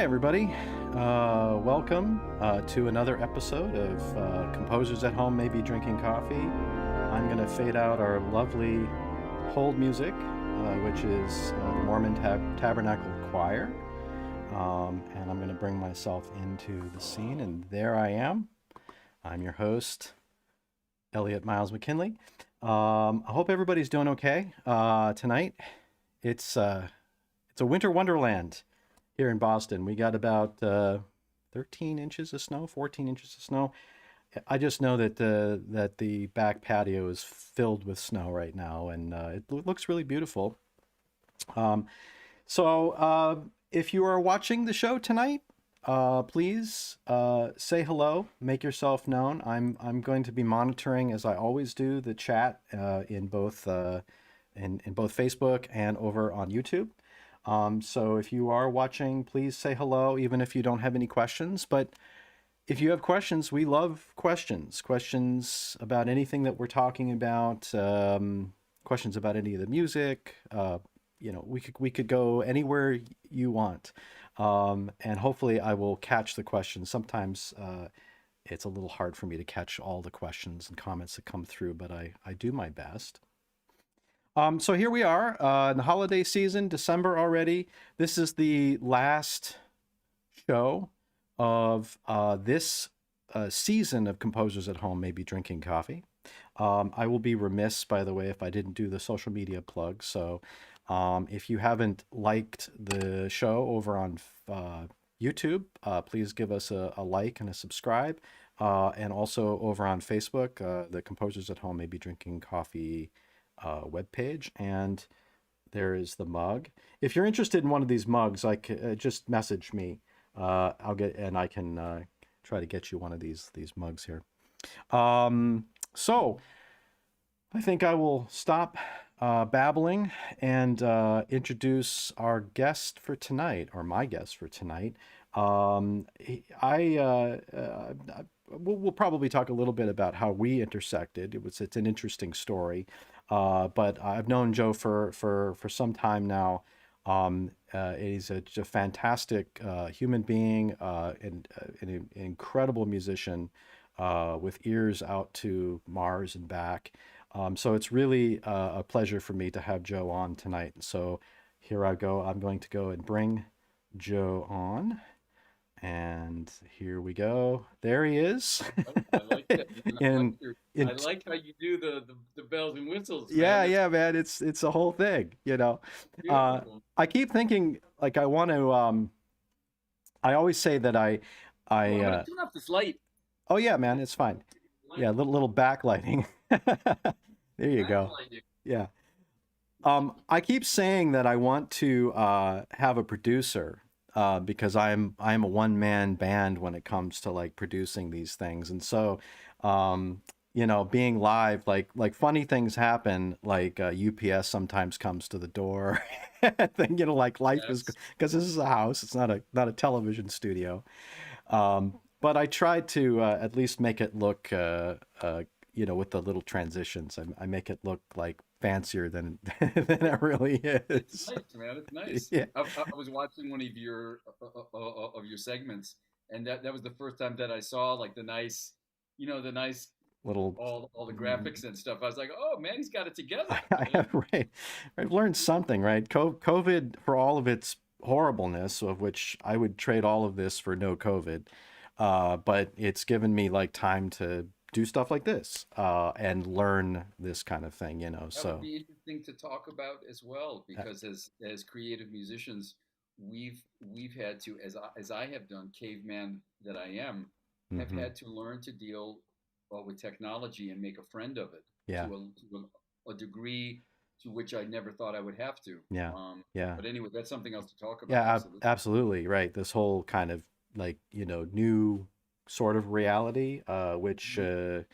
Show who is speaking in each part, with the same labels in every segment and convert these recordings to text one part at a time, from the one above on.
Speaker 1: everybody. Welcome to another episode of Composers at Home Maybe Drinking Coffee. I'm going to fade out our lovely hold music, which is the Mormon Tabernacle Choir. And I'm going to bring myself into the scene, and there I am. I'm your host, Elliot Miles McKinley. I hope everybody's doing okay tonight. It's a winter wonderland here in Boston. We got about 13 inches of snow, 14 inches of snow. I just know that the back patio is filled with snow right now, and it looks really beautiful. So if you are watching the show tonight, please say hello, make yourself known. I'm going to be monitoring, as I always do, the chat in both Facebook and over on YouTube. So if you are watching, please say hello, even if you don't have any questions. But if you have questions, we love questions. Questions about anything that we're talking about. Questions about any of the music. We could go anywhere you want. And hopefully I will catch the questions. Sometimes it's a little hard for me to catch all the questions and comments that come through, but I do my best. So here we are in the holiday season, December already. This is the last show of this season of Composers at Home Maybe Drinking Coffee. I will be remiss, by the way, if I didn't do the social media plug. So if you haven't liked the show over on YouTube, please give us a like and a subscribe. And also over on Facebook, the Composers at Home Maybe Drinking Coffee webpage, and there is the mug. If you're interested in one of these mugs, just message me. I can try to get you one of these mugs here. So I think I will stop babbling and introduce our guest for tonight, or my guest for tonight. We'll probably talk a little bit about how we intersected. It's an interesting story. But I've known Joe for some time now. He's a fantastic human being, and an incredible musician with ears out to Mars and back. So it's really a pleasure for me to have Joe on tonight. So here I go. I'm going to go and bring Joe on. And here we go. There he is.
Speaker 2: I like that. I like how you do the bells and whistles. Man.
Speaker 1: Yeah, man. It's a whole thing, I keep thinking, like, I want to. I always say that I.
Speaker 2: I'm gonna turn off this light.
Speaker 1: Oh yeah, man. It's fine. Yeah, little backlighting. There you go. Yeah. I keep saying that I want to have a producer. Because I'm a one-man band when it comes to like producing these things, and so being live, like funny things happen, like UPS sometimes comes to the door. Then like life is, because this is a house, it's not a television studio. But I try to at least make it look with the little transitions, I make it look like fancier than it really is.
Speaker 2: It's nice, man. It's nice.
Speaker 1: Yeah.
Speaker 2: I was watching one of your segments, and that was the first time that I saw like the nice
Speaker 1: Little
Speaker 2: all the graphics and stuff. I was like, oh man, he's got it together.
Speaker 1: Right. I've learned something, right? COVID, for all of its horribleness, of which I would trade all of this for no COVID, but it's given me like time to do stuff like this and learn this kind of thing,
Speaker 2: That would be interesting to talk about as well, because as creative musicians, we've had to, as I have done, caveman that I am, have had to learn to deal with technology and make a friend of it.
Speaker 1: Yeah.
Speaker 2: To a degree to which I never thought I would have to.
Speaker 1: Yeah. Yeah.
Speaker 2: But anyway, that's something else to talk about.
Speaker 1: Yeah, absolutely. Right. This whole kind of like, new sort of reality, which is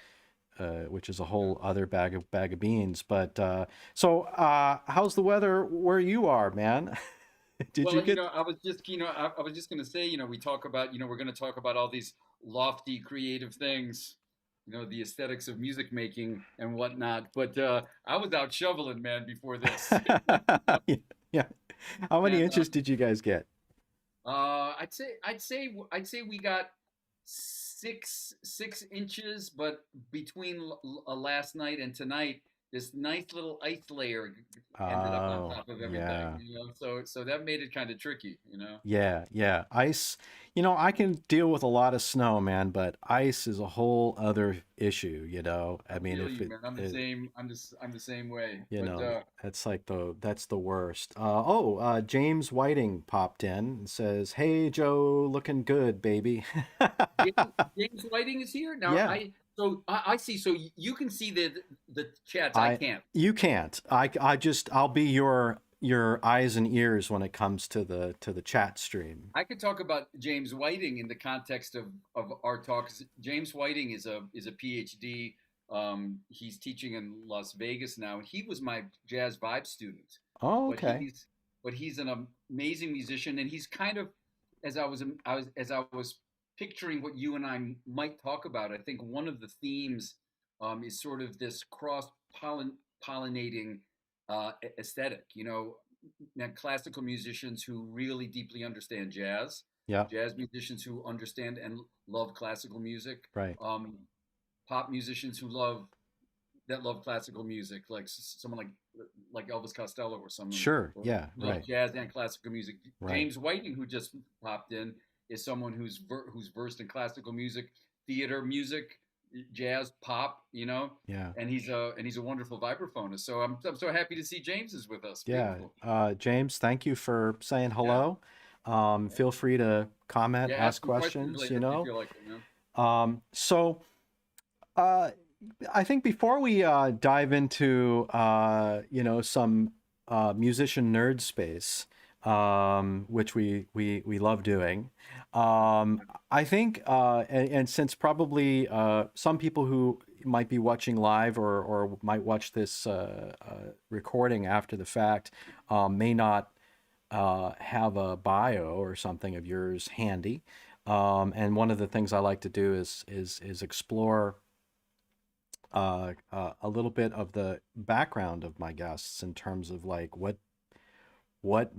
Speaker 1: a whole other bag of beans. But so how's the weather where you are, man?
Speaker 2: I was just going to say, we talk about, we're going to talk about all these lofty creative things, the aesthetics of music making and whatnot. But I was out shoveling, man, before this.
Speaker 1: Yeah. How many inches did you guys get?
Speaker 2: I'd say we got 6 inches, but between last night and tonight, this nice little ice layer ended up on
Speaker 1: Oh,
Speaker 2: top of everything.
Speaker 1: yeah.
Speaker 2: So that made it kind of tricky.
Speaker 1: Yeah, yeah. Ice, I can deal with a lot of snow, man, but ice is a whole other issue.
Speaker 2: I
Speaker 1: I mean,
Speaker 2: feel
Speaker 1: if
Speaker 2: you, man. I'm the
Speaker 1: it
Speaker 2: same. I'm the same way.
Speaker 1: you
Speaker 2: But
Speaker 1: know, that's like that's the worst. James Whiting popped in and says, "Hey, Joe, looking good, baby."
Speaker 2: James Whiting is here now.
Speaker 1: Yeah,
Speaker 2: I see. So you can see the chats. I
Speaker 1: I
Speaker 2: can't.
Speaker 1: you can't. I'll be your eyes and ears when it comes to the chat stream.
Speaker 2: I could talk about James Whiting in the context of our talks. James Whiting is a PhD. He's teaching in Las Vegas now, and he was my jazz vibe student.
Speaker 1: Oh,
Speaker 2: But
Speaker 1: okay.
Speaker 2: he's an amazing musician, and he's kind of as I was picturing what you and I might talk about. I think one of the themes is sort of this cross pollinating aesthetic. Now classical musicians who really deeply understand jazz,
Speaker 1: Yeah,
Speaker 2: jazz musicians who understand and love classical music,
Speaker 1: right.
Speaker 2: um, pop musicians who love classical music, like someone like Elvis Costello or someone
Speaker 1: Sure.
Speaker 2: or
Speaker 1: Yeah,
Speaker 2: love
Speaker 1: right.
Speaker 2: jazz and classical music.
Speaker 1: Right.
Speaker 2: James Whiting, who just popped in, is someone who's versed in classical music, theater music, jazz, pop,
Speaker 1: Yeah.
Speaker 2: and he's a wonderful vibraphonist. So I'm so happy to see James is with us.
Speaker 1: Yeah.
Speaker 2: Beautiful.
Speaker 1: James, thank you for saying
Speaker 2: Yeah.
Speaker 1: hello. Feel free to comment,
Speaker 2: Yeah,
Speaker 1: ask
Speaker 2: ask some questions
Speaker 1: questions,
Speaker 2: later if you feel like it.
Speaker 1: So, uh, I think before we dive into, some musician nerd space, which we love doing, I think, and since probably some people who might be watching live or might watch this recording after the fact may not have a bio or something of yours handy. And one of the things I like to do is explore a little bit of the background of my guests in terms of like what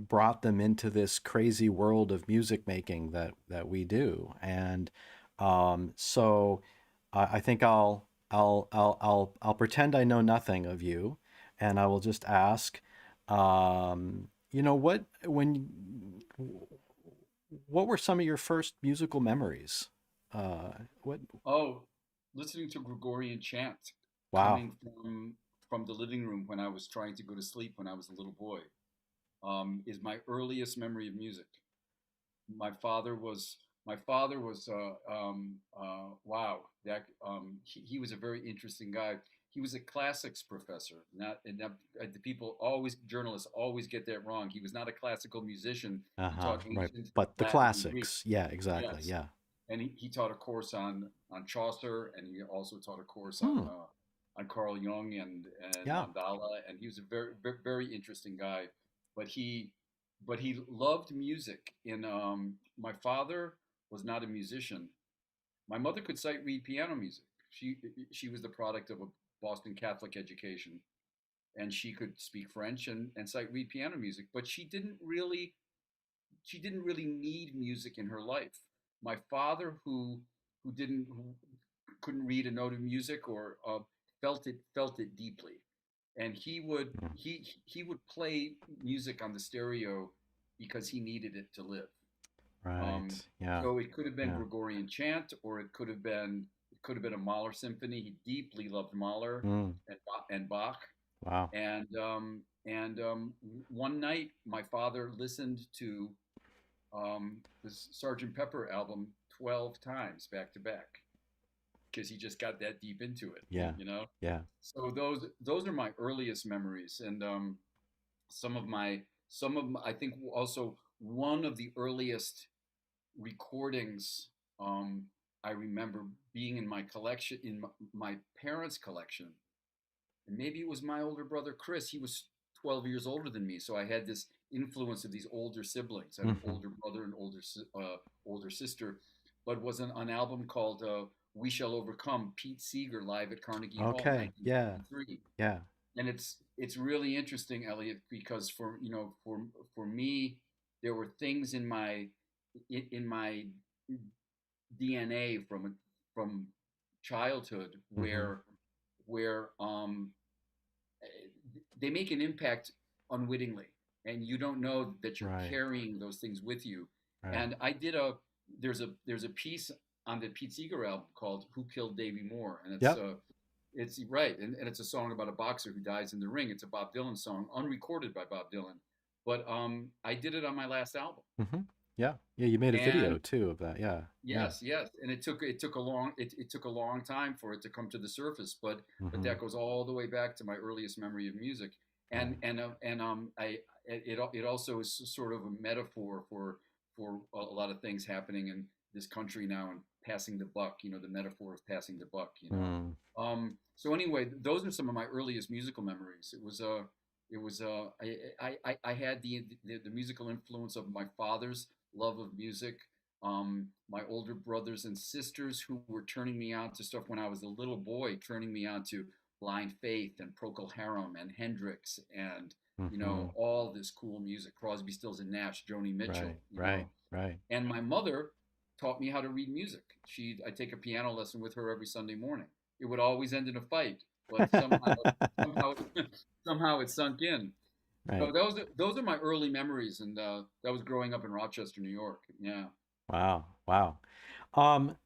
Speaker 1: brought them into this crazy world of music making that we do. And so I think I'll pretend I know nothing of you, and I will just ask, what were some of your first musical memories? What?
Speaker 2: Oh, listening to Gregorian chant
Speaker 1: Wow.
Speaker 2: coming from the living room when I was trying to go to sleep when I was a little boy is my earliest memory of music. My father was wow, he was a very interesting guy. He was a classics professor. Not and the people always journalists always get that wrong. He was not a classical musician. He
Speaker 1: Uh-huh.
Speaker 2: taught
Speaker 1: Right.
Speaker 2: ancient
Speaker 1: But the
Speaker 2: Latin and Greek.
Speaker 1: classics. Yeah, exactly.
Speaker 2: Yes,
Speaker 1: Yeah.
Speaker 2: and he taught a course on Chaucer, and he also taught a course
Speaker 1: Hmm.
Speaker 2: on Carl Jung and
Speaker 1: Yeah.
Speaker 2: Mandala, and he was a very very interesting guy. But he loved music. And my father was not a musician. My mother could sight read piano music. She was the product of a Boston Catholic education, and she could speak French and sight read piano music. But she didn't really need music in her life. My father, who couldn't read a note of music or felt it deeply, and
Speaker 1: Mm.
Speaker 2: he would play music on the stereo because he needed it to live. Um,
Speaker 1: Right. Yeah.
Speaker 2: so it could have been
Speaker 1: Yeah.
Speaker 2: Gregorian chant, or it could have been a Mahler symphony. He deeply loved Mahler
Speaker 1: Mm.
Speaker 2: and Bach.
Speaker 1: Wow.
Speaker 2: And one night, my father listened to the Sergeant Pepper album 12 times back to back because he just got that deep into it,
Speaker 1: Yeah. Yeah.
Speaker 2: So those are my earliest memories, and I think also one of the earliest recordings I remember being in my collection, in my parents' collection, and maybe it was my older brother Chris. He was 12 years older than me, so I had this influence of these older siblings. I had an
Speaker 1: Hmm.
Speaker 2: older brother and older sister, but it was an album called "We Shall Overcome." Pete Seeger live at Carnegie Hall,
Speaker 1: Okay. Yeah.
Speaker 2: 1953,
Speaker 1: Yeah.
Speaker 2: and it's really interesting, Elliot, because for me, there were things in my in my DNA from childhood,
Speaker 1: Mm-hmm.
Speaker 2: where they make an impact unwittingly, and you don't know that you're
Speaker 1: Right.
Speaker 2: carrying those things with you.
Speaker 1: Right.
Speaker 2: And there's a piece on the Pete Seeger album called "Who Killed Davy Moore," and
Speaker 1: Yep.
Speaker 2: it's right, and it's a song about a boxer who dies in the ring. It's a Bob Dylan song, unrecorded by Bob Dylan, but I did it on my last album,
Speaker 1: Mm-hmm. Yeah. Yeah. You made a video
Speaker 2: and
Speaker 1: too of that. Yeah. Yeah.
Speaker 2: yes, and it took a long time for it to come to the surface, but
Speaker 1: Mm-hmm.
Speaker 2: that goes all the way back to my earliest memory of music,
Speaker 1: Right.
Speaker 2: and I it also is sort of a metaphor for a lot of things happening in this country now and passing the buck. The metaphor of passing the buck.
Speaker 1: Mm.
Speaker 2: So anyway, those are some of my earliest musical memories. It was I had the musical influence of my father's love of music, my older brothers and sisters who were turning me on to stuff when I was a little boy, turning me on to Blind Faith and Procol Harum and Hendrix and
Speaker 1: Mm-hmm.
Speaker 2: all this cool music, Crosby, Stills and Nash, Joni
Speaker 1: Right.
Speaker 2: Mitchell,
Speaker 1: Right. Right.
Speaker 2: and my mother taught me how to read music. I take a piano lesson with her every Sunday morning. It would always end in a fight, but somehow somehow it sunk in. So
Speaker 1: Right.
Speaker 2: those are my early memories, and that was growing up in Rochester, New York. Yeah.
Speaker 1: Wow. Wow. Um,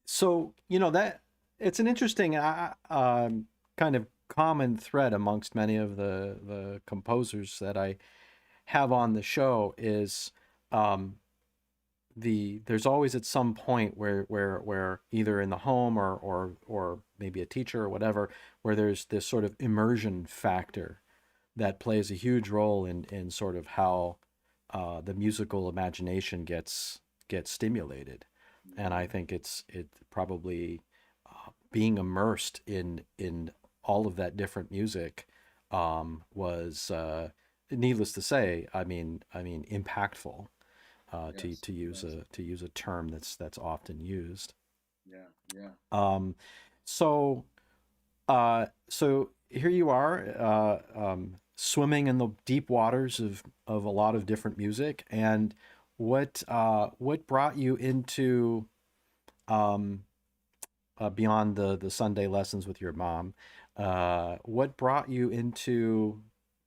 Speaker 1: so that it's an interesting kind of common thread amongst many of the composers that I have on the show is um, there's always at some point where either in the home or maybe a teacher or whatever, where there's this sort of immersion factor that plays a huge role in sort of how the musical imagination gets stimulated. And I
Speaker 2: Mm-hmm.
Speaker 1: think it probably being immersed in all of that different music was needless to say, I mean impactful,
Speaker 2: Yes. Yes.
Speaker 1: to use a term that's often used.
Speaker 2: Yeah. Yeah.
Speaker 1: Um, so so here you are, swimming in the deep waters of a lot of different music. And what brought you into um, beyond the Sunday lessons with your mom? What brought you into,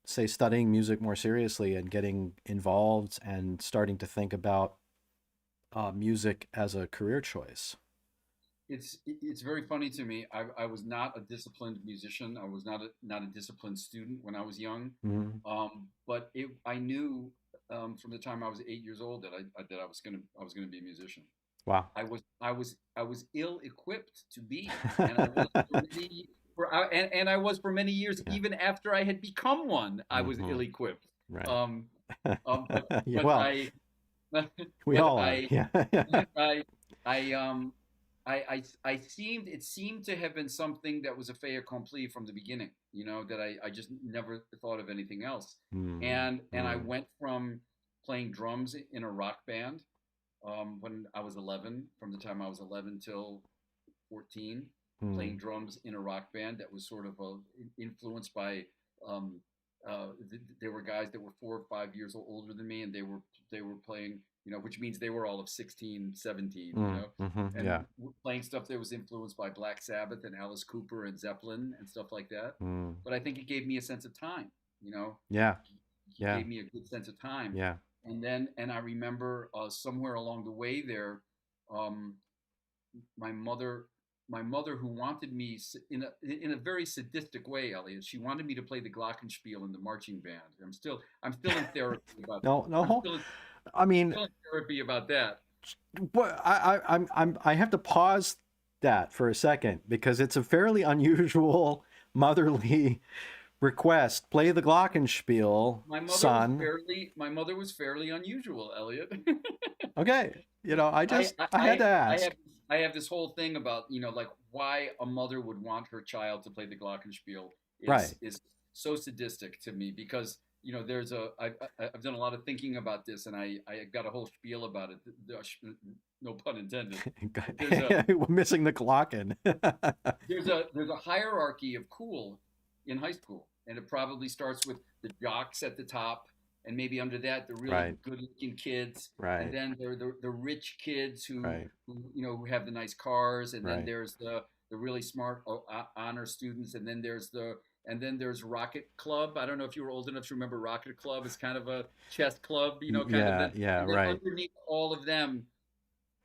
Speaker 1: say, studying music more seriously and getting involved and starting to think about music as a career choice?
Speaker 2: It's very funny to me. I was not a disciplined musician. I was not a disciplined student when I was young.
Speaker 1: Mhm.
Speaker 2: But I knew from the time I was 8 years old that I was gonna be a musician.
Speaker 1: Wow.
Speaker 2: I was ill equipped to be, and I was for many and I was for many years
Speaker 1: Yeah.
Speaker 2: even after I had become one. I was
Speaker 1: Hmm.
Speaker 2: ill equipped.
Speaker 1: Right.
Speaker 2: Um, but
Speaker 1: Yeah,
Speaker 2: but
Speaker 1: well,
Speaker 2: I
Speaker 1: we
Speaker 2: but
Speaker 1: all are.
Speaker 2: I
Speaker 1: Yeah. Yeah.
Speaker 2: I I I seemed it seemed to have been something that was a fait accompli from the beginning. That I just never thought of anything else.
Speaker 1: Mm,
Speaker 2: And I
Speaker 1: mm,
Speaker 2: went from playing drums in a rock band when I was 11, from the time I was 11 till 14, playing
Speaker 1: mm,
Speaker 2: drums in a rock band that was sort of influenced by. Um, there were guys that were 4 or 5 years older than me, and they were playing, which means they were all of 16, 17, and
Speaker 1: yeah.
Speaker 2: playing stuff that was influenced by Black Sabbath and Alice Cooper and Zeppelin and stuff like that.
Speaker 1: Mm,
Speaker 2: But I think it gave me a sense of time,
Speaker 1: yeah.
Speaker 2: he
Speaker 1: Yeah.
Speaker 2: gave me a good sense of time.
Speaker 1: Yeah.
Speaker 2: And I remember somewhere along the way there, um, my mother my mother, who wanted me in a very sadistic way, Elliot, she wanted me to play the glockenspiel in the marching band. I'm still in therapy about
Speaker 1: No,
Speaker 2: I'm
Speaker 1: no.
Speaker 2: still in,
Speaker 1: I mean,
Speaker 2: still in therapy about that.
Speaker 1: what I have to pause that for a second because it's a fairly unusual motherly request. Play the glockenspiel, son.
Speaker 2: My mother was fairly unusual, Elliot.
Speaker 1: Okay.
Speaker 2: I,
Speaker 1: I had
Speaker 2: I
Speaker 1: to
Speaker 2: I have
Speaker 1: ask.
Speaker 2: I have this whole thing about like why a mother would want her child to play the glockenspiel is
Speaker 1: Right.
Speaker 2: is so sadistic to me, because there's I've done a lot of thinking about this, and I got a whole spiel about it. No pun intended. There's a
Speaker 1: We're missing the glocken.
Speaker 2: there's a hierarchy of cool in high school, and it probably starts with the jocks at the top, and maybe under that the really
Speaker 1: Right.
Speaker 2: good-looking kids, and
Speaker 1: Right.
Speaker 2: then there are the rich kids
Speaker 1: Right.
Speaker 2: who have the nice cars, and then
Speaker 1: Right.
Speaker 2: there's the really smart honor students, and then there's Rocket Club. I don't know if you were old enough to remember Rocket Club. It's kind of a chess club, kind of.
Speaker 1: Yeah. Yeah.
Speaker 2: And then
Speaker 1: Right.
Speaker 2: underneath all of them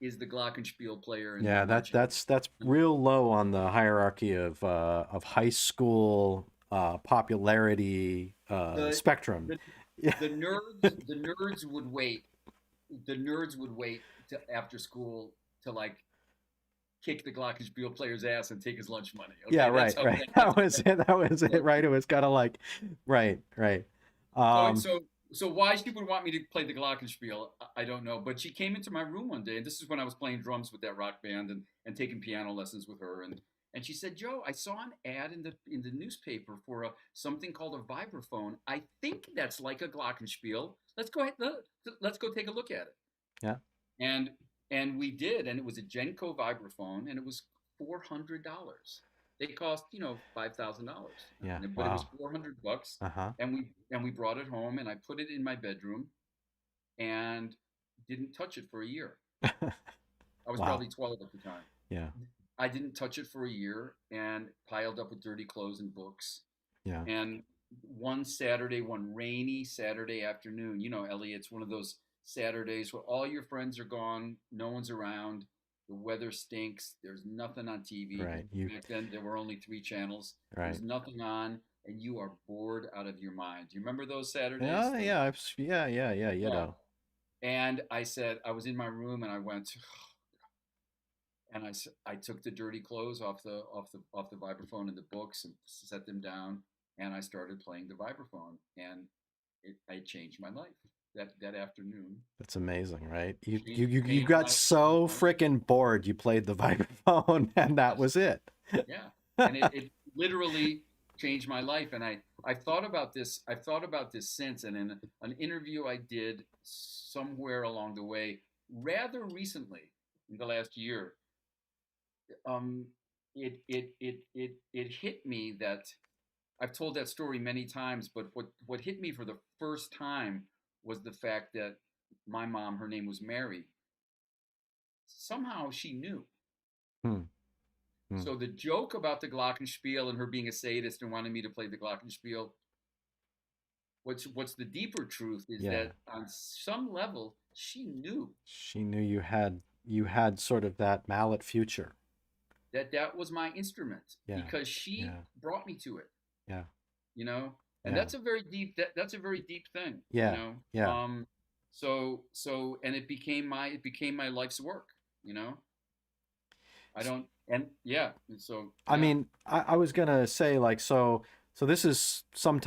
Speaker 2: is the glockenspiel player in
Speaker 1: Yeah.
Speaker 2: my childhood.
Speaker 1: That's real low on the hierarchy of high school popularity
Speaker 2: The
Speaker 1: spectrum.
Speaker 2: the
Speaker 1: Yeah.
Speaker 2: the nerds would wait. The nerds would wait to after school to like kick the glockenspiel player's ass and take his lunch money.
Speaker 1: Yeah.
Speaker 2: Okay, that's
Speaker 1: Right.
Speaker 2: how
Speaker 1: Right.
Speaker 2: that's
Speaker 1: That was it. That was it.
Speaker 2: so
Speaker 1: Right. It was kind of like, right. Right.
Speaker 2: so
Speaker 1: Um.
Speaker 2: so so why she would want me to play the glockenspiel, I don't know. But she came into my room one day, and this is when I was playing drums with that rock band and taking piano lessons with her, and she said, "Joe, I saw an ad in the newspaper for something called a vibraphone. I think that's like a glockenspiel. Let's go ahead. Let's go take a look at it."
Speaker 1: Yeah.
Speaker 2: And and we did, and it was a Genco vibraphone, and it was $400. They cost $5,000,
Speaker 1: Yeah.
Speaker 2: but it was
Speaker 1: Wow.
Speaker 2: 400 bucks,
Speaker 1: Uh-huh.
Speaker 2: and we brought it home, and I put it in my bedroom, and didn't touch it for a year. I was
Speaker 1: Wow.
Speaker 2: probably 12 at the time.
Speaker 1: Yeah.
Speaker 2: I didn't touch it for a year, and piled up with dirty clothes and books.
Speaker 1: Yeah.
Speaker 2: And one rainy Saturday afternoon, Ellie, it's one of those Saturdays where all your friends are gone, no one's around, the weather stinks, there's nothing on TV
Speaker 1: Right.
Speaker 2: because
Speaker 1: You.
Speaker 2: back then there were only three channels.
Speaker 1: Right.
Speaker 2: There's nothing on, and you are bored out of your mind. Do you remember those Saturdays?
Speaker 1: Yeah.
Speaker 2: Those,
Speaker 1: Yeah. Yeah. Yeah. Yeah.
Speaker 2: yeah. And I said, I was in my room and I went, and I took the dirty clothes off the vibraphone and the books and set them down, and I started playing the vibraphone, and it changed my life that afternoon.
Speaker 1: That's amazing, right? You you
Speaker 2: Changed,
Speaker 1: you you
Speaker 2: changed
Speaker 1: got
Speaker 2: my
Speaker 1: so
Speaker 2: life.
Speaker 1: freaking bored. You played the vibraphone, and that
Speaker 2: Yes,
Speaker 1: was it.
Speaker 2: yeah, and it literally changed my life. And I've thought about this. I've thought about this since, and in an interview I did somewhere along the way, rather recently, in the last year, um, it hit me that I've told that story many times, but what hit me for the first time was the fact that my mom, her name was Mary, somehow she knew.
Speaker 1: Hmm. Hmm.
Speaker 2: So the joke about the glockenspiel and her being a sadist and wanting me to play the glockenspiel, what's the deeper truth is
Speaker 1: Yeah.
Speaker 2: that on some level she knew
Speaker 1: She knew you had sort of that mallet future.
Speaker 2: that that was my instrument
Speaker 1: Yeah.
Speaker 2: because she
Speaker 1: Yeah.
Speaker 2: brought me to it.
Speaker 1: Yeah.
Speaker 2: you know and
Speaker 1: Yeah.
Speaker 2: that's a very deep thing.
Speaker 1: Yeah. Yeah.
Speaker 2: And it became my life's work. you know I don't and yeah so
Speaker 1: I
Speaker 2: yeah.
Speaker 1: mean, I was gonna say like so this is some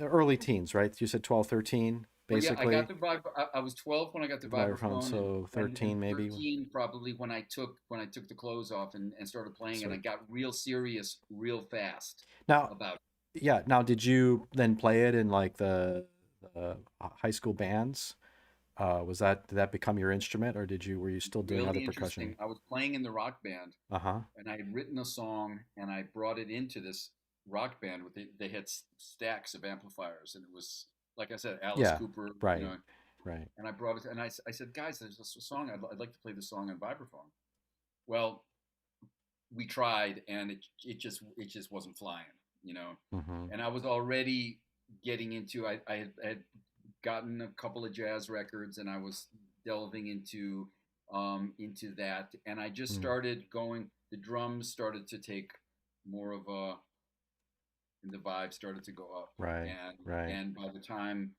Speaker 1: early teens, right? You said 12, 13,
Speaker 2: Well, yeah, I got
Speaker 1: basically.
Speaker 2: the I was 12 when I got the
Speaker 1: The vibraphone,
Speaker 2: vibraphone,
Speaker 1: so
Speaker 2: and
Speaker 1: 13 maybe.
Speaker 2: 13 probably when I took the clothes off and started playing, and I
Speaker 1: Sweet.
Speaker 2: got real serious real fast
Speaker 1: Now,
Speaker 2: about it.
Speaker 1: yeah, now did you then play it in like the high school bands? Did that become your instrument, or were you still doing other
Speaker 2: Really
Speaker 1: percussion?
Speaker 2: interesting. I was playing in the rock band,
Speaker 1: Uh-huh.
Speaker 2: and I had written a song, and I brought it into this rock band they had stacks of amplifiers, and it was like I said, Alice
Speaker 1: Yeah.
Speaker 2: Cooper,
Speaker 1: Right. Right.
Speaker 2: and I brought it, and I said, guys, there's a song I'd like to play the song on vibraphone. Well, we tried, and it just wasn't flying, you know.
Speaker 1: Mm-hmm.
Speaker 2: And I was already getting into I had gotten a couple of jazz records, and I was delving into that, and I just
Speaker 1: Mm.
Speaker 2: started going. The drums started to take more of a, and the vibe started to go up,
Speaker 1: Right.
Speaker 2: and
Speaker 1: Right.
Speaker 2: and by the time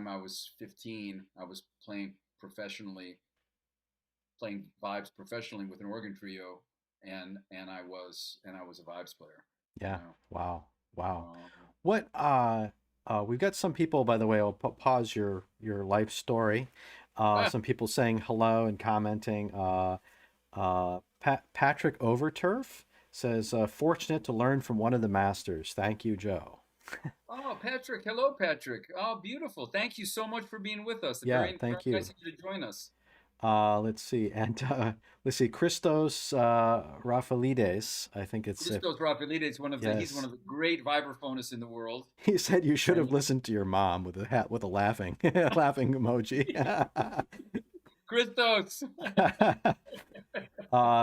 Speaker 2: I was 15, I was playing vibes professionally with an organ trio, and I was a vibes player. You
Speaker 1: Yeah.
Speaker 2: know,
Speaker 1: Wow. Wow.
Speaker 2: um,
Speaker 1: What we've got some people, by the way, I'll pause your life story.
Speaker 2: ah,
Speaker 1: Some people saying hello and commenting. Patrick Overturf says, fortunate to learn from one of the masters. Thank you, Joe.
Speaker 2: oh, Patrick, hello, Patrick. Oh, beautiful. Thank you so much for being with us.
Speaker 1: Yeah,
Speaker 2: Very
Speaker 1: thank
Speaker 2: nice
Speaker 1: you.
Speaker 2: of you to join us.
Speaker 1: Let's see, and let's see, Christos Rafaelides. I think it's if
Speaker 2: Christos Rapelides, he's one
Speaker 1: yes.
Speaker 2: of the great vibraphonists in the world.
Speaker 1: He said you should have
Speaker 2: And
Speaker 1: listened to your mom with a hat with a laughing laughing emoji.
Speaker 2: Christos.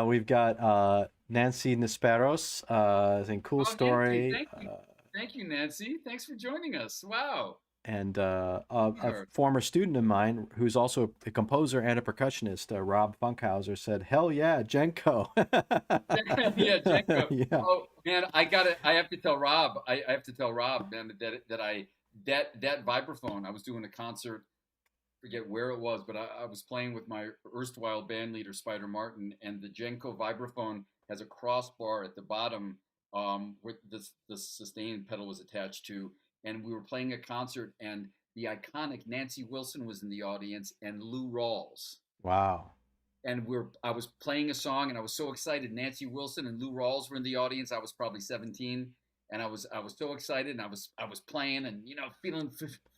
Speaker 1: We've got Nancy Nisperos. I think cool
Speaker 2: Oh, Nancy,
Speaker 1: story.
Speaker 2: thank you, Nancy. Thanks for joining us. Wow,
Speaker 1: And a
Speaker 2: sweetheart.
Speaker 1: former student of mine who's also a composer and a percussionist, Rob Funkhauser, said, "Hell yeah, Jenko."
Speaker 2: Yeah, Jenko.
Speaker 1: Yeah.
Speaker 2: Oh man, I have to tell Rob. I have to tell Rob, man, that vibraphone. I was doing a concert. Forget where it was, but I was playing with my erstwhile band leader Spider Martin, and the Jenko vibraphone has a crossbar at the bottom, where the sustain pedal was attached to, and we were playing a concert, and the iconic Nancy Wilson was in the audience, and Lou Rawls,
Speaker 1: Wow.
Speaker 2: and I was playing a song, and I was so excited. Nancy Wilson and Lou Rawls were in the audience. I was probably 17, and I was so excited, and I was playing, and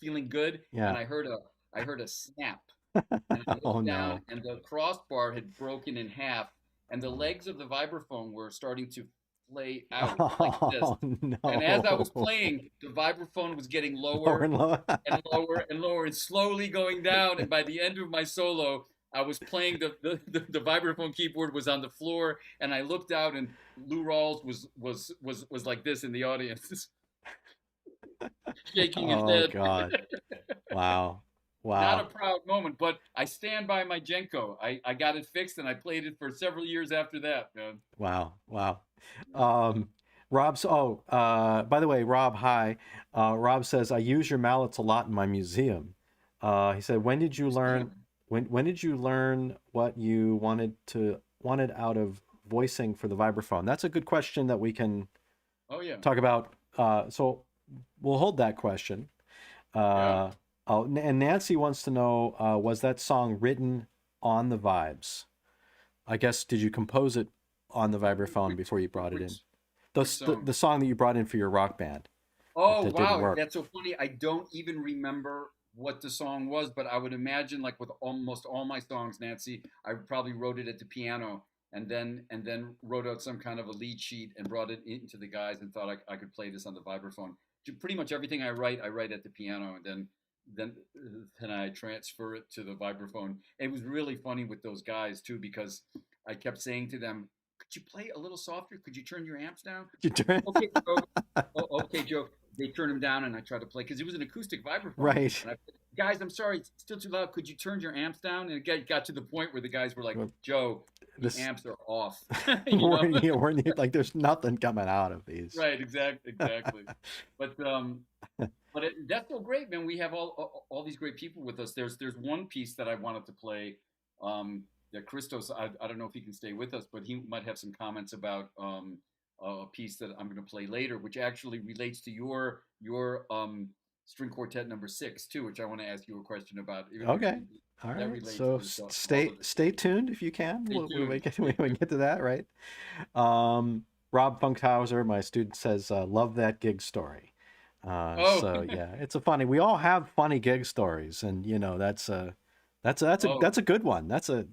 Speaker 2: feeling good, and
Speaker 1: Yeah.
Speaker 2: I heard a snap, and I
Speaker 1: Oh
Speaker 2: looked down,
Speaker 1: no.
Speaker 2: and the crossbar had broken in half, and the legs of the vibraphone were starting to flay out like this.
Speaker 1: Oh
Speaker 2: And as I was
Speaker 1: no.
Speaker 2: playing, the vibraphone was getting
Speaker 1: Lower
Speaker 2: lower
Speaker 1: and lower.
Speaker 2: and lower and lower and slowly going down. And by the end of my solo, I was playing the vibraphone keyboard was on the floor, and I looked out, and Lou Rawls was like this in the audience, shaking his
Speaker 1: Oh
Speaker 2: head.
Speaker 1: God. Wow.
Speaker 2: Not a
Speaker 1: Wow.
Speaker 2: proud moment, but I stand by my Jenko. I got it fixed, and I played it for several years after that, man.
Speaker 1: Wow. Wow. Um, Rob's, oh, by the way, Rob, hi. Rob says, I use your mallets a lot in my museum. He said,
Speaker 2: Museum.
Speaker 1: when did you learn what you wanted out of voicing for the vibraphone? That's a good question that we can
Speaker 2: Oh yeah,
Speaker 1: talk about. So we'll hold that question.
Speaker 2: yeah.
Speaker 1: And Nancy wants to know, was that song written on the vibes? I guess, did you compose it on the vibraphone
Speaker 2: Which
Speaker 1: before you brought it in?
Speaker 2: which which
Speaker 1: The
Speaker 2: song?
Speaker 1: song that you brought in for your rock band
Speaker 2: Oh
Speaker 1: that didn't
Speaker 2: wow,
Speaker 1: work.
Speaker 2: that's so funny. I don't even remember what the song was, but I would imagine, like with almost all my songs, Nancy, I probably wrote it at the piano, and then wrote out some kind of a lead sheet and brought it into the guys, and thought I could play this on the vibraphone. Pretty much everything I write at the piano, and then then I transfer it to the vibraphone. It was really funny with those guys too, because I kept saying to them, "Could you play a little softer? Could you turn your amps down?"
Speaker 1: You turn-
Speaker 2: Okay, Joe. Oh, okay, Joe. They turned him down, and I tried to play because it was an acoustic vibraphone.
Speaker 1: right.
Speaker 2: And guys, I'm sorry, it's still too loud. Could you turn your amps down? And it got to the point where the guys were like,
Speaker 1: Well,
Speaker 2: Joe, the
Speaker 1: this
Speaker 2: amps are off.
Speaker 1: weren't you like there's nothing coming out of these.
Speaker 2: Right, exactly. But that's so great, man. We have all these great people with us. There's one piece that I wanted to play. That Christos, I don't know if he can stay with us, but he might have some comments about a piece that I'm going to play later, which actually relates to your string quartet number 6 too, which I want to ask you a question about.
Speaker 1: Okay. All
Speaker 2: That
Speaker 1: right.
Speaker 2: relates
Speaker 1: So
Speaker 2: to all
Speaker 1: stay
Speaker 2: of this.
Speaker 1: stay tuned if you can.
Speaker 2: Stay
Speaker 1: We
Speaker 2: tuned.
Speaker 1: can we can get to that, right? Rob Funkhauser, my student, says, "Love that gig story."
Speaker 2: Oh,
Speaker 1: So yeah, it's a funny. We all have funny gig stories, and
Speaker 2: oh.
Speaker 1: that's a good one. That's a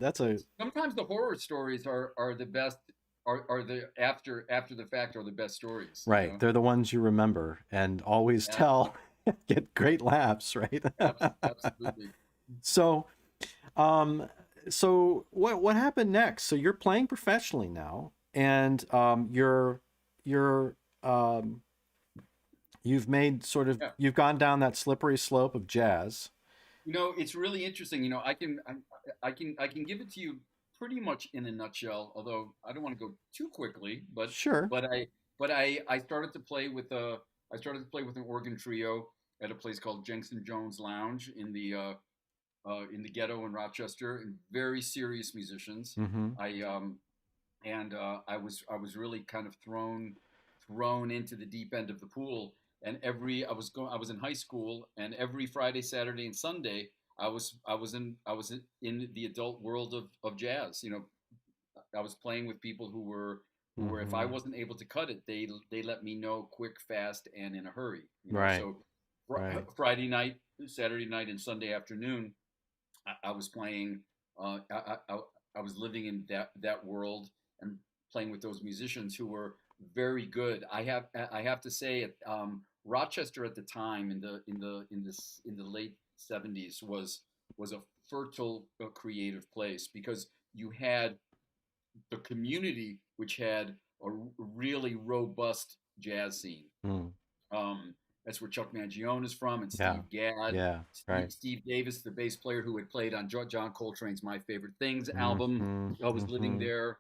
Speaker 2: Sometimes the horror stories are the best. Are the after the fact are the best stories.
Speaker 1: right. They're the ones you remember and always
Speaker 2: Absolutely,
Speaker 1: tell. Get great laughs, right?
Speaker 2: absolutely.
Speaker 1: So, um, so what happened next? So you're playing professionally now, and you're you've made sort of
Speaker 2: Yeah.
Speaker 1: you've gone down that slippery slope of jazz.
Speaker 2: It's really interesting. I can give it to you pretty much in a nutshell. Although I don't want to go too quickly, but
Speaker 1: Sure.
Speaker 2: but I but I started to play with an organ trio at a place called Jenks and Jones Lounge in the ghetto in Rochester, and very serious musicians.
Speaker 1: Mm-hmm.
Speaker 2: I and I was really kind of thrown into the deep end of the pool. And I was in high school, and every Friday, Saturday, and Sunday I was in the adult world of jazz. I was playing with people who were, if I
Speaker 1: Mm-hmm.
Speaker 2: wasn't able to cut it, they let me know quick, fast, and in a hurry.
Speaker 1: Right.
Speaker 2: So
Speaker 1: Right.
Speaker 2: Friday night, Saturday night, and Sunday afternoon, I was playing I was living in that world and playing with those musicians who were very good. I have to say it. Rochester at the time in the late '70s was a fertile creative place because you had the community which had a really robust jazz scene.
Speaker 1: Mm.
Speaker 2: Um, that's where Chuck Mangione is from, and
Speaker 1: Yeah.
Speaker 2: Steve Gadd,
Speaker 1: Yeah. Right.
Speaker 2: Steve Davis, the bass player who had played on John Coltrane's "My Favorite Things" album,
Speaker 1: Mm-hmm.
Speaker 2: was living
Speaker 1: Mm-hmm.
Speaker 2: there.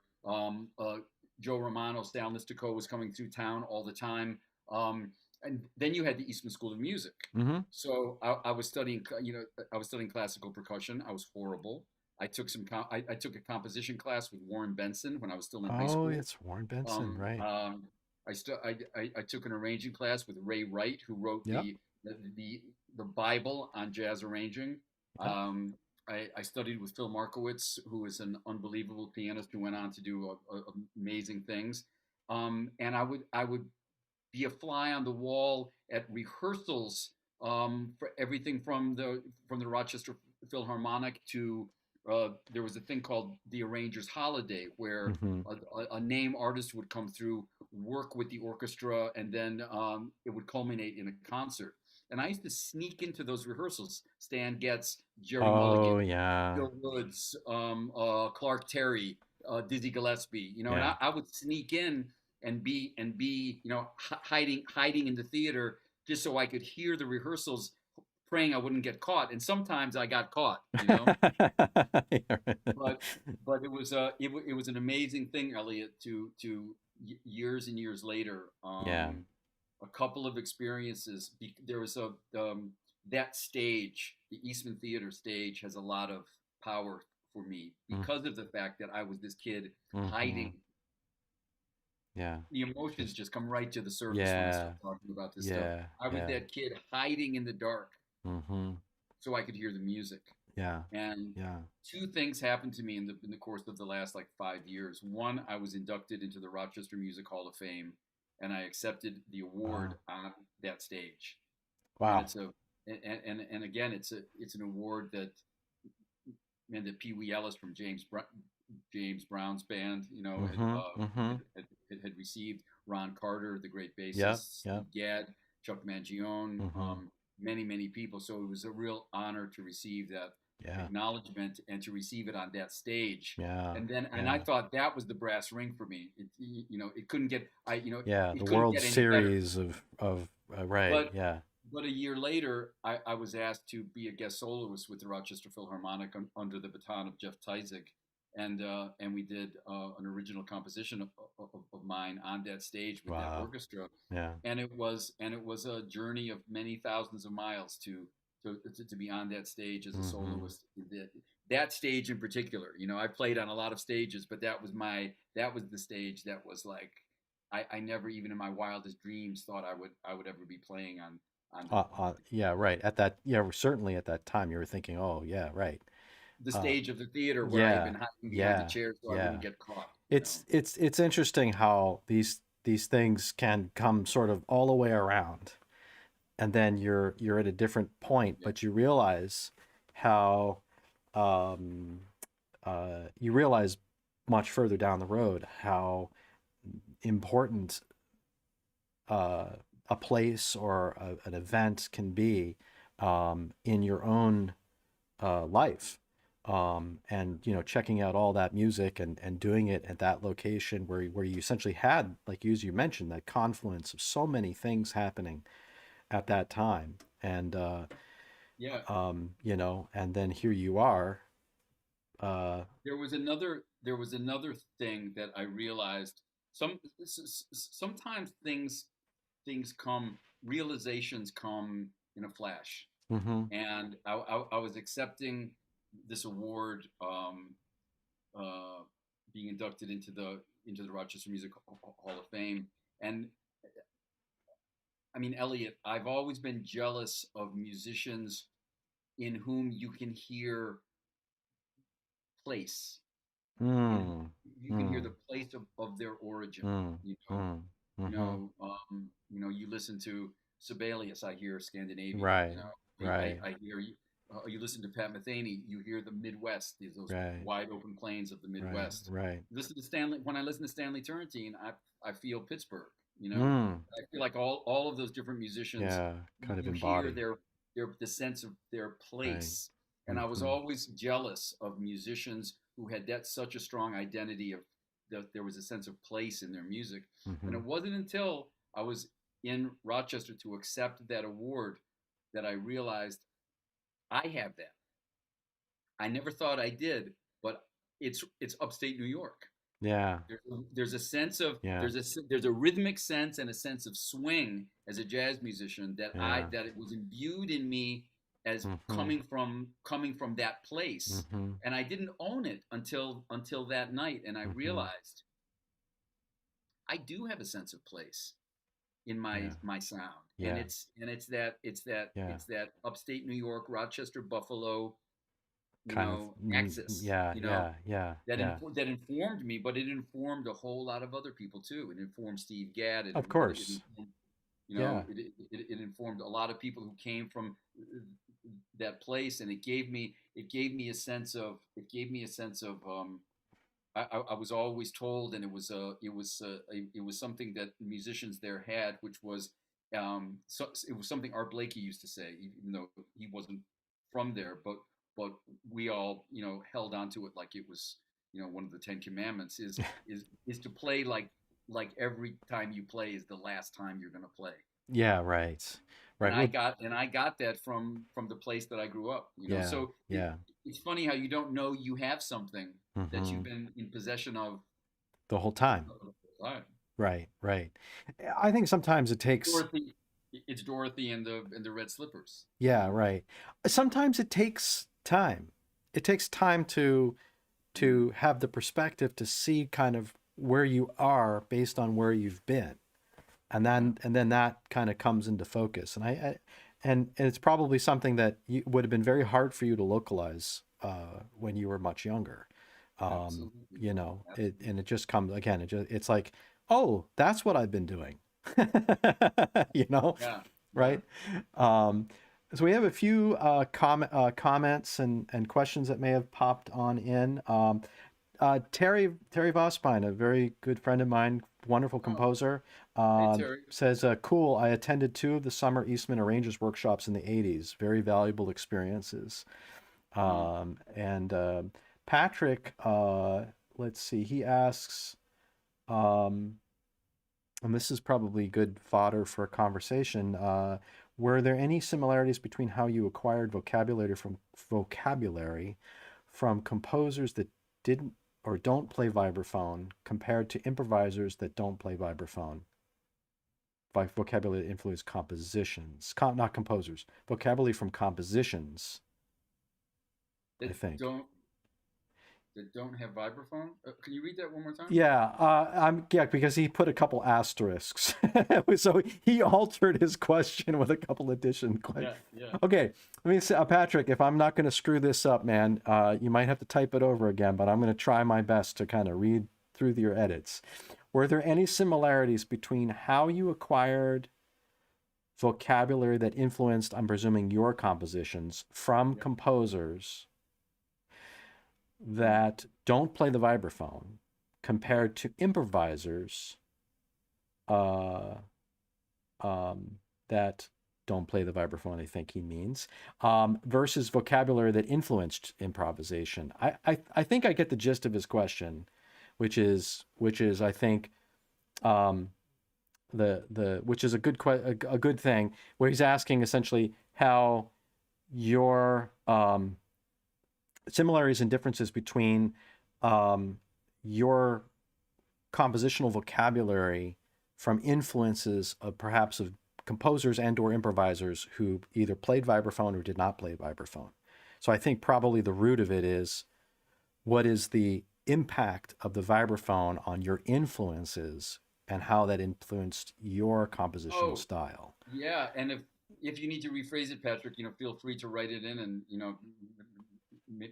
Speaker 2: Joe Romano, Sal Nistico was coming through town all the time, and then you had the Eastman School of Music.
Speaker 1: Mm-hmm.
Speaker 2: So I was studying, I was studying classical percussion. I was horrible. I took a composition class with Warren Benson when I was still in high
Speaker 1: Oh,
Speaker 2: school.
Speaker 1: it's Warren Benson,
Speaker 2: Um,
Speaker 1: right?
Speaker 2: um, I took an arranging class with Ray Wright, who wrote
Speaker 1: Yep.
Speaker 2: the Bible on jazz arranging.
Speaker 1: Yep.
Speaker 2: Um, I studied with Phil Markowitz, who is an unbelievable pianist who went on to do amazing things. And I would be a fly on the wall at rehearsals for everything from the Rochester Philharmonic to there was a thing called the Arranger's Holiday, where
Speaker 1: Mm-hmm.
Speaker 2: a name artist would come through, work with the orchestra, and then it would culminate in a concert. And I used to sneak into those rehearsals. Stan Getz, Jerry
Speaker 1: Oh,
Speaker 2: Mulligan,
Speaker 1: yeah.
Speaker 2: Bill Woods, Clark Terry, Dizzy Gillespie, and
Speaker 1: Yeah.
Speaker 2: I would sneak in and be hiding in the theater just so I could hear the rehearsals, praying I wouldn't get caught. And sometimes I got caught. But it was an amazing thing, Elliot, to years and years later.
Speaker 1: Yeah.
Speaker 2: A couple of experiences. There was a that stage, the Eastman Theater stage, has a lot of power for me because of the fact that I was this kid
Speaker 1: Mm-hmm.
Speaker 2: hiding.
Speaker 1: Yeah.
Speaker 2: The emotions
Speaker 1: Just
Speaker 2: just come right to the surface when I
Speaker 1: yeah.
Speaker 2: start talking about this stuff.
Speaker 1: Yeah.
Speaker 2: I was
Speaker 1: Yeah.
Speaker 2: that kid hiding in the dark
Speaker 1: Mm-hmm.
Speaker 2: so I could hear the music.
Speaker 1: Yeah.
Speaker 2: And
Speaker 1: Yeah.
Speaker 2: two things happened to me in the course of the last like 5 years. One, I was inducted into the Rochester Music Hall of Fame, and I accepted the award
Speaker 1: Wow.
Speaker 2: on that stage. And
Speaker 1: Wow.
Speaker 2: it's a and again, it's an award that and that Pee Wee Ellis from James Brown's band,
Speaker 1: Mm-hmm. Mm-hmm.
Speaker 2: had received. Ron Carter, the great
Speaker 1: Yep.
Speaker 2: bassist,
Speaker 1: Yep.
Speaker 2: Steve Gadd, Chuck Mangione,
Speaker 1: Mm-hmm.
Speaker 2: many people. So it was a real honor to receive that
Speaker 1: Yeah.
Speaker 2: acknowledgement and to receive it on that stage.
Speaker 1: Yeah.
Speaker 2: And I
Speaker 1: Yeah.
Speaker 2: thought that was the brass ring for me. It couldn't get
Speaker 1: Yeah. The
Speaker 2: it couldn't
Speaker 1: World
Speaker 2: get any better.
Speaker 1: Series of right.
Speaker 2: But
Speaker 1: Yeah.
Speaker 2: a year later, I was asked to be a guest soloist with the Rochester Philharmonic under the baton of Jeff Tyzik, and we did an original composition of mine on that stage with that
Speaker 1: Wow.
Speaker 2: orchestra,
Speaker 1: Yeah.
Speaker 2: and it was a journey of many thousands of miles to be on that stage as a
Speaker 1: Mm-hmm.
Speaker 2: soloist. That stage in particular, I played on a lot of stages, but that was the stage that was like I never even in my wildest dreams thought I would ever be playing on
Speaker 1: Yeah. Right. At that. Yeah. Certainly at that time, you were thinking, oh, yeah. Right.
Speaker 2: the
Speaker 1: Uh.
Speaker 2: stage of the theater where I had
Speaker 1: Yeah.
Speaker 2: been hiding behind the
Speaker 1: Yeah.
Speaker 2: chair so I
Speaker 1: Yeah.
Speaker 2: wouldn't get caught.
Speaker 1: It's interesting how these things can come sort of all the way around, and then you're at a different point,
Speaker 2: Yeah,
Speaker 1: but you realize how um, you realize much further down the road how important uh, a place or an event can be in your own life. And checking out all that music and doing it at that location where you essentially had, like you, as you mentioned, that confluence of so many things happening at that time. And
Speaker 2: yeah.
Speaker 1: and then here you are. uh
Speaker 2: There was another thing that I realized. Sometimes things come realizations come in a flash,
Speaker 1: mm-hmm,
Speaker 2: and I was accepting this award, uh, being inducted into the Rochester Music Hall of Fame, and I mean, Elliot, I've always been jealous of musicians in whom you can hear place, in
Speaker 1: mm,
Speaker 2: you can hear
Speaker 1: mm,
Speaker 2: the place of their origin.
Speaker 1: mm,
Speaker 2: You know,
Speaker 1: mm, mm-hmm.
Speaker 2: you listen to Sibelius, I hear Scandinavian.
Speaker 1: Right, right.
Speaker 2: I hear you. you listen to Pat Metheny, you hear the Midwest, those
Speaker 1: Right.
Speaker 2: wide open plains of the
Speaker 1: Right.
Speaker 2: Midwest.
Speaker 1: Right.
Speaker 2: Listen to Stanley. When I listen to Stanley Turrentine, I feel Pittsburgh. You know,
Speaker 1: Mm.
Speaker 2: I feel like all of those different musicians.
Speaker 1: Yeah. Kind of
Speaker 2: You hear
Speaker 1: embody.
Speaker 2: their the sense of their
Speaker 1: Right.
Speaker 2: place, and I was
Speaker 1: Mm-hmm.
Speaker 2: always jealous of musicians who had that such a strong identity of that there was a sense of place in their music. And
Speaker 1: Mm-hmm.
Speaker 2: it wasn't until I was in Rochester to accept that award that I realized I have that. I never thought I did, but it's upstate New York.
Speaker 1: Yeah.
Speaker 2: There's a sense of
Speaker 1: Yeah.
Speaker 2: there's a rhythmic sense and a sense of swing as a jazz musician
Speaker 1: Yeah.
Speaker 2: that it was imbued in me as
Speaker 1: Mm-hmm.
Speaker 2: coming from that place,
Speaker 1: Mm-hmm.
Speaker 2: and I didn't own it until that night, and I
Speaker 1: Mm-hmm.
Speaker 2: realized I do have a sense of place in
Speaker 1: Yeah.
Speaker 2: my sound, and
Speaker 1: Yeah. Yeah.
Speaker 2: it's that upstate New York, Rochester, Buffalo,
Speaker 1: Kind of.
Speaker 2: axis,
Speaker 1: Yeah. Yeah. Yeah. Yeah.
Speaker 2: that informed me, but it informed a whole lot of other people too. It informed Steve Gadd.
Speaker 1: Of course.
Speaker 2: Informed,
Speaker 1: Yeah.
Speaker 2: it informed a lot of people who came from that place, and it gave me a sense of I was always told, and it was something that musicians there had, which was it was something Art Blakey used to say, even though he wasn't from there, but we all held on to it like it was one of the Ten Commandments is to play like every time you play is the last time you're going to play.
Speaker 1: Yeah. Right.
Speaker 2: And
Speaker 1: Right. Well.
Speaker 2: I got that from the place that I grew up.
Speaker 1: Yeah.
Speaker 2: So
Speaker 1: Yeah.
Speaker 2: it's funny how you don't know you have something that
Speaker 1: Mm-hmm.
Speaker 2: you've been in possession of
Speaker 1: The whole time.
Speaker 2: the whole time.
Speaker 1: Right. Right. I think sometimes it takes.
Speaker 2: Dorothy, it's Dorothy and the red slippers.
Speaker 1: Yeah. Right. Sometimes it takes time. It takes time
Speaker 2: Mm.
Speaker 1: to have the perspective to see kind of where you are based on where you've been,
Speaker 2: Yeah,
Speaker 1: and then that kind of comes into focus. And it's probably something that would have been very hard for you to localize when you were much younger.
Speaker 2: absolutely,
Speaker 1: And
Speaker 2: absolutely.
Speaker 1: it just comes again. It's like, oh, that's what I've been doing. you know,
Speaker 2: Yeah, yeah.
Speaker 1: right? Um, so we have a few comments and questions that may have popped on in. Terry Vospine, a very good friend of mine, wonderful
Speaker 2: Oh,
Speaker 1: composer,
Speaker 2: hey Terry.
Speaker 1: says, "Cool. I attended two of the Summer Eastman Arrangers workshops in the '80s. Very valuable experiences."
Speaker 2: Wow.
Speaker 1: And Patrick, let's see, he asks, um, and this is probably good fodder for a conversation. Were there any similarities between how you acquired vocabulary from composers that didn't or don't play vibraphone compared to improvisers that don't play vibraphone? Vocabulary that influence compositions, not composers. Vocabulary from compositions, I
Speaker 2: That
Speaker 1: think.
Speaker 2: don't that don't have vibraphone. Can you read that one more time?
Speaker 1: Yeah, yeah, because he put a couple asterisks, so he altered his question with a couple addition.
Speaker 2: Yeah, yeah.
Speaker 1: Okay, let me say, Patrick, if I'm not going to screw this up, man, you might have to type it over again, but I'm going to try my best to kind of read through your edits. Were there any similarities between how you acquired vocabulary that influenced, I'm presuming, your compositions from
Speaker 2: Yeah.
Speaker 1: composers
Speaker 2: Mm.
Speaker 1: that don't play the vibraphone
Speaker 2: Yeah.
Speaker 1: compared to improvisers uh, um, that don't play the vibraphone, I think he means, versus vocabulary that influenced improvisation. I think I get the gist of his question, which is I think um, the which is a good thing, where he's asking essentially how your similarities and differences between your compositional vocabulary from influences of perhaps of composers and or improvisers who either played vibraphone or did not play vibraphone. So I think probably the root of it is, what is the impact of the vibraphone on your influences and how that influenced your compositional
Speaker 2: Oh,
Speaker 1: style.
Speaker 2: yeah. And if you need to rephrase it, Patrick, feel free to write it in, and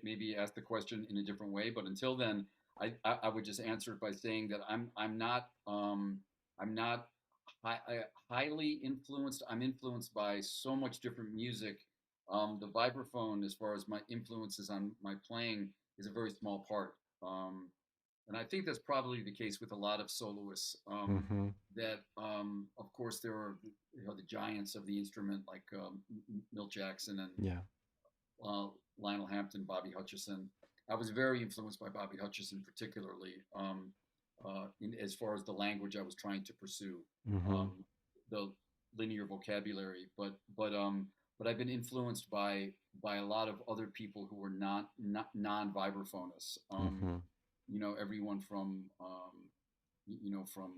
Speaker 2: maybe ask the question in a different way. But until then, I would just answer it by saying that I'm not highly influenced. I'm influenced by so much different music The vibraphone, as far as my influences on my playing, is a very small part. And I think that's probably the case with a lot of soloists.
Speaker 1: Mm-hmm.
Speaker 2: That, of course, there are, the giants of the instrument like Milt Jackson and
Speaker 1: Yeah.
Speaker 2: uh, Lionel Hampton, Bobby Hutcherson. I was very influenced by Bobby Hutcherson, particularly as far as the language I was trying to pursue,
Speaker 1: Mm-hmm.
Speaker 2: um, the linear vocabulary. But I've been influenced by a lot of other people who were not non vibraphonists.
Speaker 1: Mm-hmm.
Speaker 2: Everyone from you know from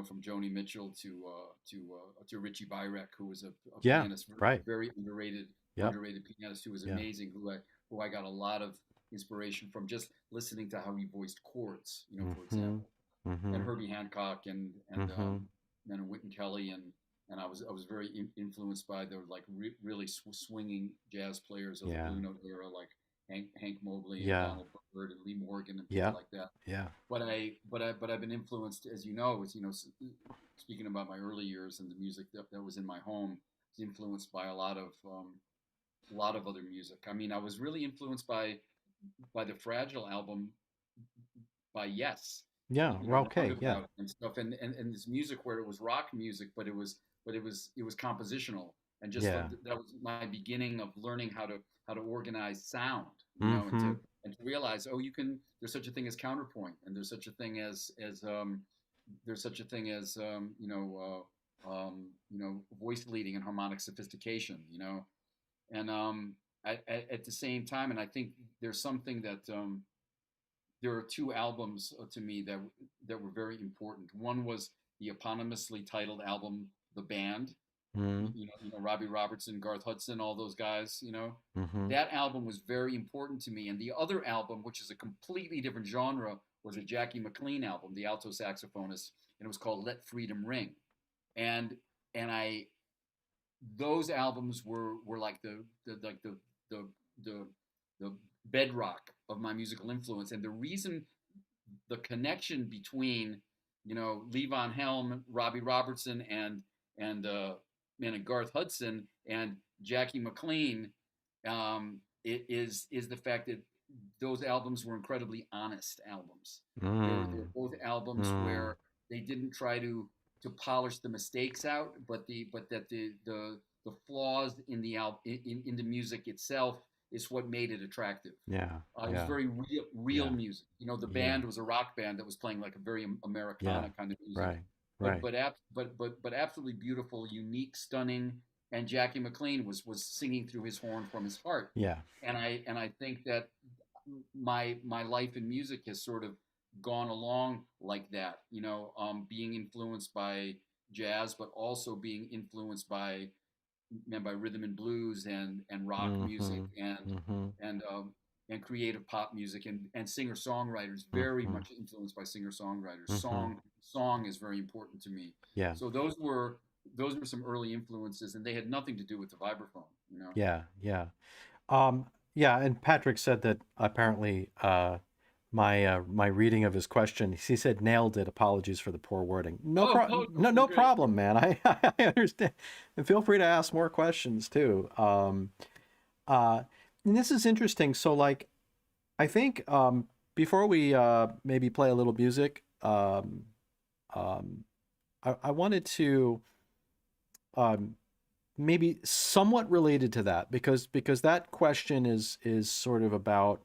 Speaker 2: from Joni Mitchell to Richie Byrek, who was a
Speaker 1: Yeah.
Speaker 2: pianist,
Speaker 1: Right.
Speaker 2: very underrated
Speaker 1: Yep.
Speaker 2: pianist who was
Speaker 1: Yeah.
Speaker 2: amazing, who I got a lot of inspiration from just listening to how he voiced chords, for
Speaker 1: Mm-hmm.
Speaker 2: example, and
Speaker 1: Mm-hmm.
Speaker 2: Herbie Hancock
Speaker 1: Mm-hmm.
Speaker 2: and Wynton Kelly, and I was very influenced by the like really swinging jazz players of the
Speaker 1: Yeah.
Speaker 2: Blue Note era, like Hank Mobley and
Speaker 1: Yeah.
Speaker 2: Donald Byrd and Lee Morgan and people
Speaker 1: Yeah.
Speaker 2: like that.
Speaker 1: Yeah.
Speaker 2: But I've been influenced, as you know, speaking about my early years and the music that was in my home, was influenced by a lot of other music. I mean, I was really influenced by the Fragile album by Yes,
Speaker 1: Yeah. Well, okay. Yeah.
Speaker 2: Roundabout and stuff, and this music where it was rock music, but it was compositional, and just
Speaker 1: Yeah.
Speaker 2: that was my beginning of learning how to organize sound,
Speaker 1: Mm-hmm.
Speaker 2: and to realize, oh, there's such a thing as counterpoint, and there's such a thing as voice leading and harmonic sophistication, and at the same time, and I think there's something that there are two albums to me that were very important. One was the eponymously titled album, The Band.
Speaker 1: Mm-hmm.
Speaker 2: Robbie Robertson, Garth Hudson, all those guys.
Speaker 1: Mm-hmm.
Speaker 2: That album was very important to me. And the other album, which is a completely different genre, was a Jackie McLean album, the alto saxophonist, and it was called Let Freedom Ring. And and I those albums were like the the the bedrock of my musical influence. And the reason, the connection between Levon Helm, Robbie Robertson, and Garth Hudson and Jackie McLean, is the fact that those albums were incredibly honest albums. They were
Speaker 1: Mm.
Speaker 2: both albums
Speaker 1: Mm.
Speaker 2: where they didn't try to polish the mistakes out, but that the flaws in in the music itself is what made it attractive.
Speaker 1: Yeah.
Speaker 2: It was
Speaker 1: Yeah.
Speaker 2: very real
Speaker 1: Yeah.
Speaker 2: music. The
Speaker 1: Yeah.
Speaker 2: band was a rock band that was playing like a very
Speaker 1: Yeah.
Speaker 2: Americana kind of music,
Speaker 1: Right.
Speaker 2: but
Speaker 1: Right.
Speaker 2: but but absolutely beautiful, unique, stunning. And Jackie McLean was singing through his horn from his heart.
Speaker 1: Yeah.
Speaker 2: And I think that my life in music has sort of gone along like that. Being influenced by jazz, but also being influenced by rhythm and blues and rock music
Speaker 1: Mm-hmm. Mm-hmm.
Speaker 2: and um, and creative pop music and singer songwriters. Very
Speaker 1: Mm-hmm.
Speaker 2: much influenced by singer songwriters.
Speaker 1: Mm-hmm.
Speaker 2: Song is very important to me.
Speaker 1: Yeah.
Speaker 2: So those were some early influences, and they had nothing to do with the vibraphone.
Speaker 1: Yeah. Yeah. Um, yeah, and Patrick said that apparently my reading of his question, he said nailed it. Apologies for the poor wording.
Speaker 2: No,
Speaker 1: No
Speaker 2: great.
Speaker 1: problem, man. I understand. And feel free to ask more questions too. Uh, and this is interesting. So like I think before we maybe play a little music, um, I wanted to um, maybe somewhat related to that because that question is sort of about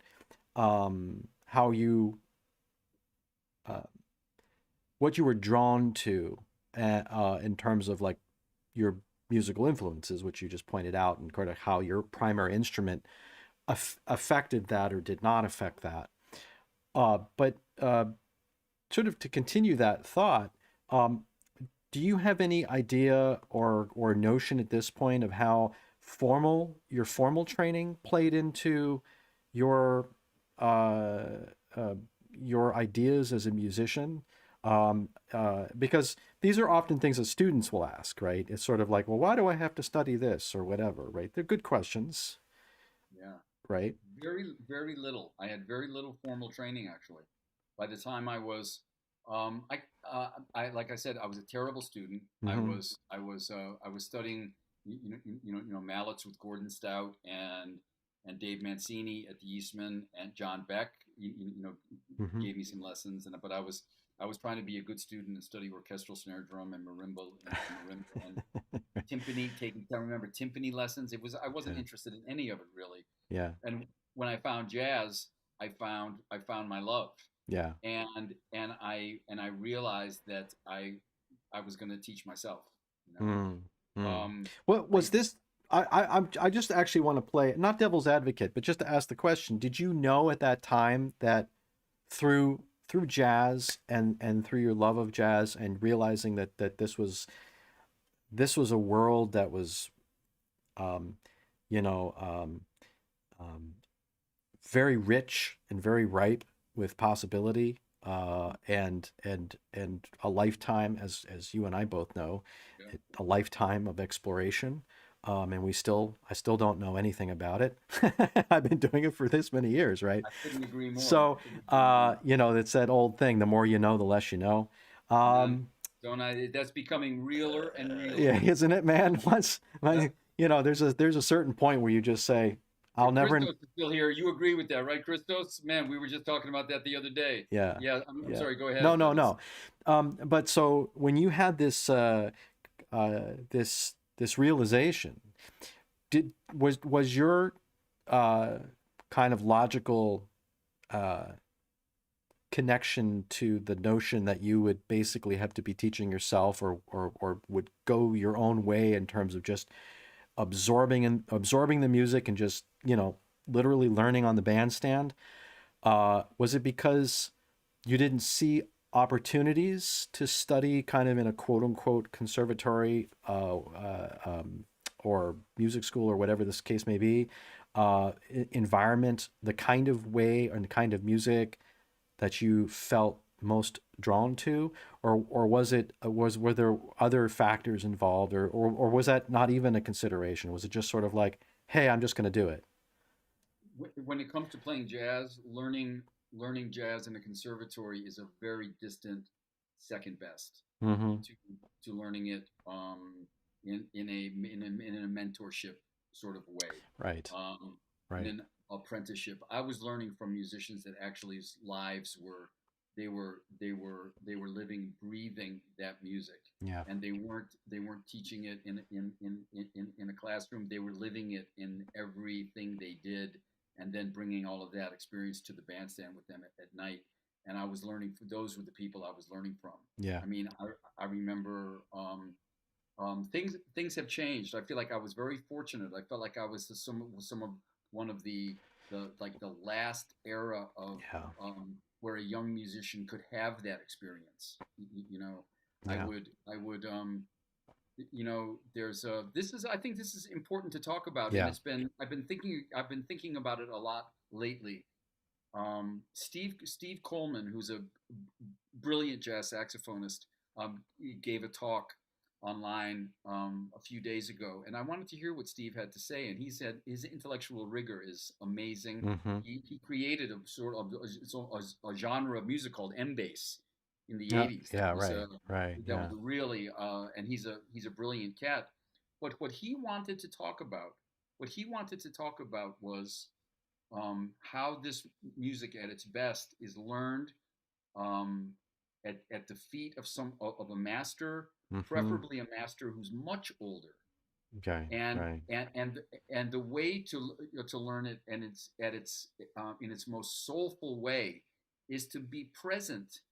Speaker 1: how you uh, what you were drawn to in terms of like your musical influences, which you just pointed out, and kind of how your primary instrument affected that or did not affect that. But sort of to continue that thought, um, do you have any idea or notion at this point of how your formal training played into your uh, uh, your ideas as a musician? Because these are often things that students will ask, right? It's sort of like, well, why do I have to study this or whatever, right? They're good questions,
Speaker 2: Yeah.
Speaker 1: right?
Speaker 2: Very, very little. I had very little formal training, actually. By the time I was, I like I said, I was a terrible student.
Speaker 1: Mm-hmm.
Speaker 2: I was studying mallets with Gordon Stout and Dave Mancini at the Eastman, and John Beck,
Speaker 1: Hmm.
Speaker 2: gave me some lessons. But I was trying to be a good student and study orchestral snare drum and marimba and timpani. I remember timpani lessons. I wasn't
Speaker 1: Yeah.
Speaker 2: interested in any of it really.
Speaker 1: Yeah.
Speaker 2: And when I found jazz, I found my love,
Speaker 1: Yeah.
Speaker 2: and I realized that I was going to teach myself. You
Speaker 1: Mm.
Speaker 2: know,
Speaker 1: Mm.
Speaker 2: um,
Speaker 1: What
Speaker 2: I
Speaker 1: was this? I just actually want to play not devil's advocate, but just to ask the question: did you know at that time that through jazz and through your love of jazz and realizing that this was a world that was um, you know um, very rich and very ripe with possibility and a lifetime, as you and I both know,
Speaker 2: yeah,
Speaker 1: a lifetime of exploration. And I still don't know anything about it. I've been doing it for this many years, right?
Speaker 2: I couldn't agree more.
Speaker 1: So,
Speaker 2: I couldn't agree more.
Speaker 1: it's that old thing: the more you know, the less you know.
Speaker 2: Man,
Speaker 1: Um,
Speaker 2: don't I? That's becoming realer and realer.
Speaker 1: yeah, isn't it, man? Once,
Speaker 2: Yeah.
Speaker 1: there's a certain point where you just say, "I'll
Speaker 2: If
Speaker 1: never."
Speaker 2: Christos is still here, you agree with that, right, Christos? Man, we were just talking about that the other day.
Speaker 1: Yeah,
Speaker 2: Yeah, I'm
Speaker 1: yeah.
Speaker 2: sorry. Go
Speaker 1: No,
Speaker 2: ahead.
Speaker 1: no, no. But so when you had this realization, was your uh, kind of logical uh, connection to the notion that you would basically have to be teaching yourself, or would go your own way in terms of just absorbing the music and just literally learning on the bandstand? Was it because you didn't see opportunities to study kind of in a quote unquote conservatory or music school or whatever this case may be environment, the kind of way and the kind of music that you felt most drawn to, or were there other factors involved, or was that not even a consideration? Was it just sort of like, hey, I'm just going to do it?
Speaker 2: When it comes to playing jazz, learning jazz in a conservatory is a very distant second best
Speaker 1: Mm-hmm.
Speaker 2: to learning it in a mentorship sort of way,
Speaker 1: Right.
Speaker 2: um, in
Speaker 1: Right.
Speaker 2: an apprenticeship. I was learning from musicians that actually lives were they were living, breathing that music,
Speaker 1: Yeah.
Speaker 2: and they weren't teaching it in a classroom. They were living it in everything they did, and then bringing all of that experience to the bandstand with them at night. And I was learning. Those were the people I was learning from.
Speaker 1: Yeah.
Speaker 2: I mean, I remember things have changed. I feel like I was very fortunate. I felt like I was some of one of the last era of
Speaker 1: Yeah.
Speaker 2: where a young musician could have that experience. You know, I
Speaker 1: Yeah.
Speaker 2: would I would there's I think this is important to talk about, and
Speaker 1: Yeah.
Speaker 2: it's been I've been thinking about it a lot lately. Steve Coleman, who's a brilliant jazz saxophonist, he gave a talk online a few days ago, and I wanted to hear what Steve had to say. And he said his intellectual rigor is amazing.
Speaker 1: Mm-hmm.
Speaker 2: He created a sort of a genre of music called M bass in the
Speaker 1: Yeah.
Speaker 2: '80s.
Speaker 1: Yeah. Right. Right.
Speaker 2: That
Speaker 1: Yeah.
Speaker 2: was really and he's a brilliant cat. But what he wanted to talk about was how this music at its best is learned um, at the feet of a master,
Speaker 1: Mm-hmm.
Speaker 2: preferably a master who's much older.
Speaker 1: Okay.
Speaker 2: And
Speaker 1: Right.
Speaker 2: and and and the way to learn it, and it's at its in its most soulful way, is to be present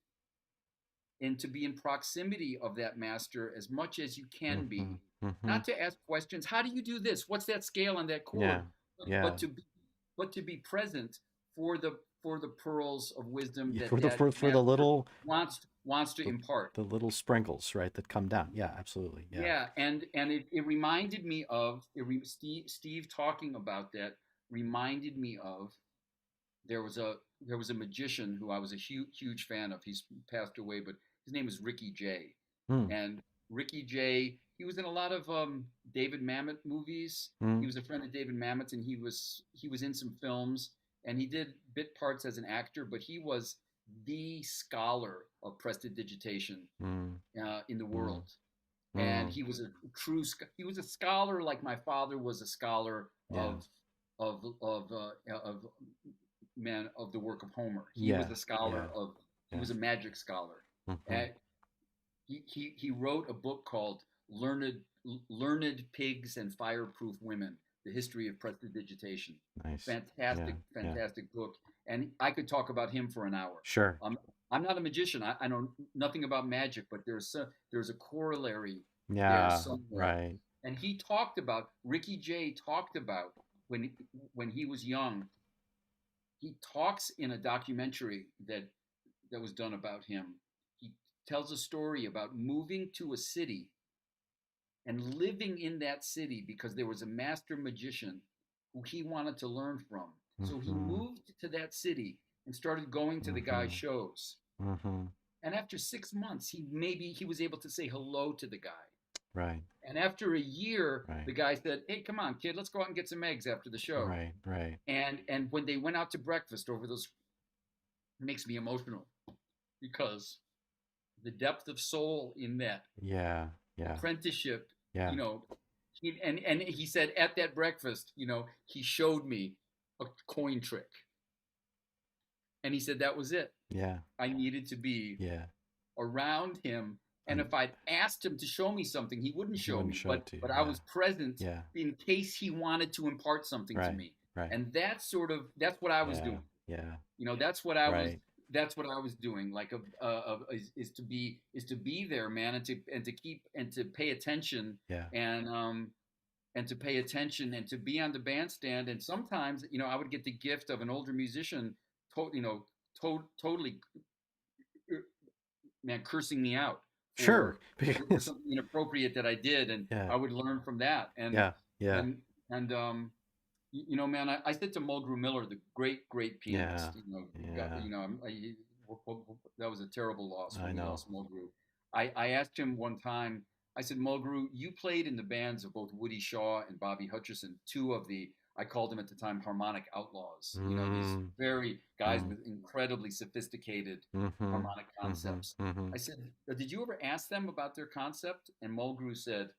Speaker 2: and to be in proximity of that master as much as you can
Speaker 1: Mm-hmm.
Speaker 2: be.
Speaker 1: Mm-hmm.
Speaker 2: Not to ask questions. How do you do this? What's that scale on that
Speaker 1: Yeah.
Speaker 2: chord? But,
Speaker 1: Yeah.
Speaker 2: but to be, but to be present for the pearls of wisdom
Speaker 1: Yeah,
Speaker 2: that
Speaker 1: For the
Speaker 2: that
Speaker 1: for the
Speaker 2: master
Speaker 1: little
Speaker 2: wants to
Speaker 1: the,
Speaker 2: impart.
Speaker 1: the little sprinkles, right, that come down. Yeah. Absolutely. Yeah.
Speaker 2: Yeah, and it reminded me of Steve talking about that reminded me of there was a magician who I was a huge fan of. He's passed away, but his name is Ricky Jay,
Speaker 1: Hmm.
Speaker 2: and Ricky Jay, he was in a lot of David Mamet movies. He
Speaker 1: Hmm.
Speaker 2: was a friend of David Mamet's, and he was in some films, and he did bit parts as an actor, but he was the scholar of prestidigitation
Speaker 1: Hmm.
Speaker 2: in the
Speaker 1: Hmm.
Speaker 2: world. And he was a he was a scholar like my father was a scholar
Speaker 1: Yeah.
Speaker 2: of man of the work of Homer. He was
Speaker 1: Yeah.
Speaker 2: the scholar
Speaker 1: Yeah.
Speaker 2: of he
Speaker 1: Yeah.
Speaker 2: was a magic scholar.
Speaker 1: Mm-hmm.
Speaker 2: And he wrote a book called Learned Pigs and Fireproof Women: The History of Prestidigitation.
Speaker 1: Nice. Yeah.
Speaker 2: Fantastic,
Speaker 1: Yeah.
Speaker 2: fantastic book. And I could talk about him for an hour.
Speaker 1: Sure.
Speaker 2: Um, I'm not a magician. I know nothing about magic, but there's a corollary there
Speaker 1: Yeah.
Speaker 2: somewhere.
Speaker 1: Right.
Speaker 2: And he talked about Ricky Jay talked about when when he was young. He talks in a documentary that was done about him. He tells a story about moving to a city and living in that city because there was a master magician who he wanted to learn from. So he
Speaker 1: Mm-hmm.
Speaker 2: moved to that city and started going to the guy's
Speaker 1: Mm-hmm.
Speaker 2: shows.
Speaker 1: Mm-hmm.
Speaker 2: And after 6 months, he was able to say hello to the guy.
Speaker 1: Right.
Speaker 2: And after a year,
Speaker 1: Right.
Speaker 2: the guy said, "Hey, come on, kid, let's go out and get some eggs after the show."
Speaker 1: Right. Right.
Speaker 2: And when they went out to breakfast over those, it makes me emotional because the depth of soul in that
Speaker 1: Yeah. Yeah.
Speaker 2: apprenticeship,
Speaker 1: Yeah.
Speaker 2: you know, and he said at that breakfast, he showed me a coin trick, and he said that was it.
Speaker 1: Yeah.
Speaker 2: I needed to be
Speaker 1: Yeah.
Speaker 2: around him, and
Speaker 1: And
Speaker 2: if I'd asked him to show me something, he wouldn't
Speaker 1: he
Speaker 2: show
Speaker 1: wouldn't
Speaker 2: me.
Speaker 1: show
Speaker 2: But
Speaker 1: it to you.
Speaker 2: but I
Speaker 1: Yeah.
Speaker 2: was present
Speaker 1: Yeah.
Speaker 2: in case he wanted to impart something to
Speaker 1: Right.
Speaker 2: me,
Speaker 1: Right.
Speaker 2: and that's what I was
Speaker 1: Yeah.
Speaker 2: doing.
Speaker 1: Yeah.
Speaker 2: That's what I was
Speaker 1: Right.
Speaker 2: that's what I was doing. Like is to be there, man, and to pay attention,
Speaker 1: Yeah.
Speaker 2: and to pay attention and to be on the bandstand. And sometimes, I would get the gift of an older musician, totally, man, cursing me out
Speaker 1: Sure.
Speaker 2: for
Speaker 1: Because
Speaker 2: something inappropriate that I did, and
Speaker 1: yeah.
Speaker 2: I would learn from that. And
Speaker 1: Yeah. Yeah.
Speaker 2: and and man, I said to Mulgrew Miller, the great
Speaker 1: Yeah.
Speaker 2: pianist,
Speaker 1: Yeah.
Speaker 2: that was a terrible loss
Speaker 1: I
Speaker 2: when we
Speaker 1: know.
Speaker 2: lost Mulgrew. I asked him one time. I said, Mulgrew, you played in the bands of both Woody Shaw and Bobby Hutcherson, two of the, I called them at the time, harmonic outlaws. These
Speaker 1: Mm.
Speaker 2: very guys
Speaker 1: Mm.
Speaker 2: with incredibly sophisticated
Speaker 1: Mm-hmm.
Speaker 2: harmonic
Speaker 1: Mm-hmm.
Speaker 2: concepts.
Speaker 1: Mm-hmm.
Speaker 2: I said, did you ever ask them about their concept? And Mulgrew said,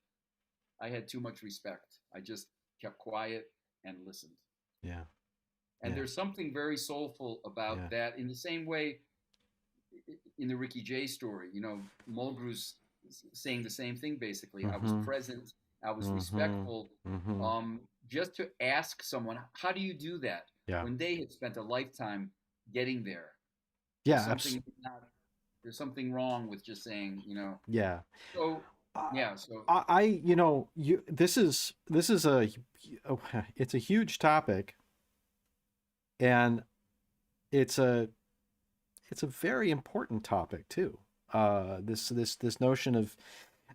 Speaker 2: I had too much respect. I just kept quiet and listened.
Speaker 1: Yeah.
Speaker 2: And
Speaker 1: Yeah.
Speaker 2: there's something very soulful about
Speaker 1: Yeah.
Speaker 2: that. In the same way, in the Ricky Jay story, Mulgrew's saying the same thing basically. I was
Speaker 1: Mm-hmm.
Speaker 2: present, I was
Speaker 1: Mm-hmm.
Speaker 2: respectful.
Speaker 1: Mm-hmm.
Speaker 2: Just to ask someone, how do you do that
Speaker 1: Yeah.
Speaker 2: when they had spent a lifetime getting there? There's
Speaker 1: Yeah.
Speaker 2: something not, there's something wrong with just saying,
Speaker 1: Yeah.
Speaker 2: So
Speaker 1: Uh,
Speaker 2: yeah, so
Speaker 1: this is it's a huge topic, and it's a very important topic too. This notion of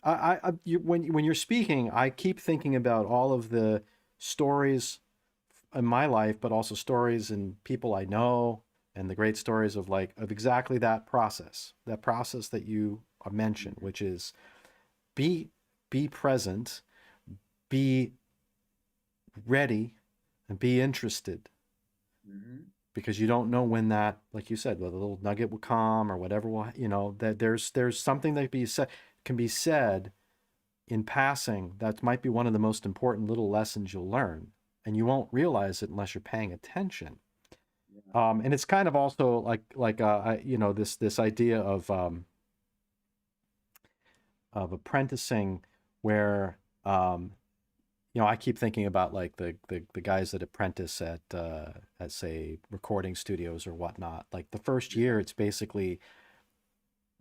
Speaker 1: when you're speaking, I keep thinking about all of the stories in my life, but also stories and people I know, and the great stories of exactly that process that you mentioned, which is be present, be ready, and be interested,
Speaker 2: mhm.
Speaker 1: because you don't know when that, like you said, whether the little nugget will come or whatever will, that there's something that can be said in passing that might be one of the most important little lessons you'll learn, and you won't realize it unless you're paying attention.
Speaker 2: Yeah.
Speaker 1: And it's kind of also this idea of apprenticing, where I keep thinking about like the guys that apprentice at say recording studios or whatnot. Like the first
Speaker 2: Yeah.
Speaker 1: year, it's basically,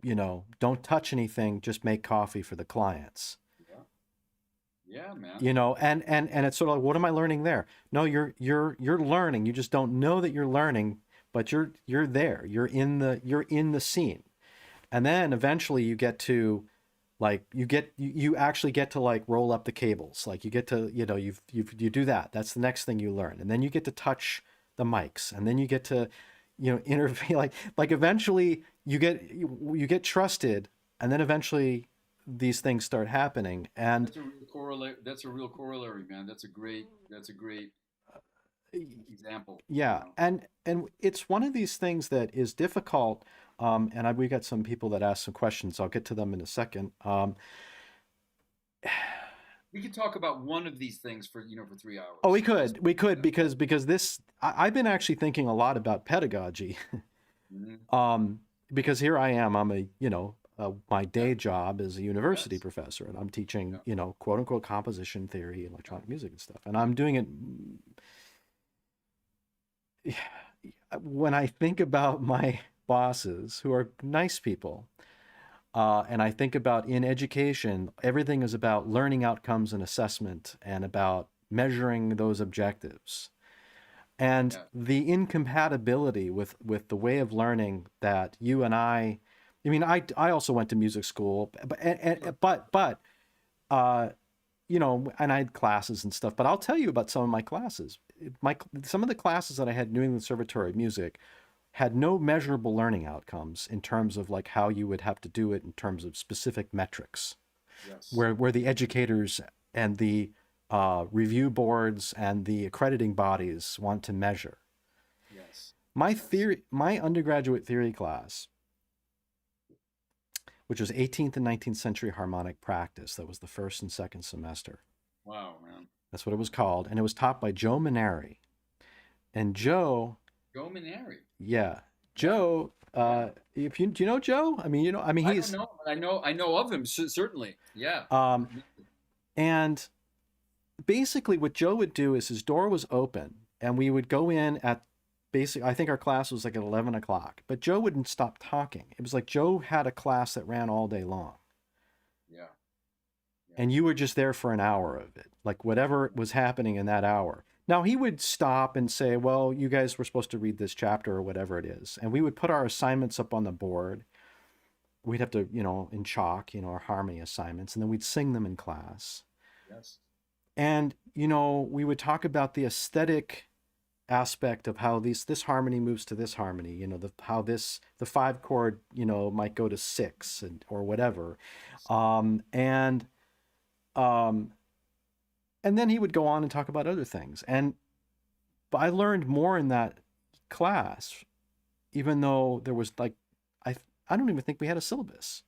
Speaker 1: don't touch anything, just make coffee for the clients.
Speaker 2: Yeah. Yeah, man.
Speaker 1: And it's sort of like, what am I learning there? No, you're learning. You just don't know that you're learning, but you're there. You're in the scene. And then eventually you get to you actually get to like roll up the cables. Like you get to, you do that. That's the next thing you learn. And then you get to touch the mics, and then you get to, interview, like eventually you get trusted, and then eventually these things start happening. And
Speaker 2: That's a real corollary, man. That's a great example.
Speaker 1: yeah, and it's one of these things that is difficult. We got some people that ask some questions. I'll get to them in a second.
Speaker 2: We could talk about one of these things for for 3 hours.
Speaker 1: Oh, we
Speaker 2: So let's.
Speaker 1: could, we could, because this I've been actually thinking a lot about pedagogy.
Speaker 2: Mhm.
Speaker 1: um, because here I am, I'm a my
Speaker 2: Yeah.
Speaker 1: day job is a university
Speaker 2: Yes.
Speaker 1: professor, and I'm teaching
Speaker 2: Yeah.
Speaker 1: quote unquote composition theory,
Speaker 2: Yeah.
Speaker 1: electronic music and stuff, and I'm doing it. When I think about my bosses, who are nice people, and I think about in education, everything is about learning outcomes and assessment and about measuring those objectives. And
Speaker 2: Yeah.
Speaker 1: the incompatibility with the way of learning that you and I mean, I also went to music school,
Speaker 2: Sure.
Speaker 1: but uh, and I had classes and stuff. But I'll tell you about some of my classes. Some of the classes that I had at New England Conservatory of Music had no measurable learning outcomes in terms of like how you would have to do it in terms of specific metrics,
Speaker 2: Yes.
Speaker 1: where the educators and the review boards and the accrediting bodies want to measure.
Speaker 2: Yes.
Speaker 1: My
Speaker 2: Yes.
Speaker 1: theory, my undergraduate theory class, which was 18th and 19th century harmonic practice, that was the first and second semester.
Speaker 2: Wow, man.
Speaker 1: That's what it was called, and it was taught by Joe Maneri. And Joe,
Speaker 2: Joe Maneri.
Speaker 1: yeah,
Speaker 2: Yeah.
Speaker 1: Joe.
Speaker 2: Yeah.
Speaker 1: If you do you know Joe? I mean, I mean,
Speaker 2: I don't
Speaker 1: he's
Speaker 2: know, but I know of him, certainly. Yeah.
Speaker 1: um, and basically what Joe would do is his door was open, and we would go in at I think our class was like at 11 o'clock, but Joe wouldn't stop talking. It was like Joe had a class that ran all day long,
Speaker 2: Yeah. Yeah.
Speaker 1: and you were just there for an hour of it, like whatever was happening in that hour. Now he would stop and say, well, you guys were supposed to read this chapter or whatever it is, and we would put our assignments up on the board. We'd have to, in chalk, our harmony assignments, and then we'd sing them in class.
Speaker 2: Yes.
Speaker 1: And we would talk about the aesthetic aspect of how this harmony moves to this harmony, how the 5 chord might go to 6 or whatever.
Speaker 2: Yes.
Speaker 1: And um and then he would go on and talk about other things. But I learned more in that class, even though there was like I I don't even think we had a syllabus.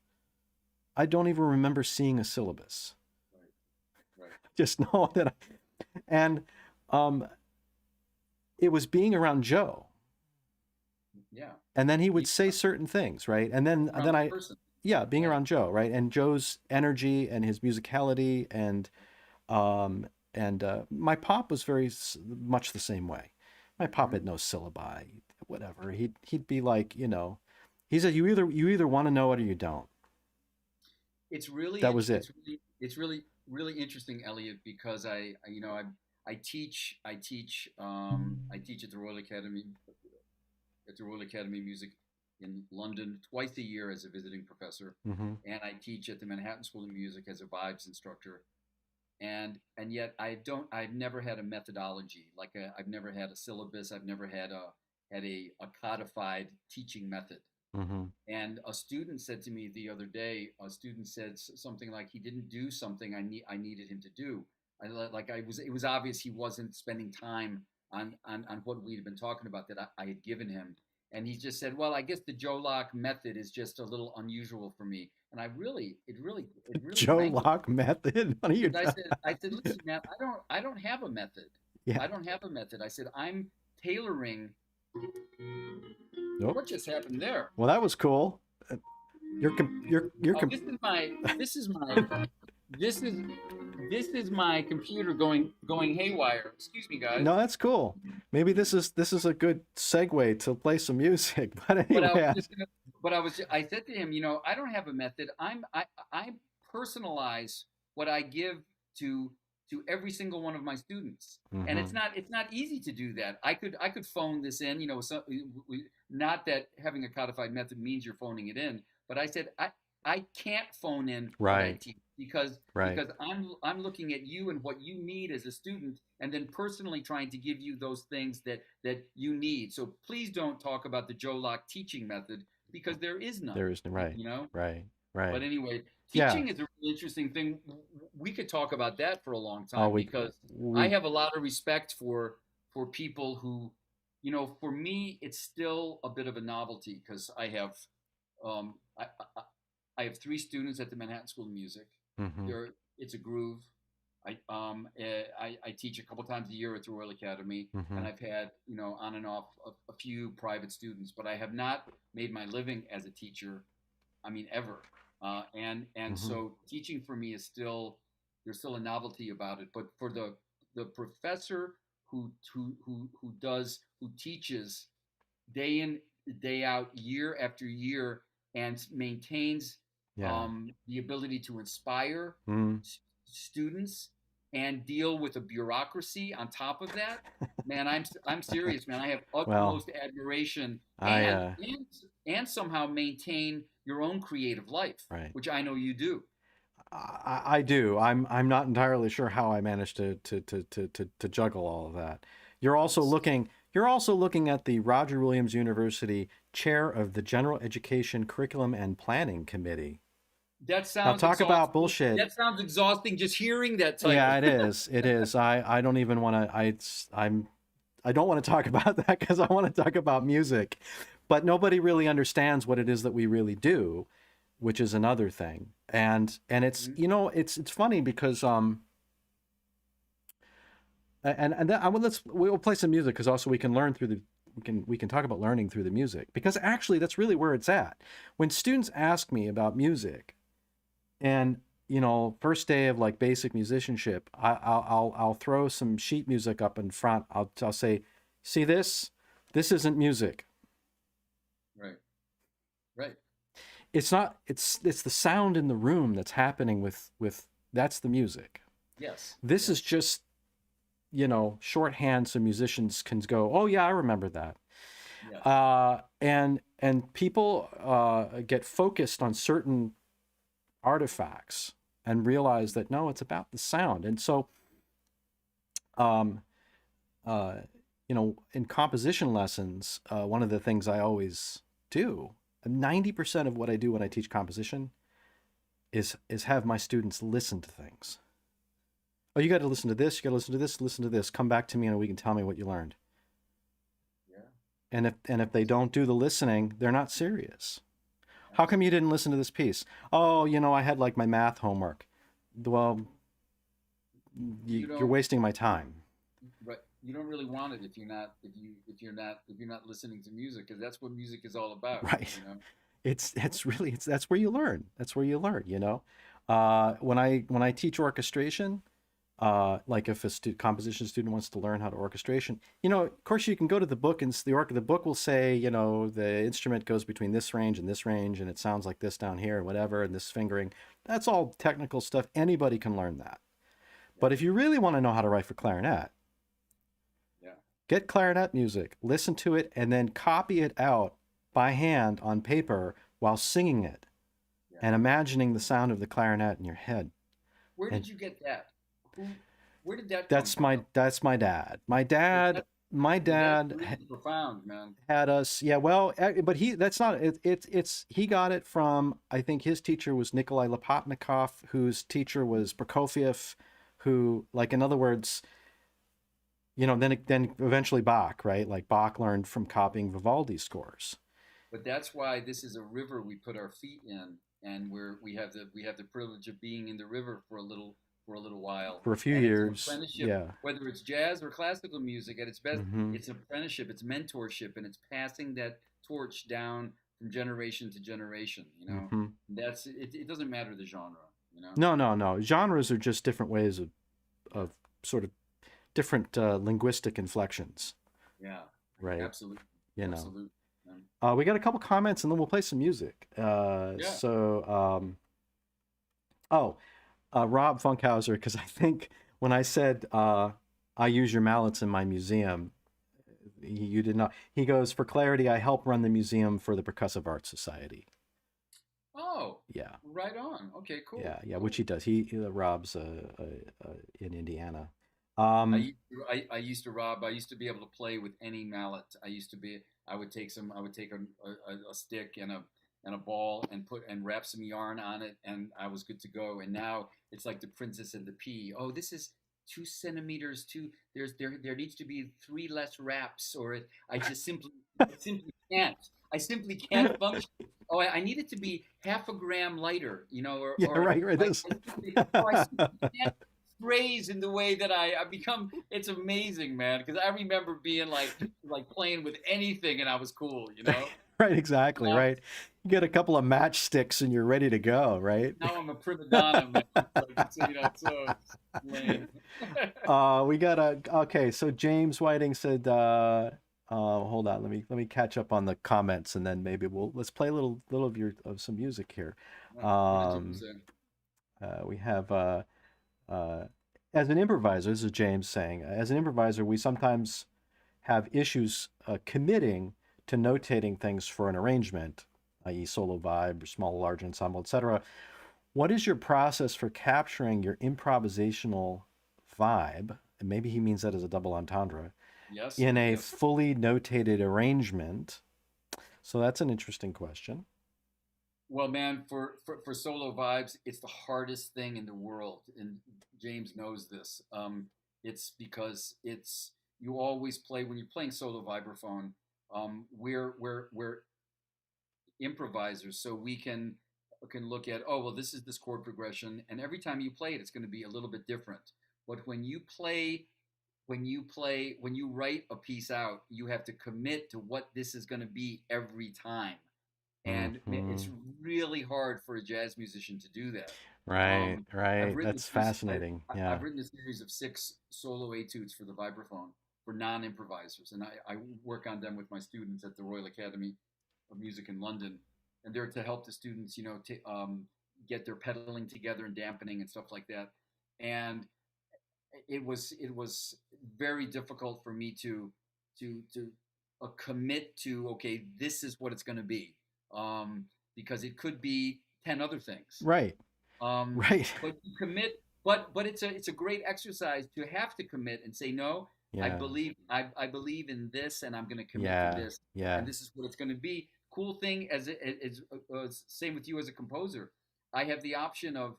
Speaker 1: I don't even remember seeing a syllabus.
Speaker 2: Right. Right.
Speaker 1: Just know that and um it was being around Joe.
Speaker 2: Yeah.
Speaker 1: And then he would
Speaker 2: Being
Speaker 1: say certain things, right? And then
Speaker 2: around the
Speaker 1: I
Speaker 2: person.
Speaker 1: yeah, being
Speaker 2: Yeah.
Speaker 1: around Joe, right? And Joe's energy and his musicality and my pop was very much the same way. My pop
Speaker 2: Hmm.
Speaker 1: had no syllabi, whatever. He'd be like, he said you either want to know it or you don't.
Speaker 2: It's really
Speaker 1: That was it.
Speaker 2: it's really really interesting, Elliot, because I teach at the Royal Academy of Music in London twice a year as a visiting professor,
Speaker 1: Hmm.
Speaker 2: and I teach at the Manhattan School of Music as a vibes instructor. And yet I've never had a methodology, I've never had a syllabus. I've never had a codified teaching method.
Speaker 1: Hmm.
Speaker 2: And a student said to me the other day, a student said something like he didn't do something I needed him to do. It was obvious he wasn't spending time on what we'd been talking about that I had given him. And he just said, well, I guess the Joe Locke method is just a little unusual for me. And it really
Speaker 1: Joe
Speaker 2: rankled.
Speaker 1: Locke method. What are you?
Speaker 2: Because I said, listen, man, I don't have a method.
Speaker 1: Yeah.
Speaker 2: I don't have a method. I said, I'm tailoring.
Speaker 1: Nope.
Speaker 2: What just happened there?
Speaker 1: Well, that was cool. Your
Speaker 2: Oh, this is my this is this is my computer going haywire. Excuse me, guys.
Speaker 1: No, that's cool. Maybe this is a good segue to play some music. But
Speaker 2: But I was
Speaker 1: anyway,
Speaker 2: just gonna. But I said to him, I don't have a method. I personalize what I give to to every single one of my students, and
Speaker 1: hmm
Speaker 2: it's not easy to do that. I could phone this in. Not that having a codified method means you're phoning it in, but I said I can't phone in what I
Speaker 1: right,
Speaker 2: teach because
Speaker 1: right.
Speaker 2: I'm looking at you and what you need as a student, and then personally trying to give you those things that you need. So please don't talk about the Joe Locke teaching method because there is none.
Speaker 1: There is right,
Speaker 2: You know.
Speaker 1: right,
Speaker 2: But
Speaker 1: right.
Speaker 2: anyway,
Speaker 1: Yeah.
Speaker 2: teaching is a really interesting thing. We could talk about that for a long
Speaker 1: Oh,
Speaker 2: time because I
Speaker 1: we
Speaker 2: have a lot of respect for people who, for me, it's still a bit of a novelty because um, I, I have 3 students at the Manhattan School of Music.
Speaker 1: hmm
Speaker 2: They're it's a groove. I teach a couple times a year at the Royal Academy,
Speaker 1: Mm-hmm.
Speaker 2: and I've had, on and off a few private students, but I have not made my living as a teacher. I mean, ever. And
Speaker 1: Mm-hmm.
Speaker 2: so teaching for me is still, there's still a novelty about it. But for the professor who teaches day in, day out, year after year, and maintains
Speaker 1: Yeah.
Speaker 2: the ability to inspire
Speaker 1: Mm.
Speaker 2: students and deal with a bureaucracy on top of that, man, I'm serious, man. I have
Speaker 1: Well,
Speaker 2: utmost admiration,
Speaker 1: I
Speaker 2: and and somehow maintain your own creative life,
Speaker 1: right.
Speaker 2: which I know you do.
Speaker 1: I do. I'm not entirely sure how I managed to juggle all of that. You're also
Speaker 2: It's
Speaker 1: looking you're also looking at the Roger Williams University Chair of the General Education Curriculum and Planning Committee.
Speaker 2: That
Speaker 1: Now
Speaker 2: sounds
Speaker 1: talk about
Speaker 2: exhausting.
Speaker 1: bullshit.
Speaker 2: That sounds exhausting just hearing that
Speaker 1: Yeah,
Speaker 2: title.
Speaker 1: it is. It is. I don't even want to I don't want to talk about that because I want to talk about music. But nobody really understands what it is that we really do, which is another thing. And it's
Speaker 2: Mhm.
Speaker 1: it's funny because and then we'll play some music because also we can learn through the we can talk about learning through the music because actually that's really where it's at. When students ask me about music and first day of like basic musicianship, I'll throw some sheet music up in front. I'll say, see this? This isn't music.
Speaker 2: Right, right.
Speaker 1: It's not. It's the sound in the room that's happening with that's the music.
Speaker 2: Yes,
Speaker 1: This is
Speaker 2: yes,
Speaker 1: just shorthand so musicians can go, oh yeah, I remember that.
Speaker 2: yes.
Speaker 1: And people get focused on certain artifacts and realize that no, it's about the sound. And so um, uh, in composition lessons, one of the things I always do, 90% of what I do when I teach composition is have my students listen to things. Oh, you got to listen to this, you got to listen to this. Come back to me in a week and tell me what you learned.
Speaker 2: Yeah,
Speaker 1: And if they don't do the listening, they're not serious. How come you
Speaker 2: absolutely.
Speaker 1: didn't listen to this piece? Oh, I had like my math homework. Well,
Speaker 2: You
Speaker 1: you're
Speaker 2: don't.
Speaker 1: wasting my time.
Speaker 2: But you don't really want it if you're not listening to music, because that's what music is all about.
Speaker 1: Right.
Speaker 2: You know.
Speaker 1: It's that's where you learn. That's where you learn. When I teach orchestration, like if a composition student wants to learn how to orchestration, of course you can go to the book and the book will say, the instrument goes between this range and it sounds like this down here, whatever, and this fingering. That's all technical stuff. Anybody can learn that.
Speaker 2: Yeah,
Speaker 1: But if you really want to know how to write for clarinet,
Speaker 2: yeah,
Speaker 1: get clarinet music, listen to it, and then copy it out by hand on paper while singing it
Speaker 2: yeah.
Speaker 1: and imagining the sound of the clarinet in your head.
Speaker 2: Where
Speaker 1: And
Speaker 2: did you get that? Who? Where did that come
Speaker 1: that's
Speaker 2: from?
Speaker 1: my dad. My
Speaker 2: Because
Speaker 1: dad
Speaker 2: that,
Speaker 1: my
Speaker 2: because that's
Speaker 1: dad
Speaker 2: really profound, man.
Speaker 1: had us. Yeah, well, but he that's not it, it's he got it from, I think his teacher was Nikolai Lopatnikov, whose teacher was Prokofiev, who, like, in other words, then eventually Bach, right? Like Bach learned from copying Vivaldi scores
Speaker 2: But that's why this is a river we put our feet in, and we have the privilege of being in the river for a little while,
Speaker 1: for a few
Speaker 2: and it's an
Speaker 1: years.
Speaker 2: apprenticeship,
Speaker 1: Yeah.
Speaker 2: whether it's jazz or classical music. At its best,
Speaker 1: Mm-hmm.
Speaker 2: it's an apprenticeship, it's mentorship, and it's passing that torch down from generation to generation.
Speaker 1: Mm-hmm.
Speaker 2: That's it. It doesn't matter the genre. You know.
Speaker 1: No, no, no. Genres are just different ways
Speaker 2: Yeah.
Speaker 1: of sort of different linguistic inflections,
Speaker 2: Yeah.
Speaker 1: right?
Speaker 2: Absolutely.
Speaker 1: You know.
Speaker 2: Absolutely. Um,
Speaker 1: We got a couple comments and then we'll play some music.
Speaker 2: yeah.
Speaker 1: Oh, Rob Funkhauser, because I think when I said I use your mallets in my museum, you did not. He goes, for clarity, I help run the museum for the Percussive Arts Society.
Speaker 2: Oh,
Speaker 1: Yeah,
Speaker 2: right on. Okay. Cool.
Speaker 1: yeah, which
Speaker 2: Cool.
Speaker 1: he does. Rob's in Indiana.
Speaker 2: I
Speaker 1: Um,
Speaker 2: used to, I used to rob. I used to be able to play with any mallet. I would take some. I would take a stick and a ball and wrap some yarn on it, and I was good to go. And now it's like the Princess and the Pea. Oh, this is 2 centimeters. There needs to be three less wraps, or I simply can't. I simply can't function. Oh, I need it to be half a gram lighter,
Speaker 1: Yeah,
Speaker 2: or
Speaker 1: right, right. This.
Speaker 2: I simply, I simply can't phrase in the way that I become. It's amazing, man, because I remember being like playing with anything and I was cool.
Speaker 1: Right, exactly,
Speaker 2: Now,
Speaker 1: right. You get a couple of matchsticks and you're ready to go, right?
Speaker 2: now I'm a prima donna, man. It's so lame.
Speaker 1: We got a okay. So James Whiting said, hold on, let me catch up on the comments, and then maybe let's play a little of some music here.
Speaker 2: What did Jim
Speaker 1: Um,
Speaker 2: say?
Speaker 1: we have uh, as an improviser, this is James saying, as an improviser, we sometimes have issues committing to notating things for an arrangement, i.e., solo vibe, small, large ensemble, etc. What is your process for capturing your improvisational vibe? And maybe he means that as a double entendre
Speaker 2: Yes,
Speaker 1: in a
Speaker 2: yes.
Speaker 1: fully notated arrangement. So that's an interesting question.
Speaker 2: Well, man, for solo vibes, it's the hardest thing in the world, and James knows this. It's because it's you always play when you're playing solo vibraphone. We're improvisers, so we can look at, oh well, this is this chord progression, and every time you play it, it's going to be a little bit different. But when you write a piece out, you have to commit to what this is going to be every time, and
Speaker 1: Hmm.
Speaker 2: it's really hard for a jazz musician to do that.
Speaker 1: Right,
Speaker 2: Um, I've
Speaker 1: right.
Speaker 2: written a
Speaker 1: That's
Speaker 2: series.
Speaker 1: fascinating.
Speaker 2: I've
Speaker 1: Yeah.
Speaker 2: written a series of 6 solo etudes for the vibraphone for non-improvisers, and I work on them with my students at the Royal Academy of Music in London, and they're to help the students, get their pedaling together and dampening and stuff like that. And it was very difficult for me to commit to, okay, this is what it's going to be, because it could be 10 other things.
Speaker 1: Right,
Speaker 2: um,
Speaker 1: right.
Speaker 2: but you commit, but it's a great exercise to have to commit and say no.
Speaker 1: Yeah,
Speaker 2: I believe in this, and I'm going to commit to
Speaker 1: yeah,
Speaker 2: this,
Speaker 1: yeah.
Speaker 2: and this is what it's going to be. Cool thing, same with you as a composer. I have the option of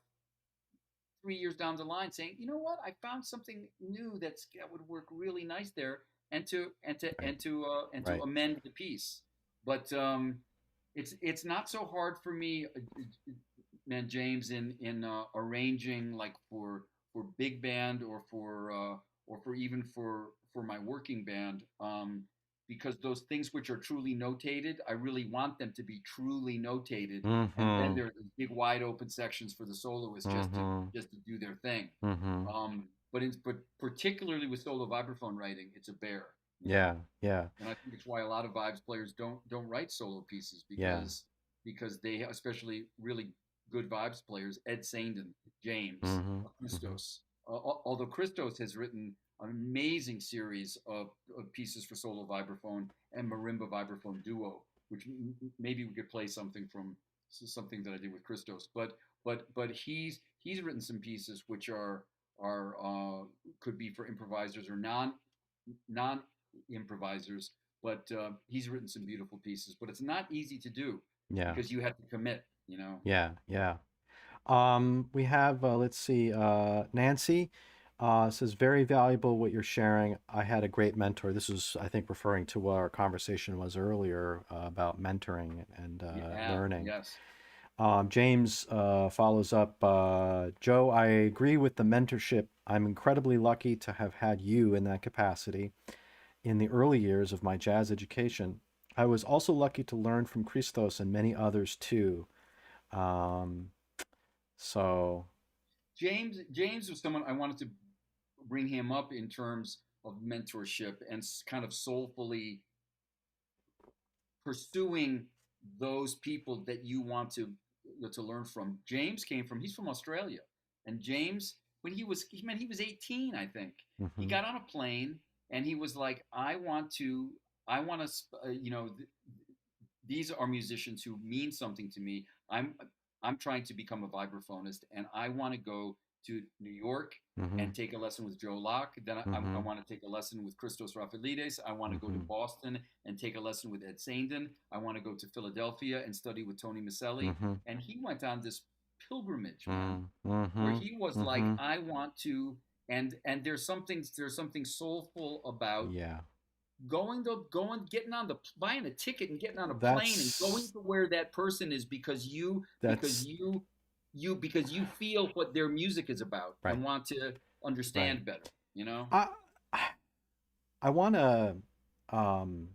Speaker 2: 3 years down the line saying, you know what, I found something new that would work really nice there, and
Speaker 1: Right,
Speaker 2: to
Speaker 1: right.
Speaker 2: amend the piece. But it's not so hard for me, man, James, in arranging, like for big band, or for even for my working band. Because those things which are truly notated, I really want them to be truly notated, and then
Speaker 1: Mm-hmm.
Speaker 2: there are big wide open sections for the soloists just to
Speaker 1: Mm-hmm.
Speaker 2: just to do their thing.
Speaker 1: Mm-hmm.
Speaker 2: But particularly with solo vibraphone writing, it's a bear, you know.
Speaker 1: Yeah, yeah,
Speaker 2: And I think it's why a lot of vibes players don't write solo pieces,
Speaker 1: yeah.
Speaker 2: because they, especially really good vibes players, Ed Sandin, James,
Speaker 1: Mm-hmm. Mm-hmm.
Speaker 2: Christos. Although Christos has written an amazing series of pieces for solo vibraphone and marimba vibraphone duo, which maybe we could play something that I did with Christos. But he's written some pieces which are could be for improvisers or non improvisers, but he's written some beautiful pieces. But it's not easy to do
Speaker 1: Yeah,
Speaker 2: because you have to commit.
Speaker 1: yeah, yeah. We have, let's see, Nancy says, very valuable what you're sharing. I had a great mentor. This is, I think, referring to what our conversation was earlier about mentoring and
Speaker 2: Yeah,
Speaker 1: learning.
Speaker 2: yes.
Speaker 1: James follows up, Joe, I agree with the mentorship. I'm incredibly lucky to have had you in that capacity in the early years of my jazz education. I was also lucky to learn from Christos and many others too. Um, so,
Speaker 2: James was someone I wanted to bring him up in terms of mentorship and kind of soulfully pursuing those people that you want to learn from. He's from Australia, and James, when he was 18, I think. He
Speaker 1: mhm,
Speaker 2: got on a plane and he was like, I want to, these are musicians who mean something to me. I'm trying to become a vibraphonist, and I want to go to New York
Speaker 1: mhm,
Speaker 2: and take a lesson with Joe Locke. Then I
Speaker 1: mhm,
Speaker 2: want to take a lesson with Christos Raffalides. I want to go to
Speaker 1: mhm,
Speaker 2: Boston and take a lesson with Ed Sandin. I want to go to Philadelphia and study with Tony Maselli.
Speaker 1: mhm,
Speaker 2: And he went on this pilgrimage, man,
Speaker 1: mhm,
Speaker 2: where
Speaker 1: mhm,
Speaker 2: he was like,
Speaker 1: mhm.
Speaker 2: I want to, and there's something soulful about
Speaker 1: Yeah,
Speaker 2: getting on the buying a ticket and getting on a plane and going
Speaker 1: That's
Speaker 2: to where that person is because
Speaker 1: that's
Speaker 2: because you feel what their music is about
Speaker 1: right.
Speaker 2: and want to
Speaker 1: Right.
Speaker 2: understand better, you know?
Speaker 1: I I want to um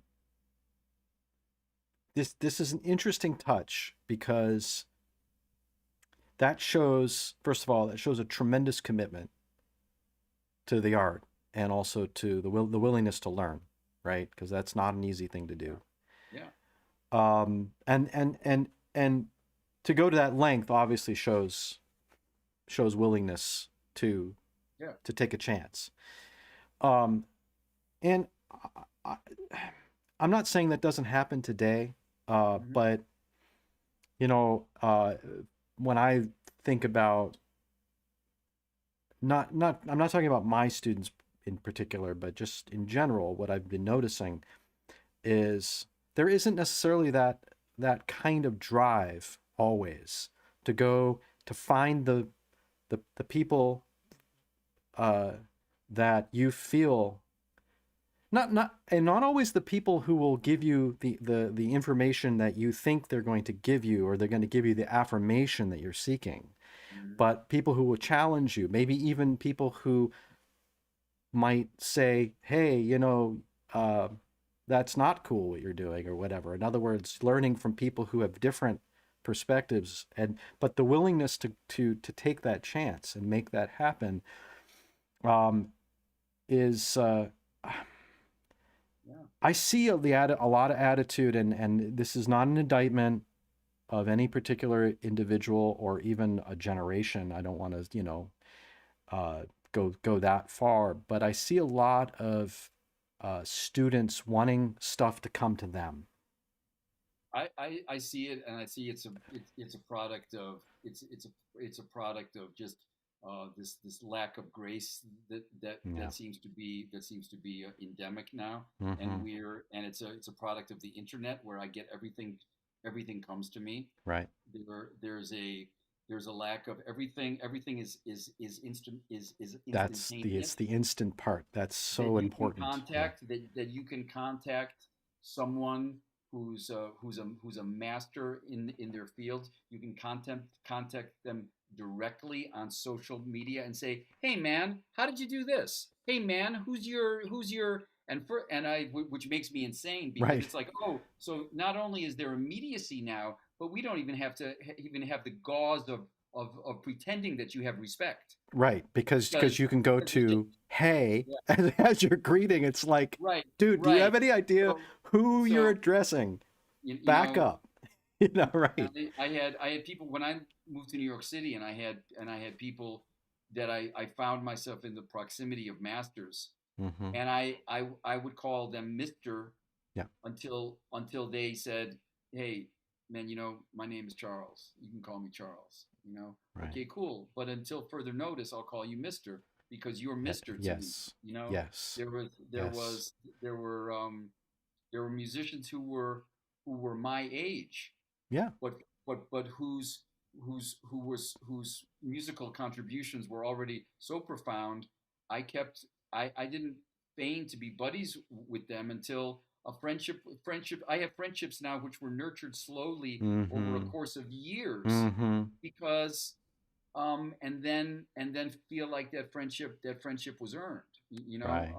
Speaker 1: this is an interesting touch because that shows, first of all, that shows a tremendous commitment to the art and also to the willingness to learn, right? Because that's not an easy thing to
Speaker 2: Yeah.
Speaker 1: do.
Speaker 2: Yeah.
Speaker 1: And to go to that length obviously shows willingness to
Speaker 2: Yeah.
Speaker 1: take a chance. Um, and I, I'm not saying that doesn't happen today,
Speaker 2: Hmm.
Speaker 1: but you know, when I think about not I'm not talking about my students in particular, but just in general, what I've been noticing is there isn't necessarily that kind of drive always to go to find the people uh, that you feel not always the people who will give you the information that you think they're going to give you or they're going to give you the affirmation that you're seeking,
Speaker 2: Hmm.
Speaker 1: but people who will challenge you, maybe even people who might say, hey, uh, that's not cool what you're doing or whatever. In other words, learning from people who have different perspectives, and but the willingness to take that chance and make that happen um, is
Speaker 2: Yeah.
Speaker 1: I see a lot of attitude, and this is not an indictment of any particular individual or even a generation. I don't want to, uh, go that far, but I see a lot of students wanting stuff to come to them.
Speaker 2: I see it, and I see it's a product of it's a product of just this lack of grace
Speaker 1: Yeah.
Speaker 2: that seems to be endemic now,
Speaker 1: Mm-hmm.
Speaker 2: and it's a product of the internet where I get everything comes to me.
Speaker 1: Right.
Speaker 2: There's a lack of everything. Everything is
Speaker 1: It's
Speaker 2: instantaneous
Speaker 1: the instant part that's
Speaker 2: that
Speaker 1: so
Speaker 2: you can
Speaker 1: important. Yeah.
Speaker 2: contact that you can contact someone who's a master in their field. You can contact them directly on social media and say, "Hey man, how did you do this? Hey man, who's your and which makes me insane because
Speaker 1: Right.
Speaker 2: it's like, oh, so not only is there immediacy now, but we don't even have to even have the gauze of pretending that you have respect
Speaker 1: Right. Because
Speaker 2: because
Speaker 1: you can go
Speaker 2: because it's just
Speaker 1: to hey
Speaker 2: yeah,
Speaker 1: as your greeting. It's like,
Speaker 2: right,
Speaker 1: dude, do you have
Speaker 2: right.
Speaker 1: any idea
Speaker 2: So,
Speaker 1: who you're
Speaker 2: so
Speaker 1: addressing?
Speaker 2: you, you
Speaker 1: Back
Speaker 2: know,
Speaker 1: up. Right.
Speaker 2: I had people when I moved to New York City, and I had people that I found myself in the proximity of masters,
Speaker 1: Mm-hmm.
Speaker 2: and I would call them Mister
Speaker 1: Yeah.
Speaker 2: until they said, "Hey, man, my name is Charles. You can call me Charles."
Speaker 1: Right.
Speaker 2: Okay, cool. But until further notice, I'll call you Mister because you're Mister to me.
Speaker 1: Yes.
Speaker 2: You know,
Speaker 1: Yes.
Speaker 2: there was there
Speaker 1: Yes.
Speaker 2: was there were musicians who were my age,
Speaker 1: Yeah.
Speaker 2: but whose musical contributions were already so profound. I kept I didn't feign to be buddies with them until a friendship. I have friendships now which were nurtured slowly over a
Speaker 1: Mm-hmm.
Speaker 2: course of years
Speaker 1: Mm-hmm.
Speaker 2: because and then feel like that friendship was earned.
Speaker 1: Right.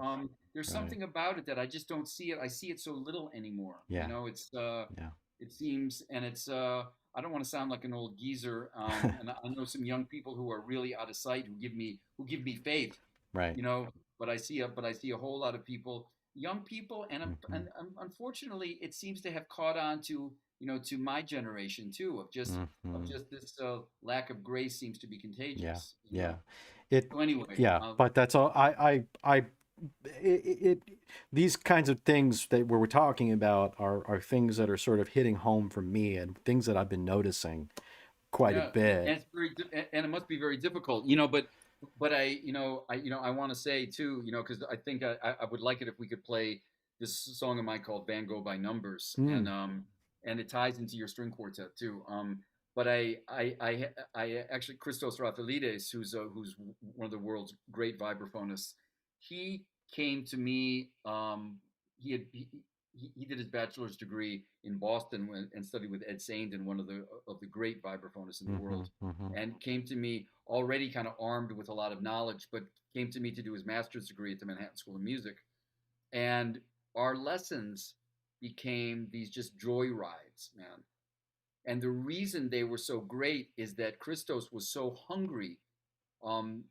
Speaker 2: There's
Speaker 1: Right.
Speaker 2: something about it that I just don't see it. I see it so little anymore.
Speaker 1: Yeah. Yeah.
Speaker 2: It seems, and it's I don't want to sound like an old geezer, and I know some young people who are really out of sight who give me faith,
Speaker 1: Right.
Speaker 2: you know. But I see a whole lot of people, young people,
Speaker 1: Mm-hmm.
Speaker 2: and unfortunately, it seems to have caught on to my generation too of
Speaker 1: Mm-hmm.
Speaker 2: just this lack of grace seems to be
Speaker 1: Yeah.
Speaker 2: contagious.
Speaker 1: Yeah. It.
Speaker 2: So anyway,
Speaker 1: Yeah. But that's all. It these kinds of things that we're talking about are things that are sort of hitting home for me and things that I've been noticing quite a
Speaker 2: yeah,
Speaker 1: bit.
Speaker 2: and and it must be very difficult, but I want to say too, because I think I would like it if we could play this song of mine called Van Gogh by Numbers,
Speaker 1: Mm.
Speaker 2: and it ties into your string quartet too. But I actually Christos Rathalides, who's one of the world's great vibraphonists, he came to me he did his bachelor's degree in Boston and studied with Ed Saint, and one of the great vibraphonists in the
Speaker 1: Mm-hmm.
Speaker 2: world,
Speaker 1: Mm-hmm.
Speaker 2: and came to me already kind of armed with a lot of knowledge, but came to me to do his master's degree at the Manhattan School of Music. And our lessons became these just joy rides, man. And the reason they were so great is that Christos was so hungry, um,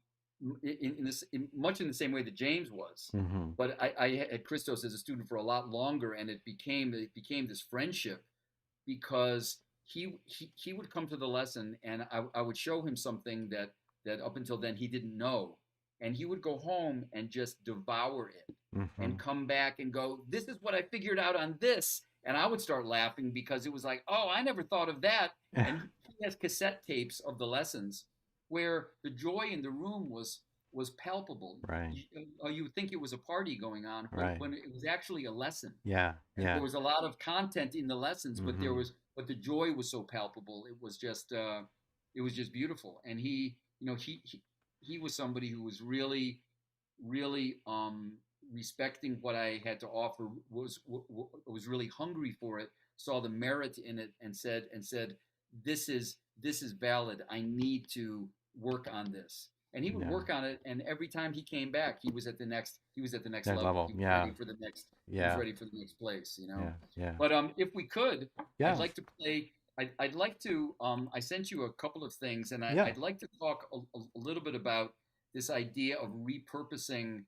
Speaker 2: much in the same way that James was.
Speaker 1: Mm-hmm.
Speaker 2: But I had Christos as a student for a lot longer, and it became this friendship because he would come to the lesson, and I would show him something that up until then he didn't know, and he would go home and just devour it,
Speaker 1: Mm-hmm.
Speaker 2: and come back and go, "This is what I figured out on this," and I would start laughing because it was like, "Oh, I never thought of that." And he has cassette tapes of the lessons where the joy in the room was palpable.
Speaker 1: Right.
Speaker 2: You would think it was a party going on
Speaker 1: Right.
Speaker 2: when it was actually a lesson.
Speaker 1: Yeah.
Speaker 2: And there
Speaker 1: Yeah.
Speaker 2: was a lot of content in the lessons, but
Speaker 1: Mm-hmm.
Speaker 2: but the joy was so palpable. It was just beautiful. And he was somebody who was really, really respecting what I had to offer. Was really hungry for it. Saw the merit in it, and said, this is valid. I need to work on this. And he would
Speaker 1: Yeah.
Speaker 2: work on it, and every time he came back, he was at the next
Speaker 1: Next
Speaker 2: level.
Speaker 1: level.
Speaker 2: He was
Speaker 1: Yeah.
Speaker 2: ready for the next he was
Speaker 1: Yeah.
Speaker 2: ready for the next place, you know.
Speaker 1: Yeah. Yeah.
Speaker 2: But if we could, I'd
Speaker 1: Yeah.
Speaker 2: like to play. I'd like to. I sent you a couple of things, and
Speaker 1: Yeah.
Speaker 2: I'd like to talk a little bit about this idea of repurposing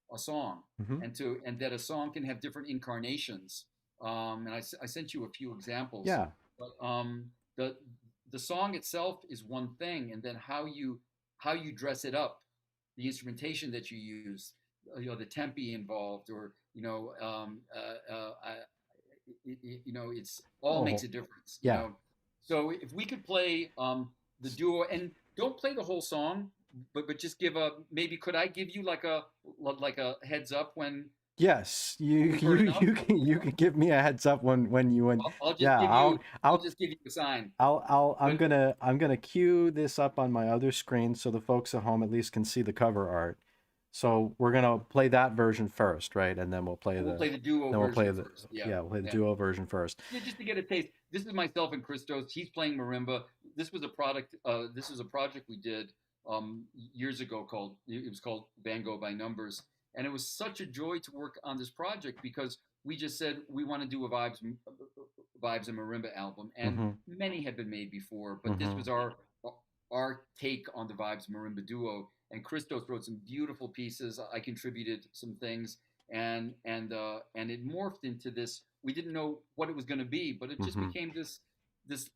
Speaker 2: a song,
Speaker 1: Mm-hmm.
Speaker 2: and that a song can have different incarnations. And I sent you a few examples.
Speaker 1: Yeah.
Speaker 2: But the the song itself is one thing, and then how you dress it up, the instrumentation that you use, the tempi involved, or it's all makes
Speaker 1: Oh.
Speaker 2: a difference.
Speaker 1: Yeah.
Speaker 2: So if we could play the duo, and don't play the whole song, but just give a maybe. Could I give you like a heads up when
Speaker 1: Yes,
Speaker 2: we've heard enough?
Speaker 1: you can give me a heads up when
Speaker 2: I'll just
Speaker 1: yeah,
Speaker 2: give you I'll
Speaker 1: I'll
Speaker 2: just give you a sign.
Speaker 1: I'm
Speaker 2: But
Speaker 1: gonna cue this up on my other screen so the folks at home at least can see the cover art. So we're gonna play that version first, right? And then we'll play
Speaker 2: we'll play the duo
Speaker 1: then we'll play
Speaker 2: version
Speaker 1: the
Speaker 2: first. Yeah,
Speaker 1: we'll play the
Speaker 2: yeah.
Speaker 1: duo version first.
Speaker 2: Yeah, just to get a taste. This is myself and Christos. He's playing marimba. This was a product. This was a project we did years ago called. It was called Van Gogh by Numbers, and it was such a joy to work on this project because we just said we want to do a vibes and marimba album, and
Speaker 1: Mm-hmm.
Speaker 2: many had been made before, but this
Speaker 1: Mm-hmm.
Speaker 2: was our take on the vibes marimba duo. And Christos wrote some beautiful pieces. I contributed some things, and it morphed into this. We didn't know what it was going to be, but it just
Speaker 1: Mm-hmm.
Speaker 2: became this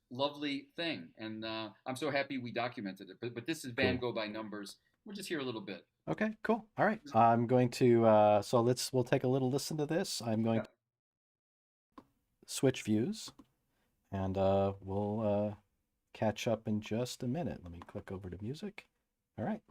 Speaker 2: lovely thing, and I'm so happy we documented it. But this is Van
Speaker 1: Cool.
Speaker 2: Gogh by Numbers. We'll just hear a little bit.
Speaker 1: Okay, cool. All right. I'm going to so we'll take a little listen to this. I'm going
Speaker 2: Yeah.
Speaker 1: to switch views, and we'll catch up in just a minute. Let me click over to music. All right.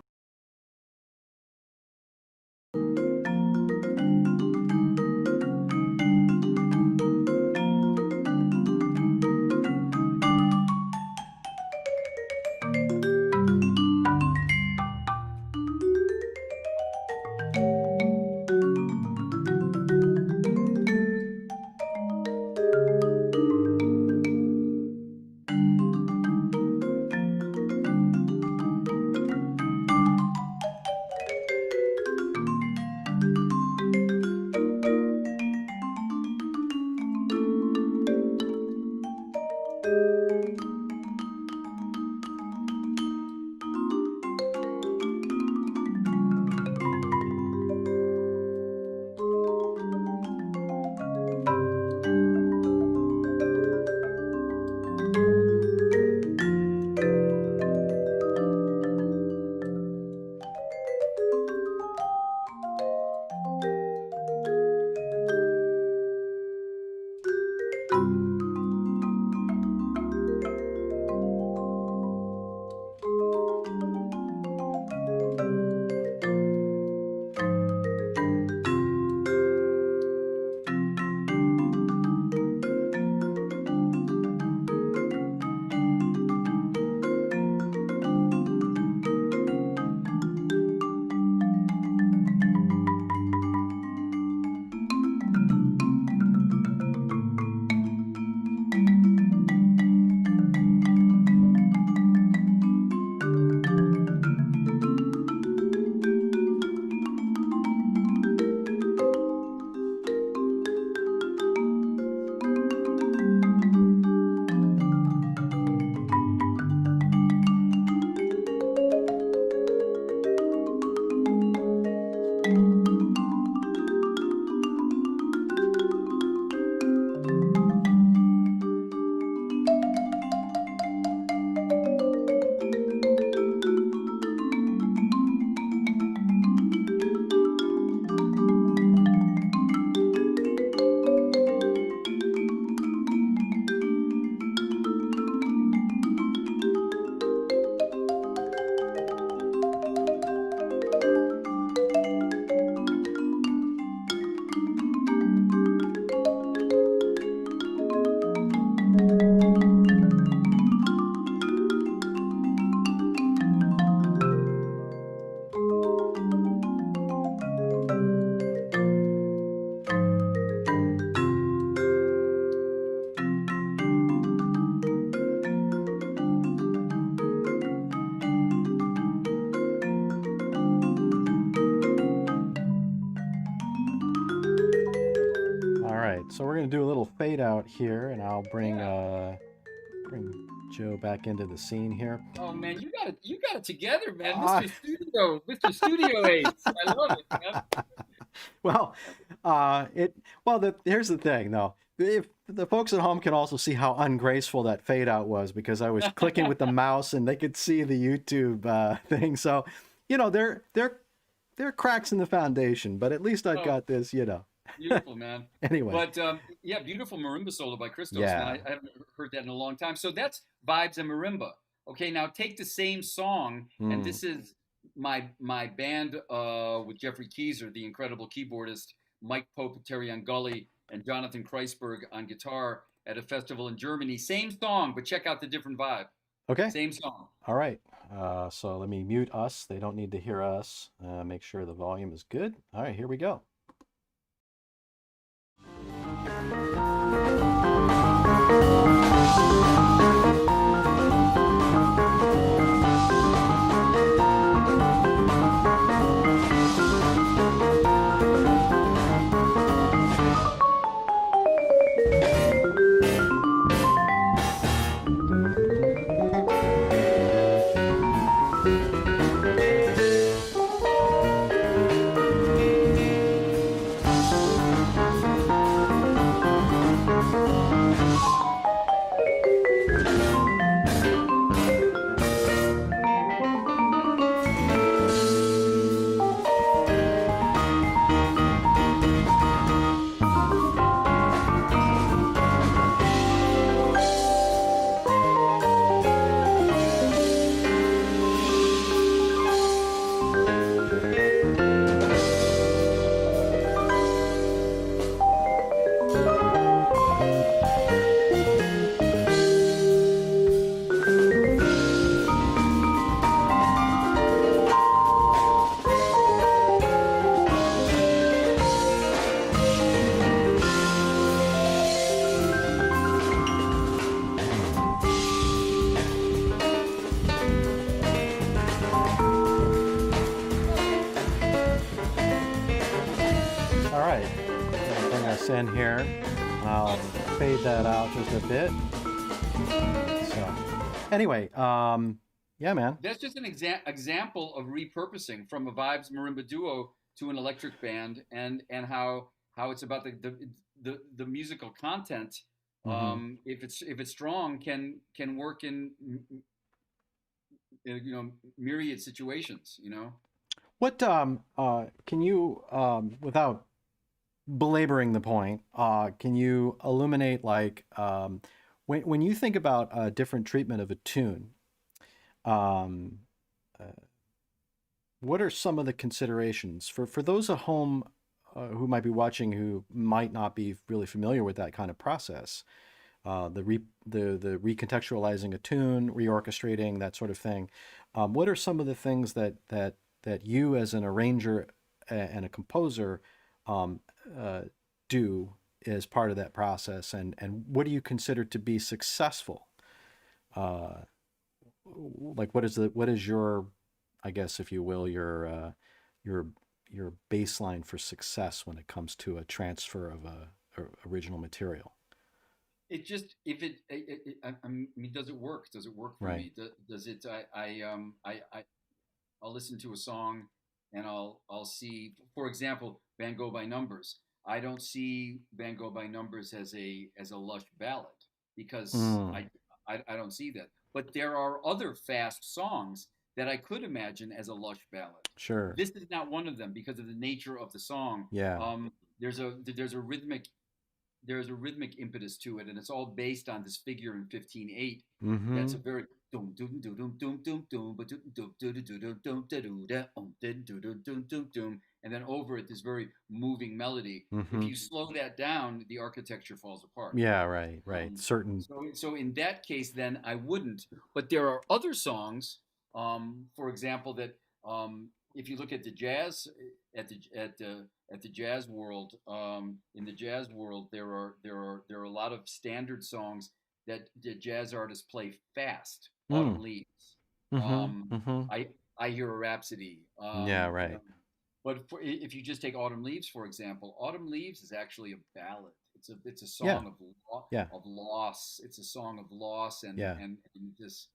Speaker 1: So we're gonna do a little fade out here, and I'll
Speaker 2: Yeah.
Speaker 1: bring Joe back into the scene here.
Speaker 2: Oh man, you got it together, man,
Speaker 1: Uh,
Speaker 2: Mr. Studio Ace. I love it, man.
Speaker 1: well, it here's the thing though. If the folks at home can also see how ungraceful that fade out was because I was clicking with the mouse and they could see the YouTube thing. So, there are cracks in the foundation, but at least I've
Speaker 2: Oh,
Speaker 1: got this.
Speaker 2: beautiful, man.
Speaker 1: Anyway,
Speaker 2: But yeah, beautiful marimba solo by Christos, man.
Speaker 1: yeah.
Speaker 2: I haven't heard that in a long time. So that's vibes and marimba. Okay, now take the same song, and
Speaker 1: Hmm.
Speaker 2: this is my band with Jeffrey Keyser, the incredible keyboardist, Mike Pope, Terry Angulli, and Jonathan Kreisberg on guitar at a festival in Germany. Same song, but check out the different vibe.
Speaker 1: Okay.
Speaker 2: Same song.
Speaker 1: All right. So let me mute us. They don't need to hear us. Make sure the volume is good. All right, here we go. All right. Bring us in here. I'll fade that out just a bit. So, anyway, yeah, man.
Speaker 2: That's just an example of repurposing from a vibes marimba duo to an electric band, and how it's about the musical content.
Speaker 1: Hmm.
Speaker 2: If it's strong, can work in myriad situations.
Speaker 1: What can you without belaboring the point, can you illuminate like when you think about a different treatment of a tune, um, uh, what are some of the considerations for those at home who might be watching who might not be really familiar with that kind of process? The recontextualizing a tune, reorchestrating that sort of thing. What are some of the things that you as an arranger and a composer um, uh, do as part of that process, and what do you consider to be successful? Uh, like what is your, I guess if you will, your your baseline for success when it comes to a transfer of a original material?
Speaker 2: It just if I mean, does it work? Does it work for
Speaker 1: Right.
Speaker 2: me? Does it? I'll listen to a song and I'll see, for example, Van Gogh by Numbers. I don't see Van Gogh by Numbers as a lush ballad because
Speaker 1: Mm,
Speaker 2: I don't see that. But there are other fast songs that I could imagine as a lush ballad.
Speaker 1: sure.
Speaker 2: This is not one of them because of the nature of the song.
Speaker 1: Yeah.
Speaker 2: There's a rhythmic impetus to it, and it's all based on this figure in 15/8. That's a
Speaker 1: Mm-hmm.
Speaker 2: very dum dum dum dum dum dum dum dum dum dum dum dum, and then over it this very moving melody. If
Speaker 1: Mm-hmm.
Speaker 2: you slow that down, the architecture falls apart.
Speaker 1: Yeah, right, right.
Speaker 2: Um,
Speaker 1: Certain.
Speaker 2: so in that case, then I wouldn't. But there are other songs, for example, that if you look at the jazz at the jazz world, in the jazz world, there are a lot of standard songs that the jazz artists play fast.
Speaker 1: Mm.
Speaker 2: Autumn Leaves.
Speaker 1: Mm-hmm.
Speaker 2: Um,
Speaker 1: Mm-hmm.
Speaker 2: I hear a Rhapsody.
Speaker 1: Yeah, right.
Speaker 2: But if you just take Autumn Leaves, for example, Autumn Leaves is actually a ballad. It's a
Speaker 1: Yeah.
Speaker 2: song
Speaker 1: Yeah.
Speaker 2: of loss. It's a song of loss
Speaker 1: Yeah.
Speaker 2: and this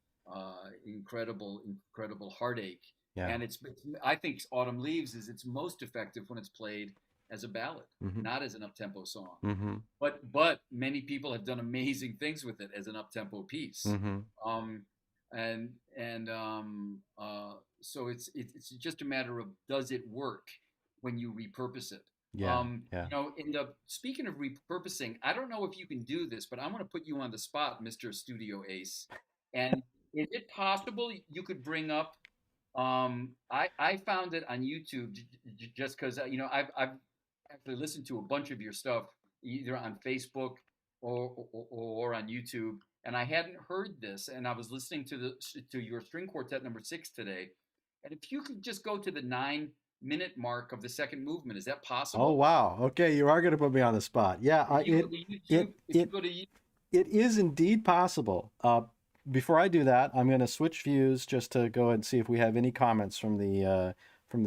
Speaker 2: incredible heartache.
Speaker 1: Yeah.
Speaker 2: And I think Autumn Leaves is its most effective when it's played as a ballad,
Speaker 1: Mm-hmm.
Speaker 2: not as an uptempo song.
Speaker 1: Mm-hmm.
Speaker 2: But many people have done amazing things with it as an uptempo piece.
Speaker 1: Mm-hmm.
Speaker 2: Um, and So it's just a matter of, does it work when you repurpose it?
Speaker 1: Yeah. Yeah.
Speaker 2: In the speaking of repurposing, I don't know if you can do this, but I'm going to put you on the spot, Mr. Studio Ace. And is it possible you could bring up? I found it on YouTube just because I've actually listened to a bunch of your stuff either on Facebook or on YouTube, and I hadn't heard this, and I was listening to your string quartet number 6 today, and if you could just go to the 9-minute mark of the second movement, is that
Speaker 1: Oh
Speaker 2: possible?
Speaker 1: wow. Okay, you are going to put me on the spot. Yeah,
Speaker 2: If you go to
Speaker 1: it
Speaker 2: YouTube, if you
Speaker 1: it
Speaker 2: go to YouTube,
Speaker 1: it is indeed possible. Before I do that, I'm going to switch views just to go and see if we have any comments from the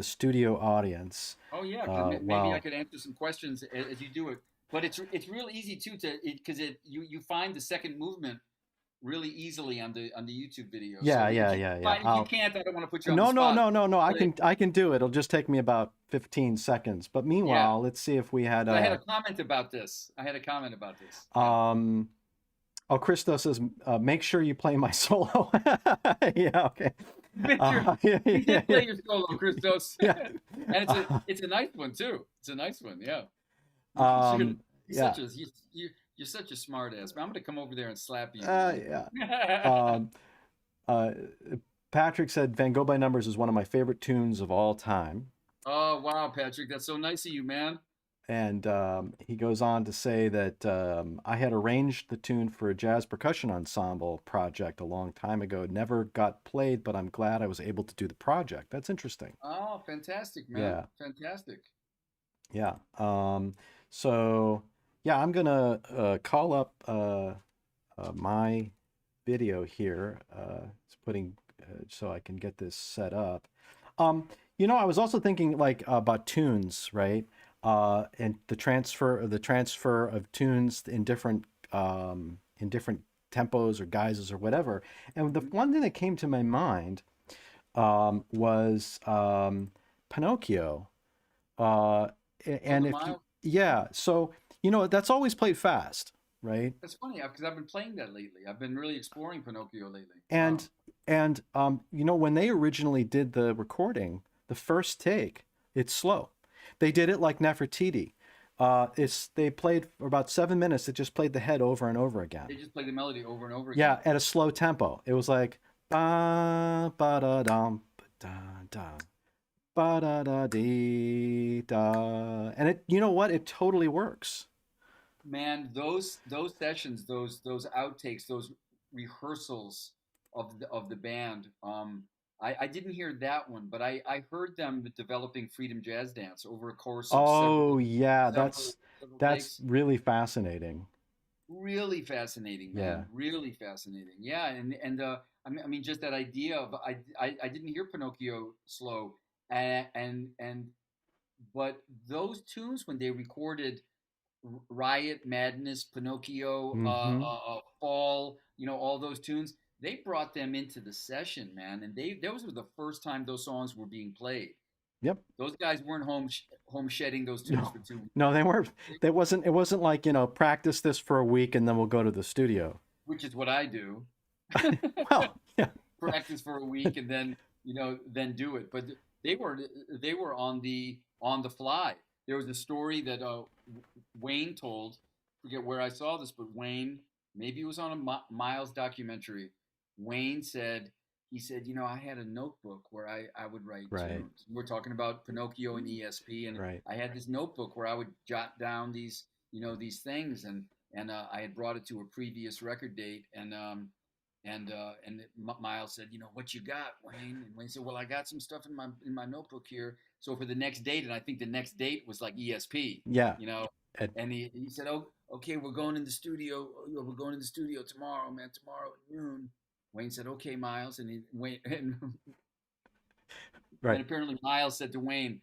Speaker 1: studio audience.
Speaker 2: oh yeah, because maybe I
Speaker 1: Wow.
Speaker 2: could answer some questions as you do it. But it's real easy too because you find the second movement really easily on the YouTube video.
Speaker 1: Yeah,
Speaker 2: So
Speaker 1: yeah, yeah, yeah.
Speaker 2: if you can't, I don't want to put you on the
Speaker 1: No, no,
Speaker 2: spot.
Speaker 1: no, no, no.
Speaker 2: Play it.
Speaker 1: I can do it. It'll just take me about 15 seconds. But
Speaker 2: Yeah,
Speaker 1: meanwhile, let's see if we had
Speaker 2: 'cause I had a comment about this. I had a comment about this. Yeah.
Speaker 1: um oh, Christo says make sure you play my solo. Yeah, okay.
Speaker 2: Victor,
Speaker 1: Yeah,
Speaker 2: you
Speaker 1: yeah,
Speaker 2: did
Speaker 1: yeah.
Speaker 2: play your solo, Christos,
Speaker 1: Yeah.
Speaker 2: and it's a nice one too. It's a nice one. Yeah. You should.
Speaker 1: Um yeah.
Speaker 2: You're such a smart ass. I'm gonna come over there and slap you,
Speaker 1: Yeah.
Speaker 2: man.
Speaker 1: Um uh Patrick said Van Gogh by Numbers is one of my favorite tunes of all time.
Speaker 2: Oh wow, Patrick, that's so nice of you, man.
Speaker 1: And he goes on to say that I had arranged the tune for a jazz percussion ensemble project a long time ago. It never got played, but I'm glad I was able to do the project. That's interesting.
Speaker 2: Oh, fantastic, man.
Speaker 1: Yeah,
Speaker 2: Fantastic.
Speaker 1: yeah. So, yeah, I'm gonna call up my video here. It's putting so I can get this set up. I was also thinking like about tunes, right? And the transfer of tunes in different tempos or guises or whatever. And the
Speaker 2: Mhm.
Speaker 1: one thing that came to my mind was Pinocchio. Uh,
Speaker 2: Oh,
Speaker 1: and
Speaker 2: the
Speaker 1: if you,
Speaker 2: mile.
Speaker 1: yeah, so that's always played fast, right?
Speaker 2: That's funny because I've been playing that lately. I've been really exploring Pinocchio lately. Wow.
Speaker 1: And when they originally did the recording, the first take, it's slow. They did it like Nefertiti. They played for about 7 minutes. It just played the head over and over again.
Speaker 2: They just play the melody over and over
Speaker 1: Yeah,
Speaker 2: again.
Speaker 1: at a slow tempo. It was like ba ba da dum ba da da ba da da dee da, and it you know what? It totally works.
Speaker 2: Man, those sessions, those outtakes, those rehearsals of the band. I didn't hear that one, but I heard them developing Freedom Jazz Dance over a course of
Speaker 1: Oh yeah,
Speaker 2: several
Speaker 1: that's
Speaker 2: takes.
Speaker 1: really fascinating.
Speaker 2: Really fascinating,
Speaker 1: Yeah.
Speaker 2: man. Really fascinating. Yeah, and I mean, just that idea of I didn't hear Pinocchio slow, and but those tunes when they recorded Riot, Madness, Pinocchio,
Speaker 1: Mm-hmm.
Speaker 2: Fall, all those tunes, they brought them into the session, man, and those were the first time those songs were being played.
Speaker 1: Yep.
Speaker 2: Those guys weren't home shedding those tunes
Speaker 1: No,
Speaker 2: for 2 weeks.
Speaker 1: no, they weren't. It wasn't like, practice this for a week and then we'll go to the studio.
Speaker 2: Which is what I do.
Speaker 1: Well, yeah.
Speaker 2: Practice for a week and then do it. But they were on the fly. There was a story that Wayne told. Forget where I saw this, but Wayne, maybe it was on a Miles documentary. Wayne said, he said, I had a notebook where I would write
Speaker 1: Right,
Speaker 2: tunes. We're talking about Pinocchio and ESP, and
Speaker 1: right.
Speaker 2: I had this notebook where I would jot down these things, and I had brought it to a previous record date, and Miles said, what you got, Wayne? And Wayne said, well, I got some stuff in my notebook here. So for the next date, and I think the next date was like ESP,
Speaker 1: Yeah.
Speaker 2: you know,
Speaker 1: Ed-
Speaker 2: and he said, oh, okay, we're going in the studio. We're going in the studio tomorrow, man. Tomorrow at noon. Wayne said, okay, Miles, and Wayne, and
Speaker 1: right.
Speaker 2: apparently Miles said to Wayne,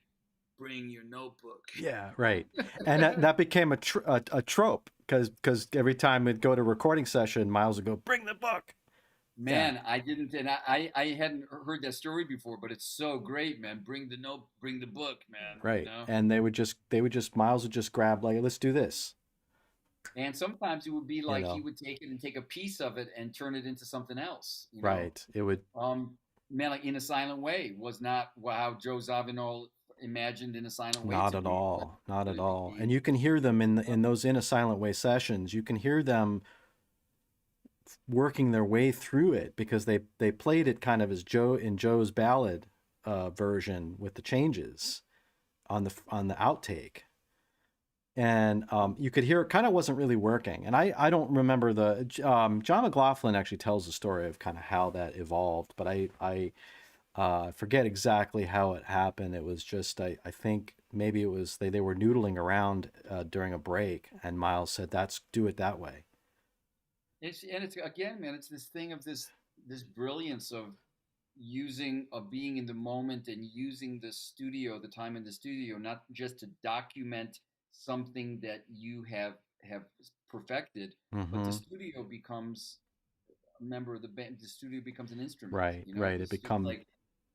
Speaker 2: bring your notebook.
Speaker 1: Yeah, right. And that became a trope because every time we'd go to recording session, Miles would go, "Bring the book." Yeah,
Speaker 2: Man, I didn't, and I hadn't heard that story before, but it's so great, man. Bring the book, man. You
Speaker 1: right.
Speaker 2: know.
Speaker 1: And they would just Miles would just grab like, "Let's do this,"
Speaker 2: And sometimes it would be
Speaker 1: you
Speaker 2: like he
Speaker 1: know.
Speaker 2: would take it and take a piece of it and turn it into something else. You know.
Speaker 1: Right. It would
Speaker 2: Man, like In a Silent Way was not how Joe Zawinul imagined In a Silent Way
Speaker 1: not
Speaker 2: to
Speaker 1: at
Speaker 2: be,
Speaker 1: all, not
Speaker 2: but
Speaker 1: at
Speaker 2: it
Speaker 1: all.
Speaker 2: became.
Speaker 1: And you can hear them in those in a silent way sessions. You can hear them working their way through it because they played it kind of as Joe's ballad version with the changes on the outtake, and you could hear it kind of wasn't really working. And I don't remember John McLaughlin actually tells the story of kind of how that evolved, but I forget exactly how it happened. It was just I think maybe it was they were noodling around during a break, and Miles said, "That's do it that way."
Speaker 2: It's again, man. It's this thing of this brilliance of being in the moment and using the time in the studio, not just to document something that you have perfected, but the
Speaker 1: Mm-hmm.
Speaker 2: studio becomes a member of the band. The studio becomes an instrument.
Speaker 1: Right,
Speaker 2: You know,
Speaker 1: right. It
Speaker 2: it's just
Speaker 1: become
Speaker 2: like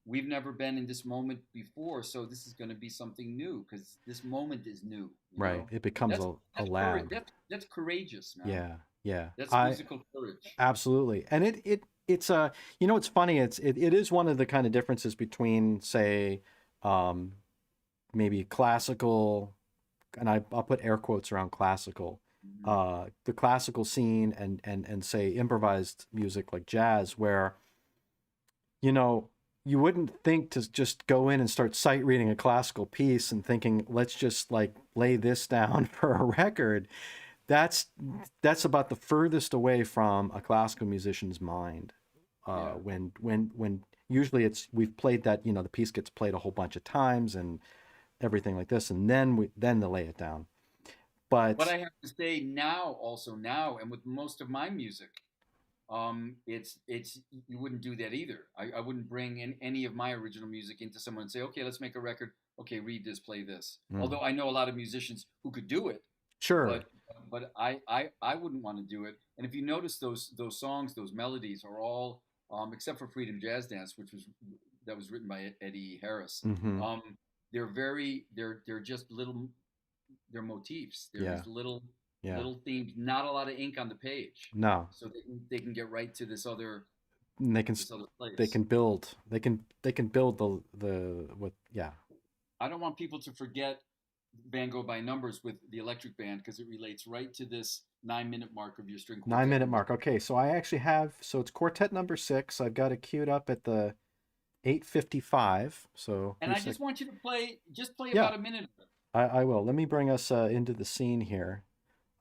Speaker 2: we've never been in this moment before, so this is going to be something new because this moment is new. You
Speaker 1: right.
Speaker 2: know,
Speaker 1: It becomes
Speaker 2: that's
Speaker 1: a
Speaker 2: that's courage.
Speaker 1: lab.
Speaker 2: That's courageous, man.
Speaker 1: Yeah, yeah.
Speaker 2: That's
Speaker 1: I
Speaker 2: musical courage.
Speaker 1: absolutely. And it's it's funny. It is one of the kind of differences between say um maybe classical, and I'll put air quotes around classical,
Speaker 2: Mhm.
Speaker 1: the classical scene and say improvised music like jazz, where you know you wouldn't think to just go in and start sight reading a classical piece and thinking let's just like lay this down for a record. That's that's about the furthest away from a classical musician's mind.
Speaker 2: Yeah.
Speaker 1: When usually it's we've played that, the piece gets played a whole bunch of times and everything like this, and then they lay it down.
Speaker 2: But
Speaker 1: But
Speaker 2: I have to say now, also now, and with most of my music, it's you wouldn't do that either. I wouldn't bring in any of my original music into someone and say, okay, let's make a record. Okay, read this, play this.
Speaker 1: mm,
Speaker 2: Although I know a lot of musicians who could do it,
Speaker 1: sure,
Speaker 2: but but I wouldn't want to do it. And if you notice those songs, those melodies are all except for Freedom Jazz Dance, that was written by Eddie Harris.
Speaker 1: hmm,
Speaker 2: Um, they're just little they're motifs. They're
Speaker 1: yeah,
Speaker 2: these
Speaker 1: yeah,
Speaker 2: little themes. Not a lot of ink on the page,
Speaker 1: no,
Speaker 2: so they can get right to
Speaker 1: and
Speaker 2: this other
Speaker 1: they
Speaker 2: place.
Speaker 1: can build, they can build the what, yeah,
Speaker 2: I don't want people to forget Van Gogh by numbers with the electric band because it relates right to this 9 minute mark of your string
Speaker 1: nine
Speaker 2: quartet
Speaker 1: minute
Speaker 2: number.
Speaker 1: mark. Okay, so I actually have, so it's quartet number 6. I've got it queued up at the 8:55. So
Speaker 2: And I
Speaker 1: here's like,
Speaker 2: just want you to just play
Speaker 1: yeah,
Speaker 2: about a minute of it.
Speaker 1: I will. Let me bring us into the scene here.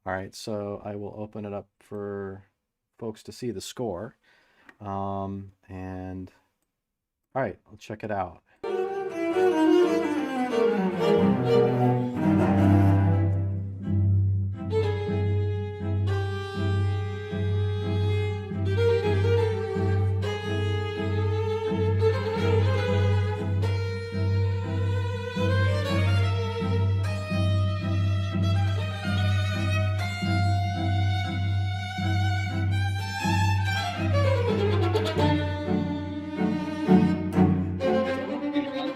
Speaker 1: All right, so I will open it up for folks to see the score. And all right, let's check it out.
Speaker 2: Is that okay, man?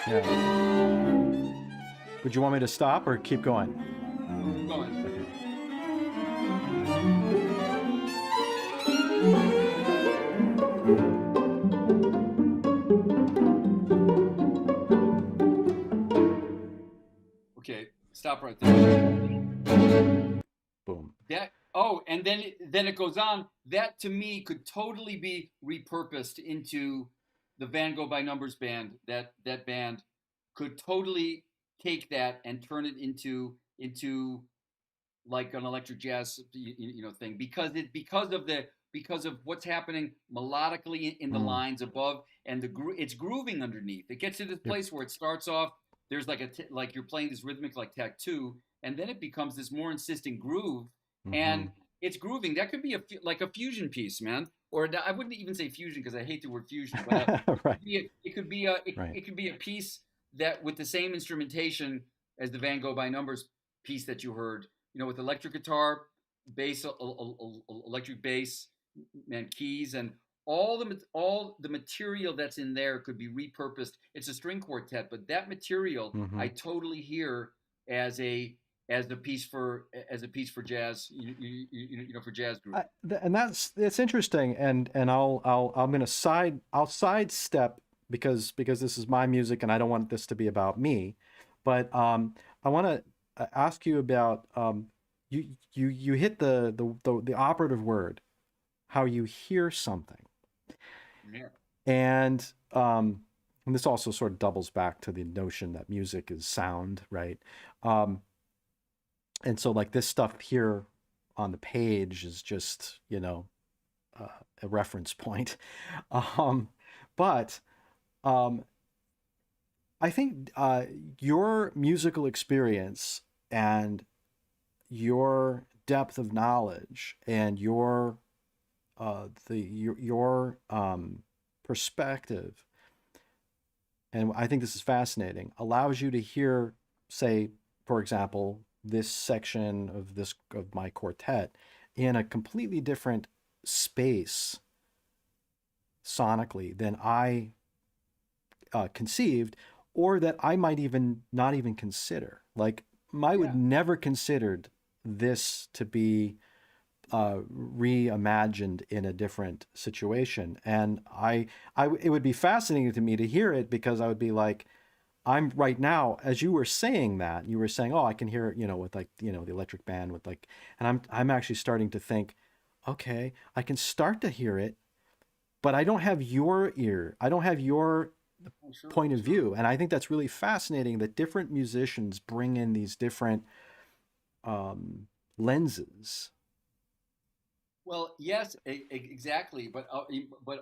Speaker 1: Yeah. Would you want me to stop or keep going?
Speaker 2: Keep going.
Speaker 1: Okay.
Speaker 2: Okay, stop right there.
Speaker 1: Boom.
Speaker 2: And then it goes on. That to me could totally be repurposed into the Van Gogh by Numbers band. That band could totally take that and turn it into like an electric jazz thing because of what's happening melodically in the
Speaker 1: Mm.
Speaker 2: lines above and it's grooving underneath. It gets to this
Speaker 1: Yep.
Speaker 2: place where it starts off there's like you're playing this rhythmic like tattoo, and then it becomes this more insistent groove,
Speaker 1: Mm-hmm.
Speaker 2: and it's grooving. That could be like a fusion piece, man. Or I wouldn't even say fusion because I hate the word fusion, but
Speaker 1: Right.
Speaker 2: it could be a
Speaker 1: Right.
Speaker 2: it could be a piece that with the same instrumentation as the Van Gogh by Numbers piece that you heard, with electric guitar, bass, electric bass, and keys, and all the material that's in there could be repurposed. It's a string quartet, but that material
Speaker 1: Mm-hmm.
Speaker 2: I totally hear as a piece for jazz, for jazz grooving.
Speaker 1: And it's interesting, and I'll sidestep because this is my music and I don't want this to be about me, but I want to ask you about you hit the operative word, how you hear something,
Speaker 2: Yeah.
Speaker 1: and and this also sort of doubles back to the notion that music is sound, right? Um, and so like this stuff here on the page is just uh, a reference point. um, but um, I think your musical experience and your depth of knowledge and your perspective, and I think this is fascinating, allows you to hear, say, for example, this section of my quartet in a completely different space sonically than I conceived, or that I might even not even consider. Like I would
Speaker 2: Yeah.
Speaker 1: never considered this to be reimagined in a different situation, and it would be fascinating to me to hear it because I would be like, I'm right now, as you were saying that, you were saying, oh, I can hear it, with like, the electric band with like, and I'm actually starting to think, okay, I can start to hear it, but I don't have your ear. I don't have your
Speaker 2: Oh, sure,
Speaker 1: point of
Speaker 2: sure.
Speaker 1: view. And I think that's really fascinating that different musicians bring in these different lenses.
Speaker 2: Well, yes, exactly, but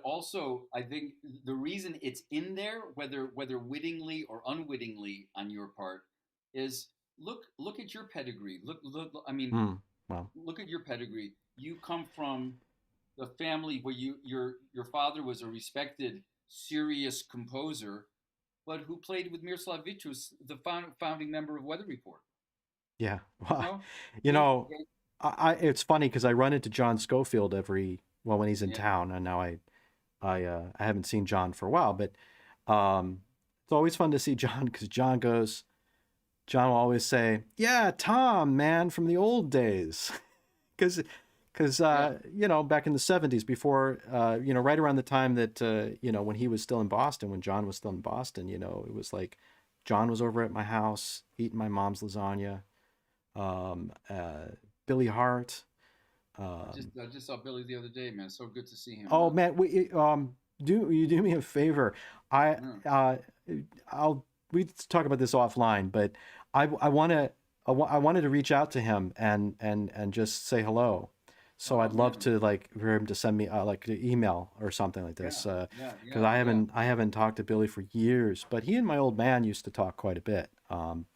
Speaker 2: also I think the reason it's in there, whether wittingly or unwittingly on your part, is look at your pedigree. I mean,
Speaker 1: Hmm. Well,
Speaker 2: look at your pedigree. You come from the family where your father was a respected, serious composer, but who played with Miroslav Vitous, the founding member of Weather Report.
Speaker 1: yeah.
Speaker 2: You
Speaker 1: Well,
Speaker 2: know,
Speaker 1: you
Speaker 2: they,
Speaker 1: know,
Speaker 2: they
Speaker 1: it's funny because I run into John Scofield when he's in
Speaker 2: yeah.
Speaker 1: town, and now I haven't seen John for a while, but it's always fun to see John because John will always say, "Yeah, Tom, man, from the old days," because
Speaker 2: Yeah.
Speaker 1: back in the '70s, before right around the time that when he was still in Boston, when John was still in Boston, it was like John was over at my house eating my mom's lasagna. um, uh, Billy Hart. Um,
Speaker 2: I just saw Billy the other day, man. So good to see him,
Speaker 1: oh
Speaker 2: man.
Speaker 1: man, do me a favor. I
Speaker 2: Yeah.
Speaker 1: I'll we talk about this offline, but I want to I wanted to reach out to him and just say hello. So
Speaker 2: Oh
Speaker 1: I'd love
Speaker 2: man.
Speaker 1: to like for him to send me like an email or something like
Speaker 2: Yeah.
Speaker 1: this.
Speaker 2: Yeah.
Speaker 1: Because
Speaker 2: Yeah. Yeah.
Speaker 1: I haven't talked to Billy for years, but he and my old man used to talk quite a bit.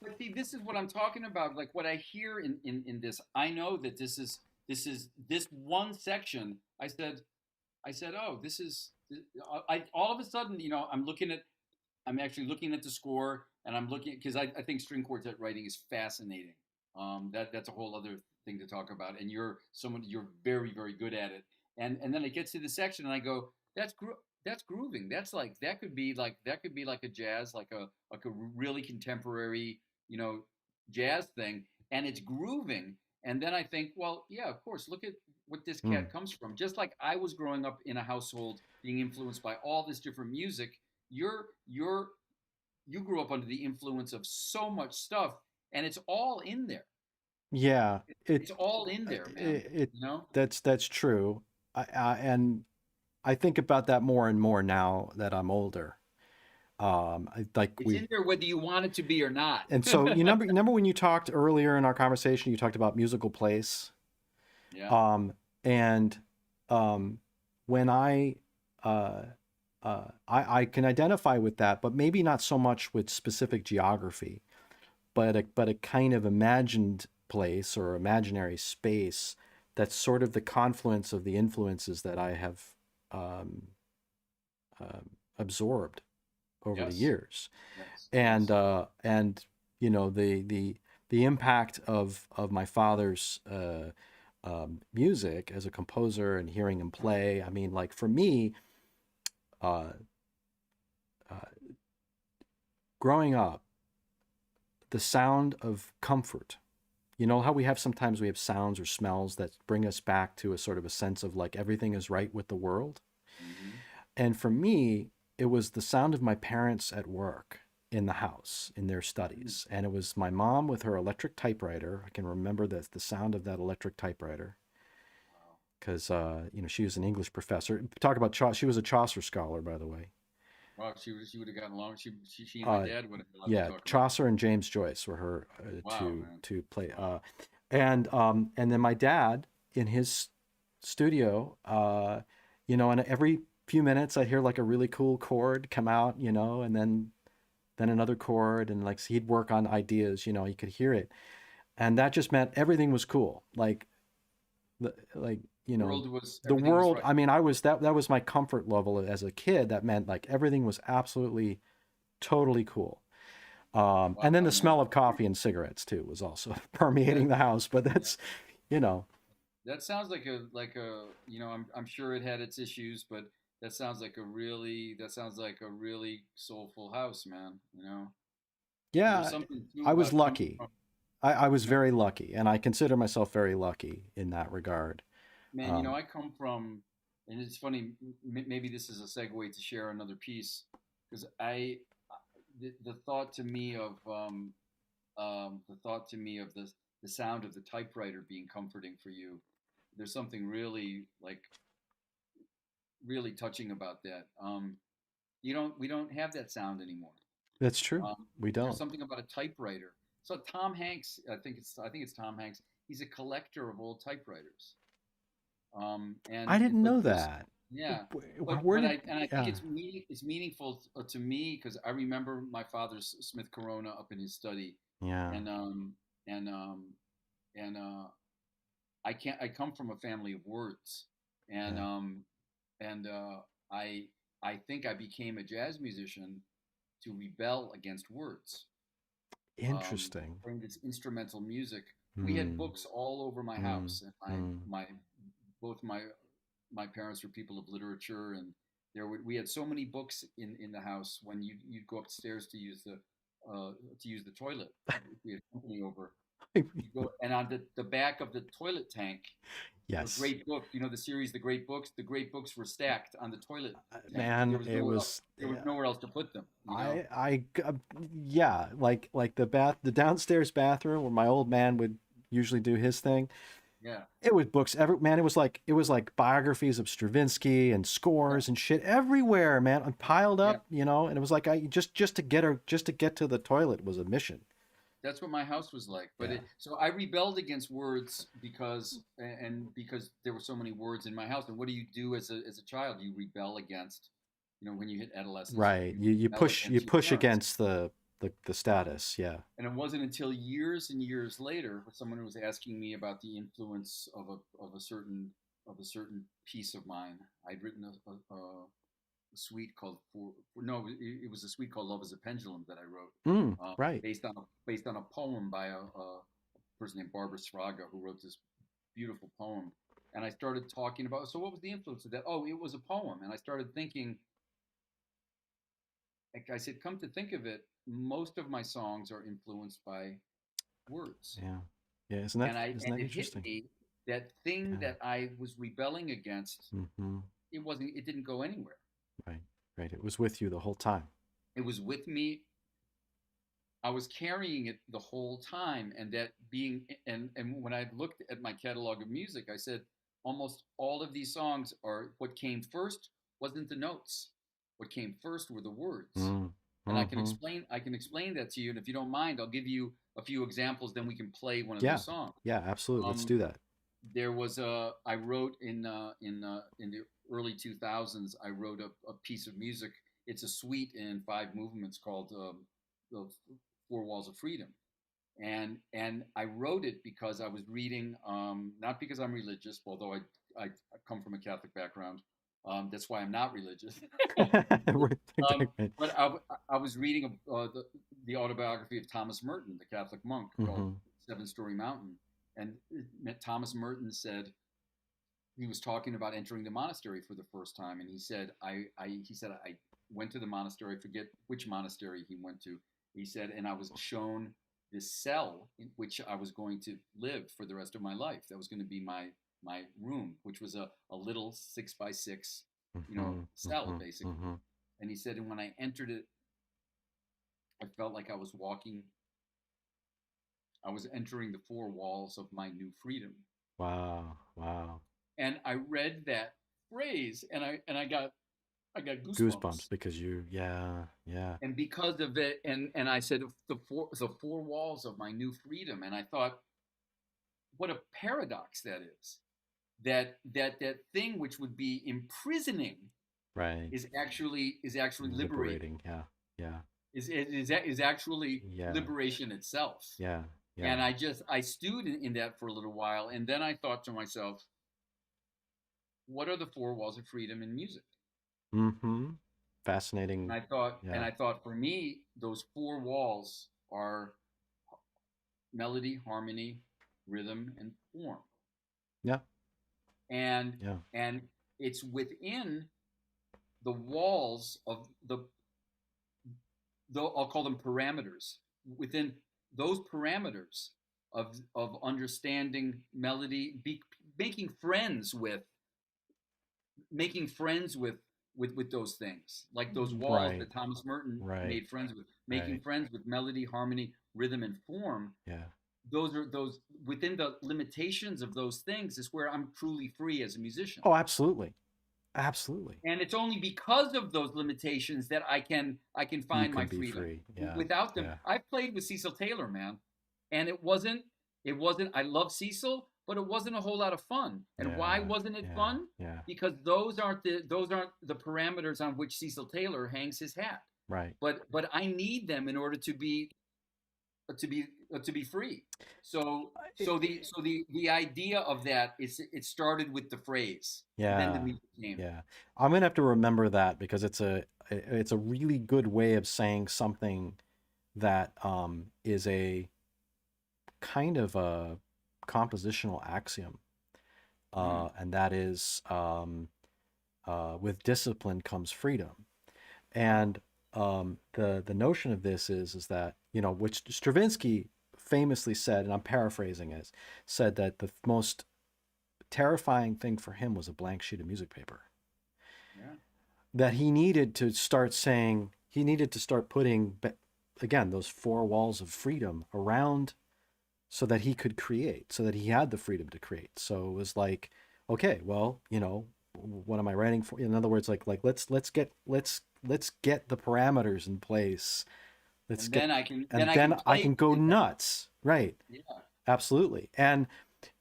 Speaker 2: But see, this is what I'm talking about. Like what I hear in this, I know that this one section. I said, oh, this is. I all of a sudden, I'm actually looking at the score, and I'm looking because I think string quartet writing is fascinating. That's a whole other thing to talk about, and you're very very good at it. And then it gets to the section, and I go, that's grooving. That could be like a jazz, like a really contemporary, you know, jazz thing, and it's grooving. And then I think, well, yeah, of course. Look at what this
Speaker 1: mm,
Speaker 2: cat comes from. Just like I was growing up in a household being influenced by all this different music, you're you grew up under the influence of so much stuff, and it's all in there.
Speaker 1: yeah,
Speaker 2: It's all in there, man.
Speaker 1: it
Speaker 2: You know,
Speaker 1: that's true. And I think about that more and more now that I'm older. Like
Speaker 2: it's
Speaker 1: we,
Speaker 2: in there whether you want it to be or not.
Speaker 1: and so you remember when you talked earlier in our conversation, you talked about musical place,
Speaker 2: Yeah.
Speaker 1: um, and when uh, I can identify with that, but maybe not so much with specific geography, but a kind of imagined place or imaginary space that's sort of the confluence of the influences that I have um, absorbed over the
Speaker 2: Yes.
Speaker 1: years.
Speaker 2: Yes. yes.
Speaker 1: And the impact of my father's music as a composer and hearing him play. I mean, like for me, uh, uh, growing up, the sound of comfort. You know how we have sometimes we have sounds or smells that bring us back to a sort of a sense of like everything is right with the world.
Speaker 2: Hmm.
Speaker 1: And for me, it was the sound of my parents at work in the house in their
Speaker 2: Hmm.
Speaker 1: studies. And it was my mom with her electric typewriter. I can remember the sound of that electric typewriter
Speaker 2: Wow.
Speaker 1: because, she was an English professor. Talk about she was a Chaucer scholar, by the way.
Speaker 2: Wow, she would have gotten along. She and my
Speaker 1: Uh,
Speaker 2: dad would have had a lot to
Speaker 1: yeah,
Speaker 2: talk about.
Speaker 1: Chaucer and James Joyce were her
Speaker 2: Wow, man.
Speaker 1: to play.
Speaker 2: Wow.
Speaker 1: And then my dad in his studio, and every few minutes I'd hear like a really cool chord come out, and then another chord, and like so he'd work on ideas, you could hear it, and that just meant everything was cool. Like the like
Speaker 2: World was
Speaker 1: the
Speaker 2: everything was
Speaker 1: world.
Speaker 2: right.
Speaker 1: I mean, I was that was my comfort level as a kid. That meant like everything was absolutely totally cool.
Speaker 2: Wow,
Speaker 1: And then the
Speaker 2: man.
Speaker 1: smell of coffee and cigarettes too was also
Speaker 2: That
Speaker 1: permeating the house. But
Speaker 2: yeah.
Speaker 1: that's, you know,
Speaker 2: That sounds like a I'm sure it had its issues, but that sounds like a really soulful house, man. There's
Speaker 1: yeah,
Speaker 2: something too
Speaker 1: I was
Speaker 2: about coming
Speaker 1: lucky.
Speaker 2: from
Speaker 1: I was
Speaker 2: man,
Speaker 1: very lucky, and I consider myself very lucky in that regard.
Speaker 2: man.
Speaker 1: Um,
Speaker 2: I come from, and it's funny. Maybe this is a segue to share another piece because the thought to me of the sound of the typewriter being comforting for you. There's something really touching about that. We don't have that sound anymore.
Speaker 1: that's true. We
Speaker 2: There's
Speaker 1: don't.
Speaker 2: something about a typewriter. So Tom Hanks, I think it's Tom Hanks. He's a collector of old typewriters.
Speaker 1: I didn't
Speaker 2: But
Speaker 1: know
Speaker 2: there's
Speaker 1: that.
Speaker 2: yeah,
Speaker 1: Where did?
Speaker 2: I think
Speaker 1: Yeah,
Speaker 2: it's meaningful to me because I remember my father's Smith Corona up in his study,
Speaker 1: yeah,
Speaker 2: and and um and I come from a family of words, and
Speaker 1: yeah.
Speaker 2: um and I I think I became a jazz musician to rebel against words.
Speaker 1: Interesting.
Speaker 2: Playing this instrumental music. We had
Speaker 1: Hmm.
Speaker 2: books all over my
Speaker 1: Hmm.
Speaker 2: house, and
Speaker 1: Hmm.
Speaker 2: both my parents were people of literature, and we had so many books in the house. When you'd go upstairs to use the toilet, if we had company over, you go and on the back of the toilet tank were
Speaker 1: Yes,
Speaker 2: great books. You know the series, The Great Books. The Great Books were stacked on the toilet tank.
Speaker 1: man. It was.
Speaker 2: There was nowhere else to put them.
Speaker 1: Yeah, like the downstairs bathroom where my old man would usually do his thing.
Speaker 2: Yeah,
Speaker 1: It was books every man. It was like biographies of Stravinsky and
Speaker 2: yeah,
Speaker 1: scores and shit everywhere, man, and piled
Speaker 2: yeah.
Speaker 1: up, and it was like I just to get to the toilet was a mission.
Speaker 2: That's what my house was like.
Speaker 1: Yeah,
Speaker 2: So I rebelled against words because there were so many words in my house. And what do you do as a child? You rebel against, when you hit adolescence,
Speaker 1: right.
Speaker 2: you
Speaker 1: You
Speaker 2: rebel
Speaker 1: push you
Speaker 2: against your
Speaker 1: push
Speaker 2: parents.
Speaker 1: against the status. Yeah.
Speaker 2: And it wasn't until years and years later when someone was asking me about the influence of a certain piece of mine. I'd written a suite called no, it was a suite called Love is a Pendulum that I wrote,
Speaker 1: Right.
Speaker 2: based on a poem by a person named Barbara Sfraga who wrote this beautiful poem. And I started talking about, so what was the influence of that? Oh, it was a poem. And I started thinking, like I said, come to think of it, most of my songs are influenced by words.
Speaker 1: Yeah. Yeah. Isn't that isn't
Speaker 2: And
Speaker 1: that
Speaker 2: it hit
Speaker 1: interesting?
Speaker 2: me that thing
Speaker 1: Yeah.
Speaker 2: that I was rebelling against,
Speaker 1: Mm-hmm.
Speaker 2: it didn't go anywhere.
Speaker 1: Right. Right. It was with you the whole time.
Speaker 2: It was with me. I was carrying it the whole time, and that being and when I looked at my catalog of music, I said almost all of these songs are what came first wasn't the notes. What came first were the words.
Speaker 1: Mm.
Speaker 2: And
Speaker 1: Mm-hmm.
Speaker 2: I can explain that to you. And if you don't mind, I'll give you a few examples. Then we can play one of
Speaker 1: Yeah.
Speaker 2: those songs.
Speaker 1: Yeah. Absolutely. Let's
Speaker 2: Um,
Speaker 1: do that.
Speaker 2: there was a I wrote in the early 2000s. I wrote a piece of music. It's a suite in five movements called the Four Walls of Freedom, and I wrote it because I was reading, not because I'm religious, although I come from a Catholic background. That's why I'm not religious.
Speaker 1: Right.
Speaker 2: But I was reading the autobiography of Thomas Merton, the Catholic monk, called
Speaker 1: Mm-hmm.
Speaker 2: Seven Story Mountain. And Thomas Merton said, he was talking about entering the monastery for the first time, and he said, I went to the monastery. I forget which monastery he went to. He said, and I was shown this cell in which I was going to live for the rest of my life. That was going to be my room, which was a little 6 by 6,
Speaker 1: Mm-hmm.
Speaker 2: cell
Speaker 1: Mm-hmm.
Speaker 2: basically.
Speaker 1: Mm-hmm.
Speaker 2: And he said, and when I entered it, I felt like I was entering the four walls of my new freedom.
Speaker 1: Wow. Wow.
Speaker 2: And I read that phrase, and I got
Speaker 1: Goosebumps
Speaker 2: goosebumps.
Speaker 1: because yeah, yeah,
Speaker 2: And because of it, and I said the four walls of my new freedom, and I thought, what a paradox that is. That thing which would be imprisoning
Speaker 1: right.
Speaker 2: is actually liberating.
Speaker 1: Liberating. Yeah, yeah,
Speaker 2: Is actually
Speaker 1: yeah,
Speaker 2: liberation itself.
Speaker 1: yeah, yeah.
Speaker 2: And I stewed in that for a little while, and then I thought to myself, what are the four walls of freedom in music?
Speaker 1: Mm-hmm. Fascinating.
Speaker 2: And
Speaker 1: Yeah,
Speaker 2: I thought for me, those four walls are melody, harmony, rhythm, and form.
Speaker 1: yeah,
Speaker 2: And
Speaker 1: yeah.
Speaker 2: and it's within the walls of I'll call them parameters. Within those parameters of understanding melody, making friends with making friends with those things, like those walls
Speaker 1: Right,
Speaker 2: that Thomas Merton
Speaker 1: right,
Speaker 2: made friends with, making
Speaker 1: right.
Speaker 2: friends with melody, harmony, rhythm, and form.
Speaker 1: Yeah.
Speaker 2: Those within the limitations of those things is where I'm truly free as a musician.
Speaker 1: Oh, absolutely, absolutely.
Speaker 2: And it's only because of those limitations that I can
Speaker 1: You
Speaker 2: find my
Speaker 1: can be
Speaker 2: freedom.
Speaker 1: free. Yeah,
Speaker 2: Without them,
Speaker 1: yeah,
Speaker 2: I've played with Cecil Taylor, man, and it wasn't. I love Cecil, but it wasn't a whole lot of fun. And why
Speaker 1: yeah,
Speaker 2: wasn't it
Speaker 1: yeah,
Speaker 2: fun?
Speaker 1: yeah.
Speaker 2: Because those aren't the parameters on which Cecil Taylor hangs his hat.
Speaker 1: Right.
Speaker 2: But I need them in order to be free. So
Speaker 1: It,
Speaker 2: so the idea of that is, it started with the phrase, and then the
Speaker 1: yeah,
Speaker 2: music came.
Speaker 1: yeah. I'm gonna have to remember that because it's a really good way of saying something that is a kind of a compositional axiom,
Speaker 2: Mm,
Speaker 1: and that is with discipline comes freedom.
Speaker 2: wow.
Speaker 1: And the notion of this is that which Stravinsky famously said, and I'm paraphrasing it, said that the most terrifying thing for him was a blank sheet of music paper.
Speaker 2: Yeah.
Speaker 1: That he needed to start putting again those four walls of freedom around so that he could create, so that he had the freedom to create. So it was like, okay, well, what am I writing for? In other words, like let's get the parameters in place. Let's
Speaker 2: And
Speaker 1: get,
Speaker 2: then I can then
Speaker 1: and
Speaker 2: I
Speaker 1: then
Speaker 2: can
Speaker 1: I
Speaker 2: play
Speaker 1: can go
Speaker 2: with that.
Speaker 1: nuts. Right.
Speaker 2: Yeah.
Speaker 1: Absolutely. And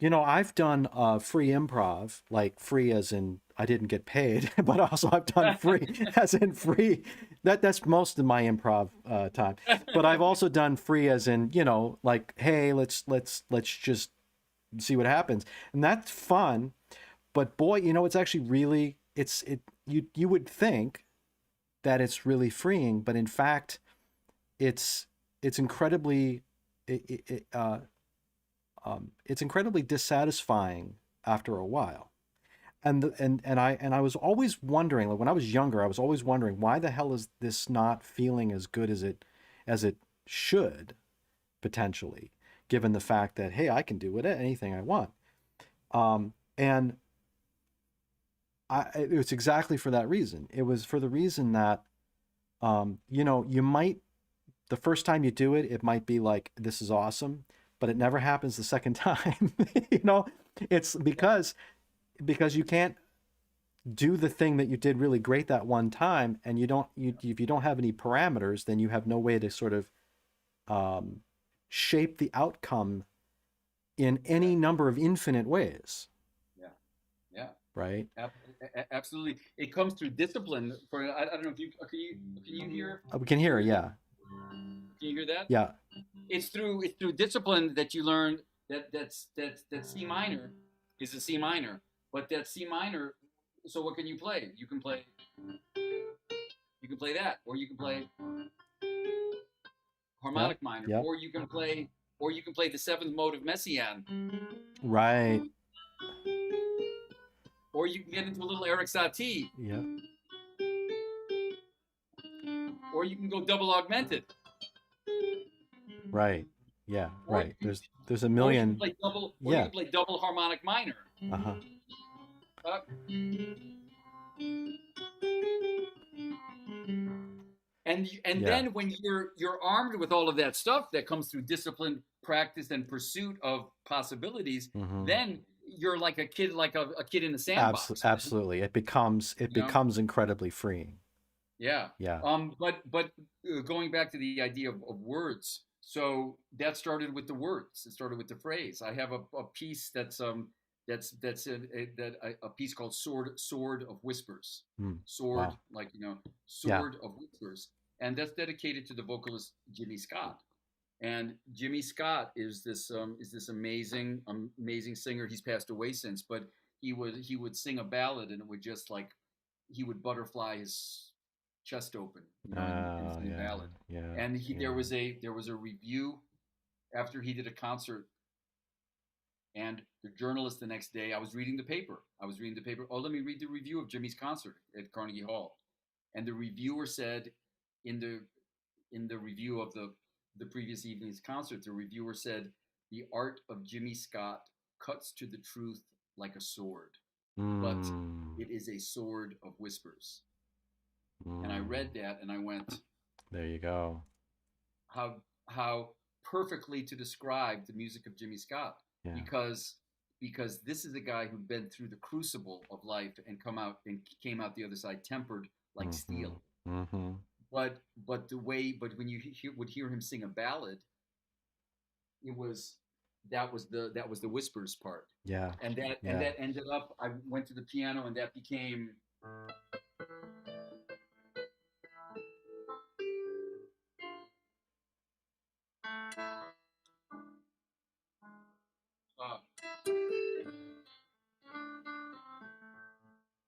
Speaker 1: I've done free improv, like free as in I didn't get paid, but also I've done free as in free. That's most of my improv time. But I've also done free as in, like, hey, let's just see what happens. And that's fun. But boy, it's actually really you would think that it's really freeing, but in fact, it's incredibly it, it, uh, it's incredibly dissatisfying after a while. And I was always wondering, like when I was younger, I was always wondering why the hell is this not feeling as good as it should potentially, given the fact that hey, I can do anything I want. And it was exactly for that reason. It was for the reason that you might the first time you do it, it might be like, this is awesome, but it never happens the second time. you know, it's
Speaker 2: Yeah.
Speaker 1: because you can't do the thing that you did really great that one time, and if you don't have any parameters, then you have no way to sort of um, shape the outcome in
Speaker 2: Yeah.
Speaker 1: any number of infinite ways,
Speaker 2: Yeah. Yeah.
Speaker 1: right?
Speaker 2: Absolutely. It comes through discipline. I don't know if you can you hear
Speaker 1: We can hear,
Speaker 2: hear that?
Speaker 1: yeah,
Speaker 2: Can you hear that?
Speaker 1: yeah,
Speaker 2: It's through discipline that you learn that C minor is a C minor, but that C minor so what can you play? You can play that, or you can play
Speaker 1: Yep.
Speaker 2: harmonic minor,
Speaker 1: Yep.
Speaker 2: or you can play the seventh mode of Messiaen,
Speaker 1: Right.
Speaker 2: or you can get into a little Eric Satie,
Speaker 1: Yep.
Speaker 2: or you can go double augmented,
Speaker 1: Right. Yeah.
Speaker 2: or
Speaker 1: Right.
Speaker 2: you
Speaker 1: There's a
Speaker 2: or you can
Speaker 1: million.
Speaker 2: play
Speaker 1: Yeah.
Speaker 2: double harmonic minor.
Speaker 1: Uh-huh.
Speaker 2: Uh, and
Speaker 1: Yeah.
Speaker 2: then when you're armed with all of that stuff that comes through discipline, practice, and pursuit of possibilities,
Speaker 1: Mm-hmm.
Speaker 2: then you're like a kid, a kid in a sandbox.
Speaker 1: Absolutely. It becomes
Speaker 2: You know?
Speaker 1: incredibly freeing.
Speaker 2: Yeah.
Speaker 1: Yeah.
Speaker 2: But going back to the idea of words, so that started with the words. It started with the phrase. I have a piece that's a piece called Sword of Whispers.
Speaker 1: Mm.
Speaker 2: Sword,
Speaker 1: Wow.
Speaker 2: like
Speaker 1: Yeah.
Speaker 2: Sword of Whispers, and that's dedicated to the vocalist Jimmy Scott. And Jimmy Scott is this amazing singer. He's passed away since, but he would sing a ballad, and it would just like he would butterfly his chest open, and
Speaker 1: Oh,
Speaker 2: sing a
Speaker 1: yeah.
Speaker 2: ballad.
Speaker 1: Yeah.
Speaker 2: And
Speaker 1: Yeah.
Speaker 2: there was a review after he did a concert, and the journalist the next day, I was reading the paper. Oh, let me read the review of Jimmy's concert at Carnegie Hall. And the reviewer said, in the review of the previous evening's concert, the reviewer said, the art of Jimmy Scott cuts to the truth like a sword, but
Speaker 1: Mm.
Speaker 2: it is a sword of whispers. And I
Speaker 1: Mm.
Speaker 2: read that and I went,
Speaker 1: There you go.
Speaker 2: how perfectly to describe the music of Jimmy Scott,
Speaker 1: Yeah.
Speaker 2: because this is a guy who'd been through the crucible of life and came out the other side tempered like steel.
Speaker 1: Mm-hmm.
Speaker 2: But when you would hear him sing a ballad, it was that was the whispers part.
Speaker 1: Yeah.
Speaker 2: And that ended up, I went to the piano, and that became uh,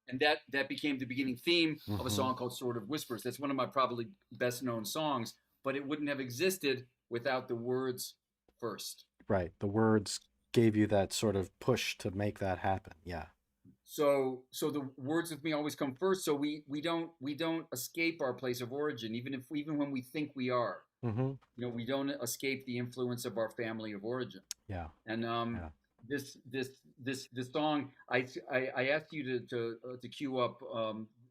Speaker 2: and that became the beginning theme of a song called Sword of Whispers. That's one of my probably best known songs, but it wouldn't have existed without the words first.
Speaker 1: Right. The words gave you that sort of push to make that happen. Yeah.
Speaker 2: So the words with me always come first. So we don't escape our place of origin, even when we think we are.
Speaker 1: Mm-hmm.
Speaker 2: We don't escape the influence of our family of origin.
Speaker 1: Yeah.
Speaker 2: And
Speaker 1: Yeah.
Speaker 2: this song, I asked you to cue up.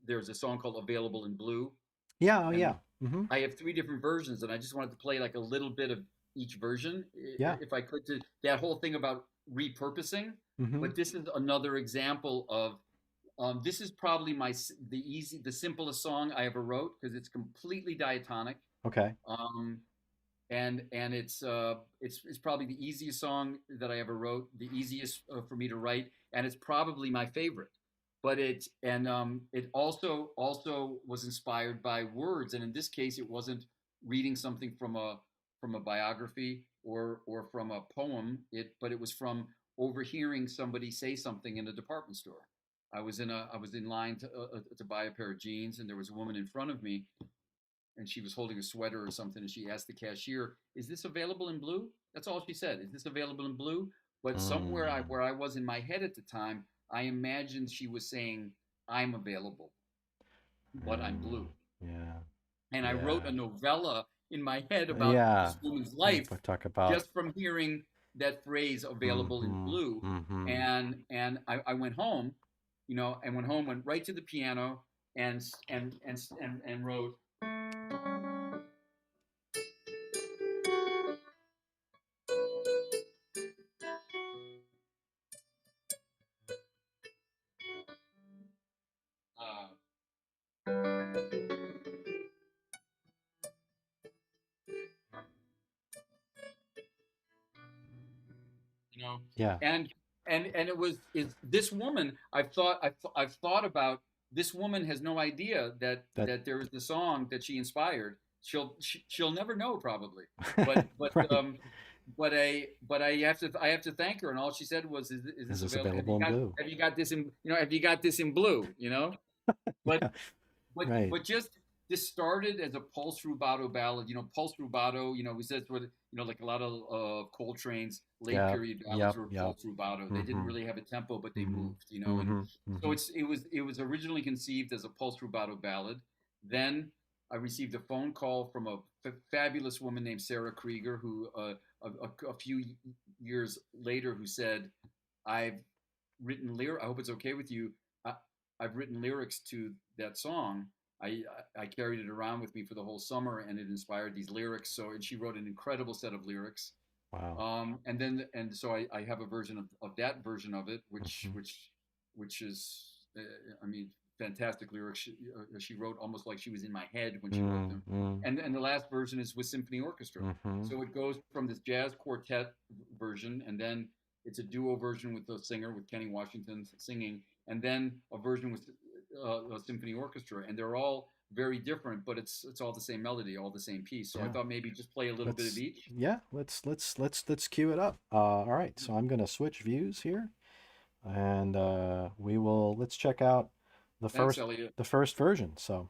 Speaker 2: There's a song called "Available in Blue."
Speaker 1: Yeah. Oh,
Speaker 2: And
Speaker 1: yeah. Mm-hmm.
Speaker 2: I have three different versions, and I just wanted to play like a little bit of each version,
Speaker 1: Yeah.
Speaker 2: if I could. To that whole thing about repurposing,
Speaker 1: Mm-hmm.
Speaker 2: but this is another example of. This is probably the simplest song I ever wrote because it's completely diatonic.
Speaker 1: Okay.
Speaker 2: And it's probably the easiest song that I ever wrote, the easiest for me to write, and it's probably my favorite. But it also was inspired by words, and in this case, it wasn't reading something from a biography or from a poem. But it was from overhearing somebody say something in a department store. I was in line to buy a pair of jeans, and there was a woman in front of me, and she was holding a sweater or something, and she asked the cashier, "Is this available in blue?" That's all she said. "Is this available in blue?" But somewhere where I was in my head at the time, I imagined she was saying, "I'm available, but I'm blue."
Speaker 1: Yeah.
Speaker 2: And I
Speaker 1: Yeah.
Speaker 2: wrote a novella in my head about
Speaker 1: Yeah.
Speaker 2: this woman's life
Speaker 1: Talk about
Speaker 2: just from hearing that phrase, "available in blue."
Speaker 1: Mm-hmm.
Speaker 2: And I went home, went right to the piano and wrote. Uh,
Speaker 1: Yeah.
Speaker 2: and it was is this woman. I've thought about this woman has no idea that there is the song that she inspired. She'll never know probably, but
Speaker 1: Right.
Speaker 2: I have to thank her, and all she said was, is
Speaker 1: Is
Speaker 2: this
Speaker 1: this
Speaker 2: available?
Speaker 1: available in blue?
Speaker 2: Have you got this in have you got this in blue? But
Speaker 1: Yeah, right.
Speaker 2: just this started as a pulse rubato ballad. Pulse rubato. We said sort of like a lot of Coltrane's late
Speaker 1: Yep,
Speaker 2: period ballads
Speaker 1: yep,
Speaker 2: were
Speaker 1: yep.
Speaker 2: pulse rubato. They didn't
Speaker 1: Mm-hmm.
Speaker 2: really have a tempo, but they
Speaker 1: Mm-hmm.
Speaker 2: moved. And
Speaker 1: Mm-hmm.
Speaker 2: so
Speaker 1: Mm-hmm.
Speaker 2: it was originally conceived as a pulse rubato ballad. Then I received a phone call from a fabulous woman named Sarah Krieger, who a few years later, who said, "I've written lyric. I hope it's okay with you. I, I've written lyrics to that song. I I carried it around with me for the whole summer, and it inspired these lyrics. So, and she wrote an incredible set of lyrics.
Speaker 1: Wow.
Speaker 2: And so I have a version of that version of it,
Speaker 1: Mm-hmm.
Speaker 2: which is, I mean, fantastic lyrics. She wrote almost like she was in my head when she wrote them.
Speaker 1: Mm-hmm.
Speaker 2: And the last version is with symphony orchestra.
Speaker 1: Mm-hmm.
Speaker 2: So it goes from this jazz quartet version, and then it's a duo version with the singer, with Kenny Washington singing, and then a version with a symphony orchestra, and they're all very different, but it's all the same melody, all the same piece. So I
Speaker 1: Yeah.
Speaker 2: thought maybe just play a little bit of
Speaker 1: Let's
Speaker 2: each.
Speaker 1: yeah, let's cue it up. All right, so I'm gonna switch views here, and let's check out the
Speaker 2: Thanks,
Speaker 1: first
Speaker 2: Elliot.
Speaker 1: the first version. So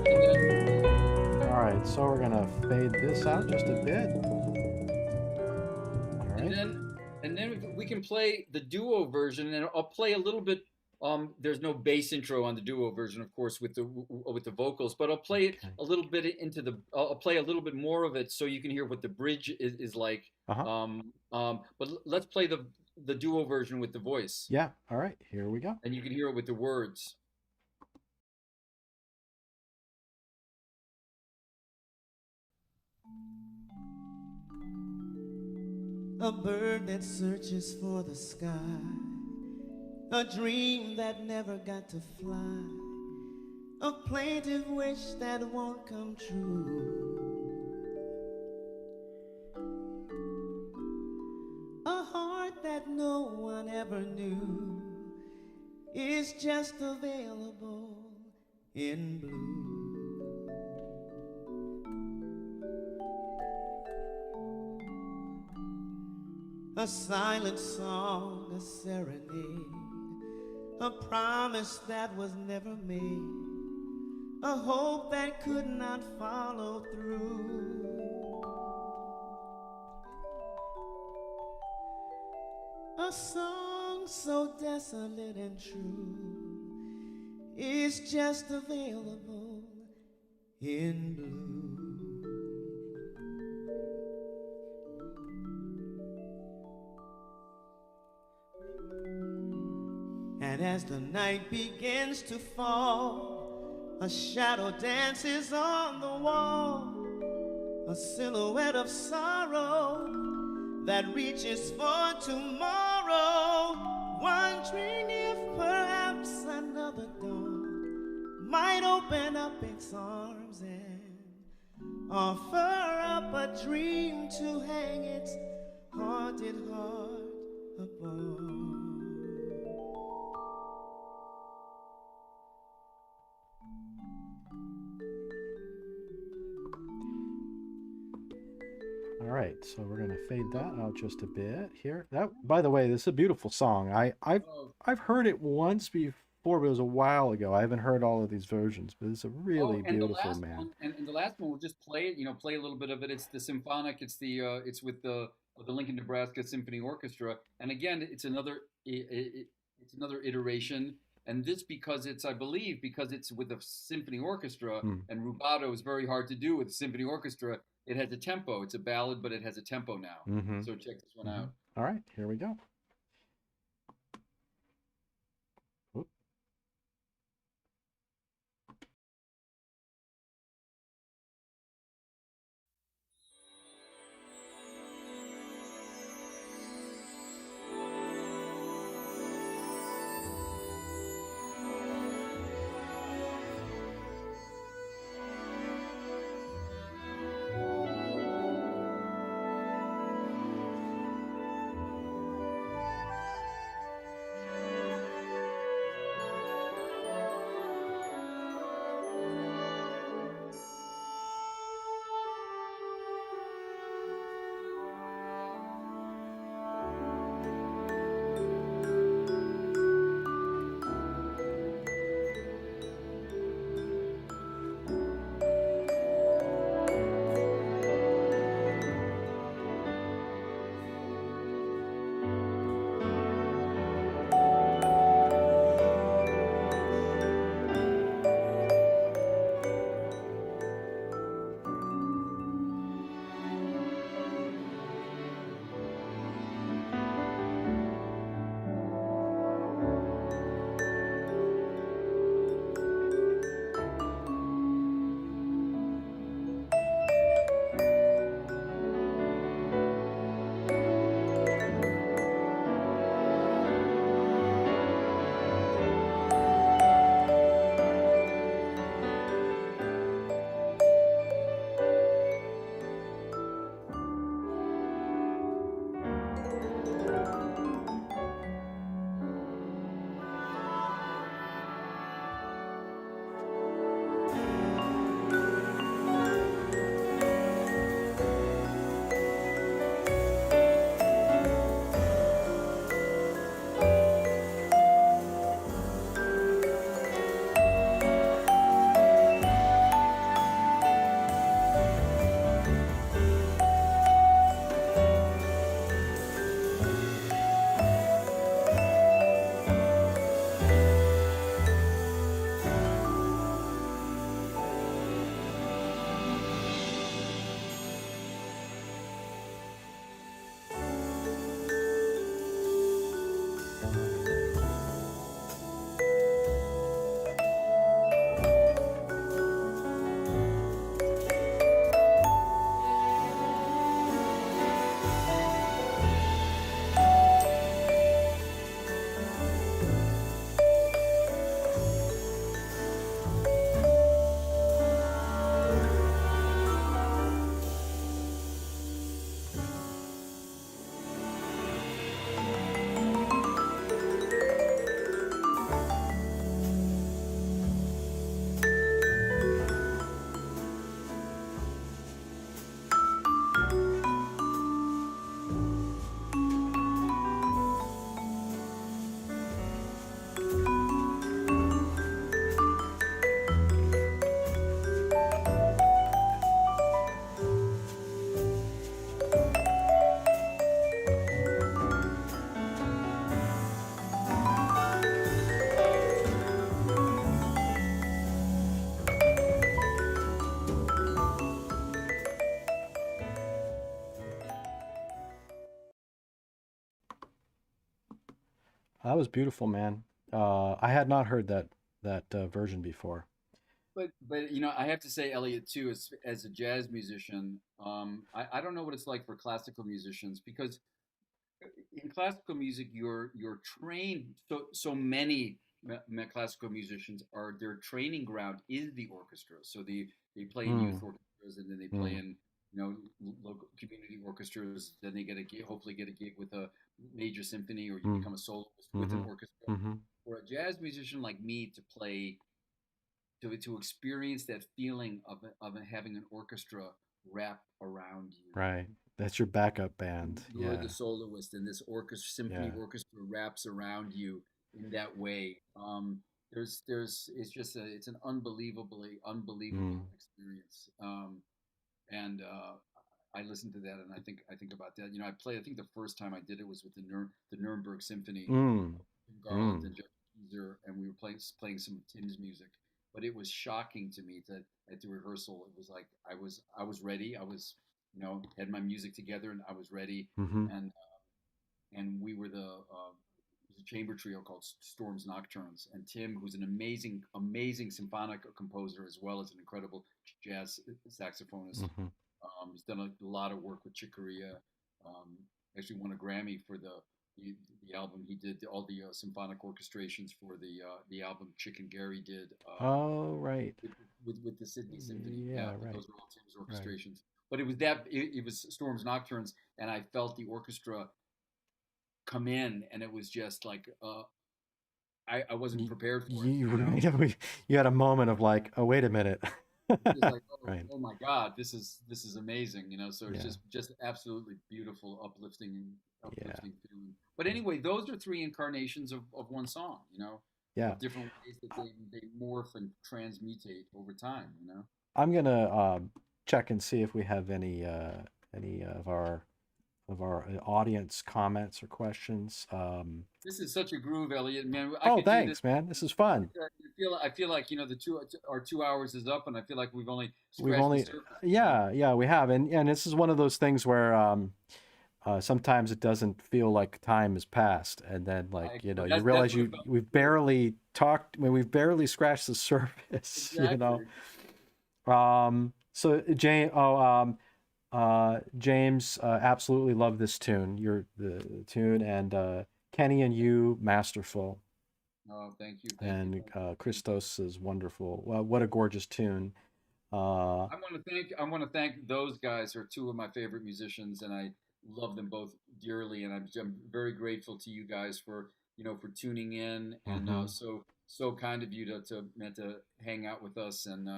Speaker 2: And then
Speaker 1: all right, so we're gonna fade this out just a bit. All
Speaker 2: and
Speaker 1: right.
Speaker 2: then and then we can play the duo version, and I'll play a little bit. There's no bass intro on the duo version, of course, with the vocals, but I'll play it
Speaker 1: Okay.
Speaker 2: a little bit into the. I'll play a little bit more of it so you can hear what the bridge is like.
Speaker 1: Uh-huh.
Speaker 2: But let's play the duo version with the voice,
Speaker 1: Yeah. All right. Here we go.
Speaker 2: and you can hear it with the words.
Speaker 3: A bird that searches for the sky, a dream that never got to fly, a plaintive wish that won't come true, a heart that no one ever knew is just available in blue. a silent song, a serenade, a promise that was never made, a hope that could not follow through. A song so desolate and true is just available in blue. And as the night begins to fall, a shadow dances on the wall, a silhouette of sorrow that reaches for tomorrow, wondering if perhaps another dawn might open up its arms and offer up a dream to hang its haunted heart upon.
Speaker 1: All right, so we're gonna fade that out just a bit here. That, by the way, this is a beautiful song. I've heard it once before, but it was a while ago. I haven't heard all of these versions, but it's a really
Speaker 2: And the
Speaker 1: beautiful,
Speaker 2: last
Speaker 1: man.
Speaker 2: one, and the last one, we'll just play it. Play a little bit of it. It's the symphonic. It's it's with the Lincoln, Nebraska Symphony Orchestra. And again, it's another iteration. And this because I believe, because it's with a symphony orchestra, and rubato is very hard to do with a symphony orchestra. It has a tempo. It's a ballad, but it has a tempo now. So check this one out.
Speaker 1: All right, here we go. Oop. That was beautiful, man. I had not heard that version before.
Speaker 2: But you know, I have to say, Elliot, too, as a jazz musician, I don't know what it's like for classical musicians because in classical music you're trained, so many classical musicians are, their training ground is the orchestra, so they play in youth
Speaker 1: Mm,
Speaker 2: orchestras, and then they play
Speaker 1: mm,
Speaker 2: in, you know, local community orchestras, then they get a gig, hopefully get a gig with a major symphony, or you
Speaker 1: mm,
Speaker 2: become a soloist with an
Speaker 1: mm-hmm,
Speaker 2: orchestra.
Speaker 1: mm-hmm.
Speaker 2: For a jazz musician like me to play, to experience that feeling of having an orchestra wrap around you.
Speaker 1: Right. That's your backup band.
Speaker 2: You're
Speaker 1: Yeah.
Speaker 2: the soloist, and this orchestra, symphony
Speaker 1: Yeah.
Speaker 2: orchestra, wraps around you in that way. It's just it's an unbelievable
Speaker 1: Mm,
Speaker 2: experience. And I listen to that, and I think about that. You know, I think the first time I did it was with the Nuremberg Symphony,
Speaker 1: mm,
Speaker 2: Garland
Speaker 1: mm,
Speaker 2: and Jeff Keezer, and we were playing some Tim's music. But it was shocking to me that at the rehearsal, it was like I was ready. I was, you know, had my music together, and I was ready.
Speaker 1: mm-hmm,
Speaker 2: And we were it was a chamber trio called Storms Nocturnes, and Tim, who's an amazing symphonic composer as well as an incredible jazz saxophonist.
Speaker 1: mm-hmm.
Speaker 2: He's done a lot of work with Chick Corea. Um, Actually won a Grammy for the, the album he did, all the symphonic orchestrations for the album Chick and Gary did,
Speaker 1: Oh, right.
Speaker 2: with, with the Sydney Symphony. Yeah,
Speaker 1: Yeah, right.
Speaker 2: those are all Tim's
Speaker 1: Right.
Speaker 2: orchestrations. But it was Storms Nocturnes, and I felt the orchestra come in, and it was just like I wasn't
Speaker 1: You,
Speaker 2: prepared for it.
Speaker 1: you,
Speaker 2: You know,
Speaker 1: you had a moment of like, oh, wait a minute.
Speaker 2: it's like,
Speaker 1: Right.
Speaker 2: oh my God, this is amazing. You know, so it's
Speaker 1: Yeah.
Speaker 2: just absolutely beautiful,
Speaker 1: Yeah.
Speaker 2: uplifting feeling. But anyway, those are three incarnations of one song. You know,
Speaker 1: Yeah.
Speaker 2: of different ways that they morph and transmutate over time. You know.
Speaker 1: I'm gonna check and see if we have any of our audience comments or questions.
Speaker 2: This is such a groove, Elliot. Man, I
Speaker 1: Oh,
Speaker 2: could do this.
Speaker 1: thanks, man. This is fun.
Speaker 2: I feel like, you know, the two our 2 hours is up, and I feel like we've only
Speaker 1: We've
Speaker 2: scratched the
Speaker 1: only,
Speaker 2: surface. You know,
Speaker 1: yeah, we have, and this is one of those things where sometimes it doesn't feel like time has passed, and then like you
Speaker 2: that's
Speaker 1: realize
Speaker 2: what it felt
Speaker 1: we've
Speaker 2: too.
Speaker 1: barely talked, when we've barely scratched the surface, you know.
Speaker 2: Exactly.
Speaker 1: So James absolutely love this tune. The tune, and Kenny and you masterful,
Speaker 2: Oh,
Speaker 1: and
Speaker 2: thank you.
Speaker 1: Christos is wonderful. Well, what a gorgeous tune. Uh,
Speaker 2: I want to thank those guys, who are two of my favorite musicians, and I love them both dearly. And I'm very grateful to you guys for, you know, for tuning in, and
Speaker 1: mhm.
Speaker 2: so kind of you to hang out with us. And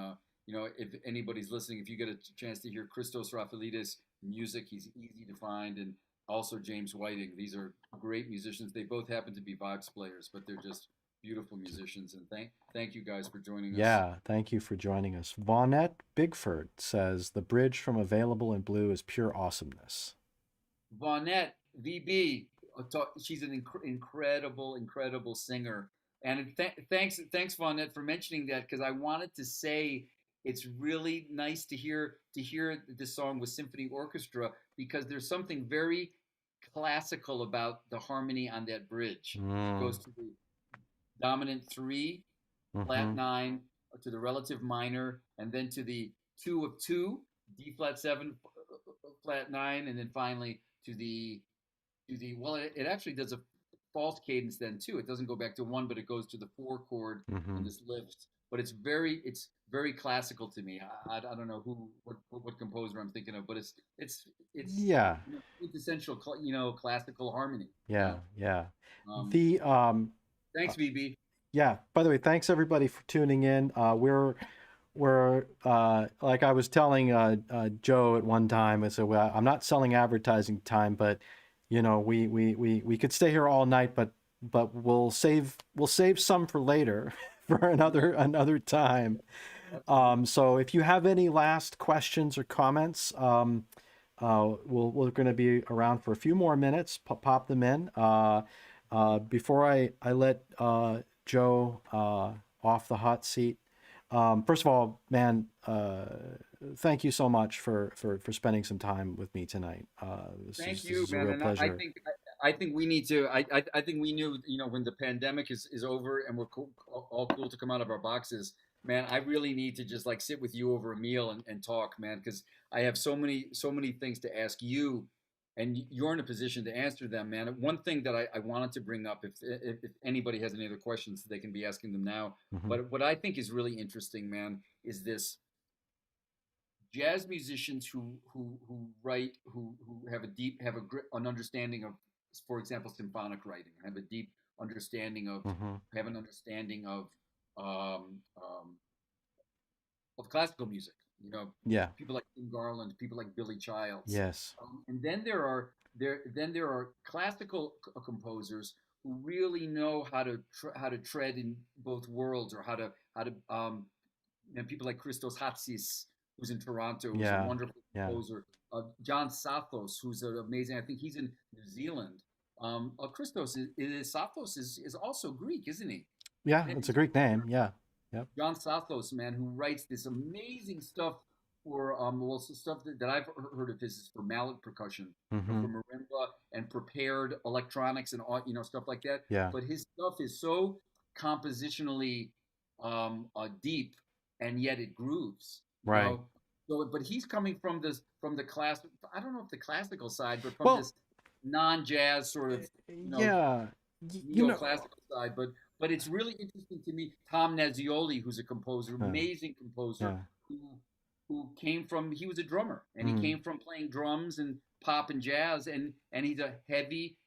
Speaker 2: you know, if anybody's listening, if you get a chance to hear Christos Rafaelidis music, he's easy to find, and also James Whiting. These are great musicians. They both happen to be vibes players, but they're just beautiful musicians. And thank you guys for joining us.
Speaker 1: Yeah, thank you for joining us. Vonette Bigford says the bridge from Available in Blue is pure awesomeness.
Speaker 2: Vonette VB, she's an incredible singer. And thanks Vonette for mentioning that, because I wanted to say it's really nice to hear this song with symphony orchestra, because there's something very classical about the harmony on that bridge. It
Speaker 1: Mm,
Speaker 2: goes to the dominant three, flat
Speaker 1: mm-hmm,
Speaker 2: nine, to the relative minor, and then to the two of two, D flat seven, flat nine, and then finally to the well, it actually does a false cadence then too. It doesn't go back to one, but it goes to the four chord
Speaker 1: mm-hmm.
Speaker 2: and this lift. But it's very classical to me. I don't know what composer I'm thinking of, but it's
Speaker 1: Yeah,
Speaker 2: you know, quintessential, you know, classical harmony. You
Speaker 1: yeah,
Speaker 2: know,
Speaker 1: yeah.
Speaker 2: um,
Speaker 1: The uh,
Speaker 2: thanks, VB.
Speaker 1: yeah. By the way, thanks everybody for tuning in. We're like I was telling Joe at one time. I said, well, I'm not selling advertising time, but we could stay here all night, but we'll save some for later for another time.
Speaker 2: Absolutely.
Speaker 1: So if you have any last questions or comments, we're going to be around for a few more minutes. Pop them in. Before I let Joe off the hot seat. First of all, man, thank you so much for spending some time with me tonight.
Speaker 2: Thank
Speaker 1: This
Speaker 2: you,
Speaker 1: is a
Speaker 2: man.
Speaker 1: real
Speaker 2: And
Speaker 1: pleasure.
Speaker 2: I think we need to. I think we knew, when the pandemic is over and we're all cool to come out of our boxes, man. I really need to just like sit with you over a meal and talk, man, because I have so many things to ask you, and you're in a position to answer them, man. One thing that I wanted to bring up, if anybody has any other questions, they can be asking them now.
Speaker 1: Hmm.
Speaker 2: But what I think is really interesting, man, is this jazz musicians who write who have a deep have an understanding of, for example, symphonic writing, have a deep understanding of
Speaker 1: Hmm.
Speaker 2: have an understanding um, um, of classical music.
Speaker 1: Yeah.
Speaker 2: People like Tim Garland, people like Billy Childs,
Speaker 1: Yes.
Speaker 2: and then there are classical composers who really know how to tread in both worlds, or how to people like Christos Hatsis, who's in Toronto, who's a
Speaker 1: Yeah.
Speaker 2: wonderful
Speaker 1: Yeah.
Speaker 2: composer. John Sathos, who's an amazing. I think he's in New Zealand. Christos Sathos is also Greek, isn't he?
Speaker 1: Yeah.
Speaker 2: And
Speaker 1: It's a Greek name. Yeah. Yep.
Speaker 2: John Sathos, man, who writes this amazing stuff for stuff that I've heard of his is for mallet percussion,
Speaker 1: Hmm.
Speaker 2: for marimba and prepared electronics and all, stuff like that.
Speaker 1: Yeah.
Speaker 2: But his stuff is so compositionally deep, and yet it grooves,
Speaker 1: Right.
Speaker 2: So, but he's coming from the class. I don't know if the classical side, but from
Speaker 1: Well,
Speaker 2: this non-jazz sort of,
Speaker 1: yeah. You know.
Speaker 2: neoclassical side. But it's really interesting to me. Tom Nazioli, who's a composer, amazing composer,
Speaker 1: Yeah.
Speaker 2: who came from he was a drummer, and he
Speaker 1: Mm.
Speaker 2: came from playing drums and pop and jazz, and he's a heavy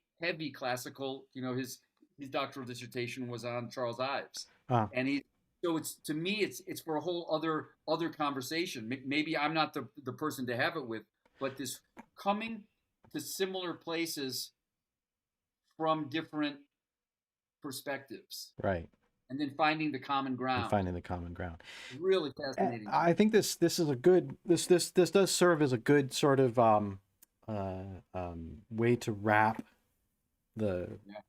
Speaker 2: classical. His doctoral dissertation was on Charles Ives,
Speaker 1: Uh,
Speaker 2: and he so it's to me it's for a whole other conversation. Maybe I'm not the person to have it with, but this coming to similar places from different perspectives,
Speaker 1: right.
Speaker 2: and then finding the common
Speaker 1: And
Speaker 2: ground.
Speaker 1: finding the common ground.
Speaker 2: Really fascinating to me.
Speaker 1: I think this is a good this does serve as a good sort of way to wrap the
Speaker 2: Yeah.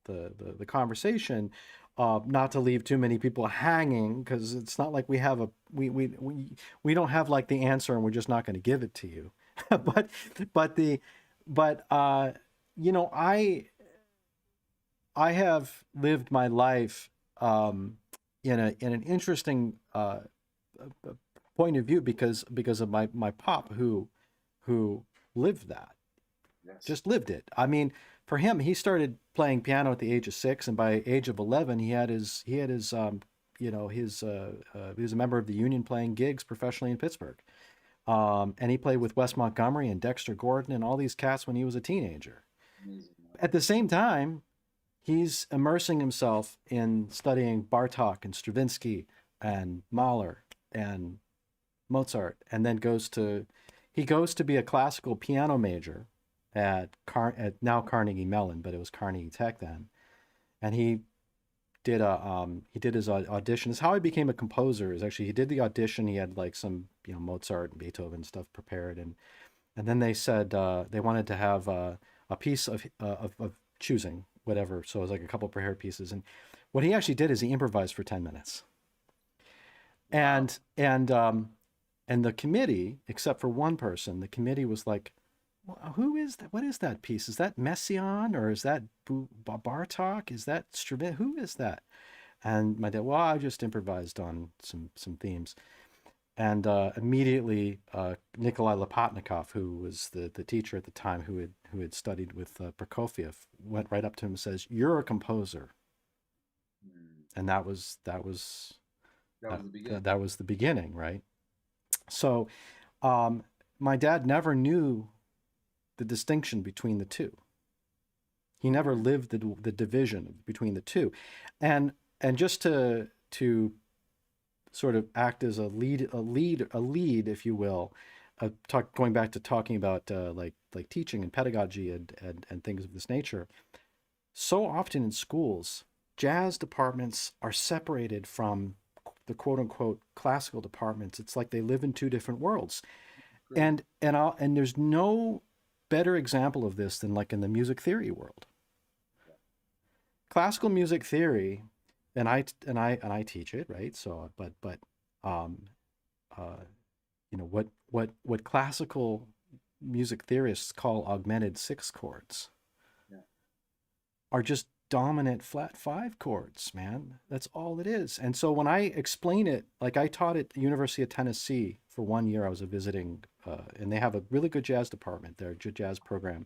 Speaker 1: the conversation, not to leave too many people hanging, because it's not like we have a we don't have like the answer and we're just not going to give it to you. but but the but I have lived my life in an interesting point of view, because of my pop, who lived that,
Speaker 2: Yes.
Speaker 1: just lived it. I mean, for him, he started playing piano at the age of 6, and by age of 11, he had his he was a member of the union playing gigs professionally in Pittsburgh. And he played with Wes Montgomery and Dexter Gordon and all these cats when he was a teenager.
Speaker 2: Amazing.
Speaker 1: At the same time, he's immersing himself in studying Bartok and Stravinsky and Mahler and Mozart, and then goes to be a classical piano major at now Carnegie Mellon, but it was Carnegie Tech then. And he did his audition. This is how he became a composer. Is actually he did the audition. He had like some Mozart and Beethoven stuff prepared, and then they said they wanted to have a piece of choosing whatever. So it was like a couple prepared pieces, and what he actually did is he improvised for 10 minutes.
Speaker 2: Wow.
Speaker 1: And the committee, except for one person, the committee was like, well, who is that? What is that piece? Is that Messiaen, or is that Bartok? Is that Stravinsky? Who is that? And my dad, well, I just improvised on some themes. And immediately, Nikolai Lopatnikov, who was the teacher at the time, who had studied with Prokofiev, went right up to him and says, "You're a composer."
Speaker 2: Mm.
Speaker 1: And that was
Speaker 2: That was the beginning.
Speaker 1: that was the beginning, right? So, my dad never knew the distinction between the two. He never lived the division between the two, and just to sort of act as a lead, if you will, going back to talking about like teaching and pedagogy and things of this nature. So often in schools, jazz departments are separated from the quote unquote classical departments. It's like they live in two different worlds.
Speaker 2: Great.
Speaker 1: And there's no better example of this than like in the music theory world. Classical music theory, and I teach it, right? So, um, what classical music theorists call augmented six chords,
Speaker 2: Yeah.
Speaker 1: are just dominant flat five chords, man. That's all it is. And so when I explain it, like I taught at the University of Tennessee for 1 year, I was visiting, and they have a really good jazz department there, jazz program.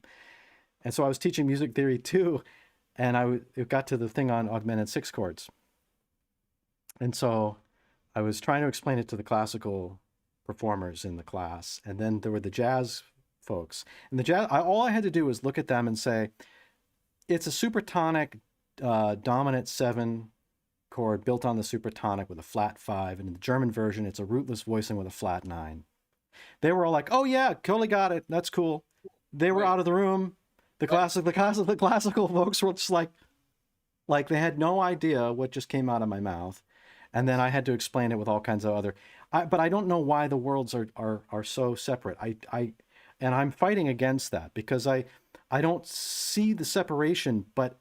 Speaker 1: And so I was teaching music theory too, and it got to the thing on augmented six chords. And so I was trying to explain it to the classical performers in the class, and then there were the jazz folks. And the jazz, all I had to do was look at them and say, it's a supertonic dominant 7 chord built on the supertonic with a flat 5, and in the German version, it's a rootless voicing with a flat 9. They were all like, "Oh yeah, totally got it. That's cool." They were out of the room. The classical folks were just like they had no idea what just came out of my mouth, and then I had to explain it with all kinds of other. But I don't know why the worlds are so separate. And I'm fighting against that because I don't see the separation, but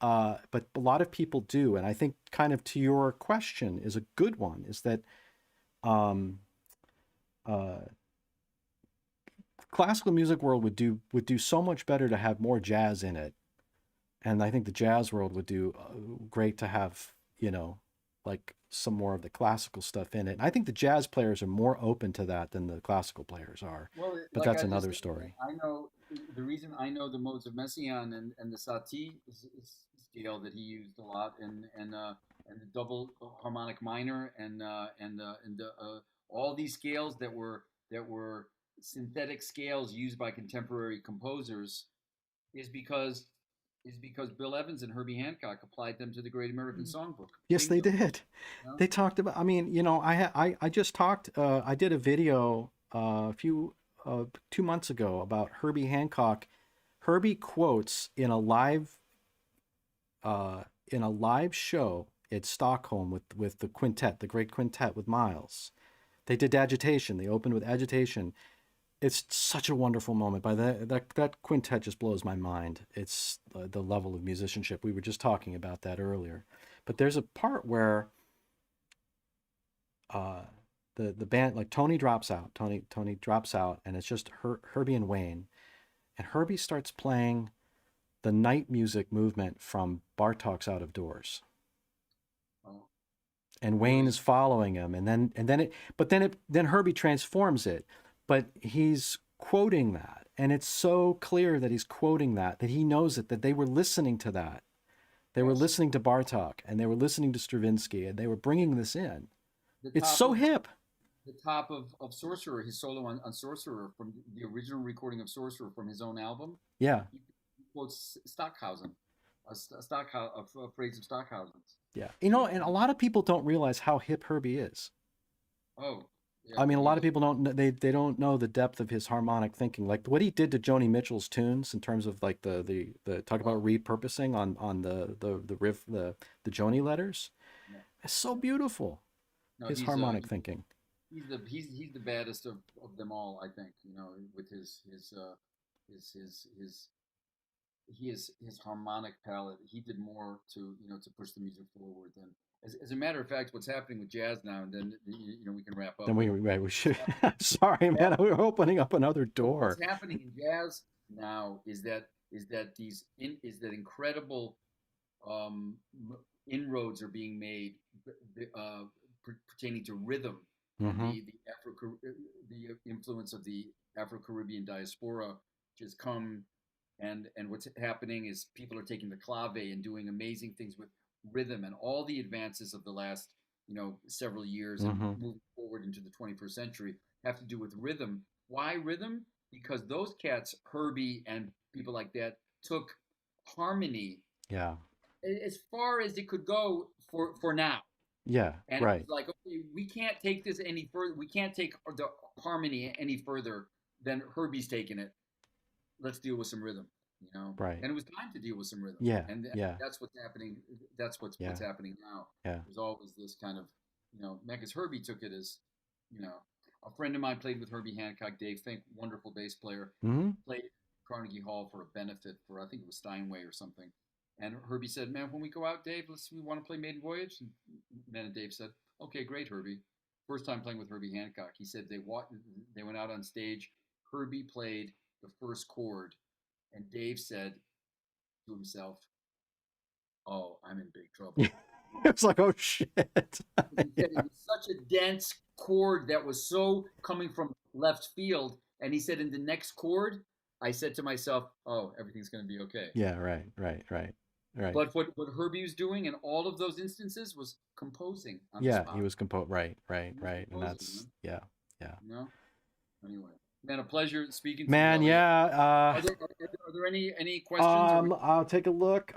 Speaker 1: a lot of people do, and I think kind of to your question is a good one. Is that classical music world would do so much better to have more jazz in it, and I think the jazz world would do great to have, like some more of the classical stuff in it. And I think the jazz players are more open to that than the classical players are.
Speaker 2: Well,
Speaker 1: But
Speaker 2: like
Speaker 1: that's
Speaker 2: I just
Speaker 1: another
Speaker 2: said,
Speaker 1: story.
Speaker 2: I know the reason I know the modes of Messiaen and the Satie scale that he used a lot, and the double harmonic minor and all these scales that were synthetic scales used by contemporary composers is because is because Bill Evans and Herbie Hancock applied them to the Great American Songbook.
Speaker 1: Yes, they
Speaker 2: Bingo.
Speaker 1: did.
Speaker 2: You know?
Speaker 1: They talked about. I mean, I just talked. I did a video a few 2 months ago about Herbie Hancock. Herbie quotes in a live show at Stockholm with the quintet, the great quintet with Miles. They did Agitation. They opened with Agitation. It's such a wonderful moment. By that quintet just blows my mind. It's the level of musicianship. We were just talking about that earlier. But there's a part where uh, the band, like Tony drops out. Tony drops out, and it's just Herbie and Wayne. And Herbie starts playing the night music movement from Bartok's Out of Doors.
Speaker 2: Oh,
Speaker 1: And Wayne
Speaker 2: really?
Speaker 1: is following him, and then Herbie transforms it, but he's quoting that, and it's so clear that he's quoting that he knows it, that they were listening to that. They were
Speaker 2: Yes.
Speaker 1: listening to Bartok, and they were listening to Stravinsky, and they were bringing this in.
Speaker 2: The
Speaker 1: It's
Speaker 2: top
Speaker 1: so
Speaker 2: of
Speaker 1: hip.
Speaker 2: the top of Sorcerer, his solo on Sorcerer from the original recording of Sorcerer from his own album.
Speaker 1: Yeah,
Speaker 2: He quotes Stockhausen, a phrase of Stockhausen's.
Speaker 1: yeah.
Speaker 2: He,
Speaker 1: And a lot of people don't realize how hip Herbie is.
Speaker 2: oh, yeah,
Speaker 1: I mean, a lot of
Speaker 2: he's
Speaker 1: people don't they don't know the depth of his harmonic thinking, like what he did to Joni Mitchell's tunes in terms of like the talk about
Speaker 2: oh,
Speaker 1: repurposing on the riff, the Joni letters.
Speaker 2: yeah,
Speaker 1: It's so
Speaker 2: yeah.
Speaker 1: beautiful.
Speaker 2: No,
Speaker 1: His harmonic thinking.
Speaker 2: he's the baddest of them all. I think with his his harmonic palette. He did more to push the music forward than. As a matter of fact, what's happening with jazz now, and then we can wrap
Speaker 1: Then
Speaker 2: up.
Speaker 1: we
Speaker 2: But
Speaker 1: right, we should.
Speaker 2: what's happening,
Speaker 1: Sorry, man, we were opening up another
Speaker 2: what's
Speaker 1: door.
Speaker 2: happening in jazz now is that incredible um, inroads are being made uh, pertaining to rhythm and
Speaker 1: Mm-hmm.
Speaker 2: the influence of the Afro-Caribbean diaspora, which has come, and what's happening is people are taking the clave and doing amazing things with rhythm, and all the advances of the last several years and
Speaker 1: Mm-hmm.
Speaker 2: moving forward into the 21st century have to do with rhythm. Why rhythm? Because those cats, Herbie and people like that, took harmony
Speaker 1: Yeah.
Speaker 2: as far as it could go for now.
Speaker 1: Yeah.
Speaker 2: And it
Speaker 1: Right.
Speaker 2: was like, okay, we can't take this any further. We can't take the harmony any further than Herbie's taking it. Let's deal with some rhythm.
Speaker 1: Right.
Speaker 2: And it was time to deal with some rhythm,
Speaker 1: Yeah.
Speaker 2: and
Speaker 1: Yeah.
Speaker 2: that's what's happening. That's what's
Speaker 1: Yeah.
Speaker 2: happening now.
Speaker 1: Yeah.
Speaker 2: There's always this kind of, because Herbie took it as, you know, a friend of mine played with Herbie Hancock, Dave Fink, wonderful bass player,
Speaker 1: Mm-hmm.
Speaker 2: played Carnegie Hall for a benefit for, I think it was Steinway or something. And Herbie said, "Man, when we go out, Dave, we want to play Maiden Voyage." And man, and Dave said, "Okay, great, Herbie." First time playing with Herbie Hancock, he said they went out on stage. Herbie played the first chord, and Dave said to himself, oh, I'm in big trouble.
Speaker 1: It's like, oh shit.
Speaker 2: He said it was such a dense chord that was so coming from left field. And he said in the next chord, I said to myself, oh, everything's going to be okay.
Speaker 1: Yeah, right.
Speaker 2: But what Herbie was doing in all of those instances was composing on the
Speaker 1: Yeah, he
Speaker 2: spot.
Speaker 1: was right.
Speaker 2: He was
Speaker 1: And
Speaker 2: composing,
Speaker 1: that's,
Speaker 2: man.
Speaker 1: yeah.
Speaker 2: You know. Anyway, man, a pleasure speaking to you,
Speaker 1: Man,
Speaker 2: Elliot.
Speaker 1: yeah.
Speaker 2: Are there any questions? Or
Speaker 1: I'll take a look.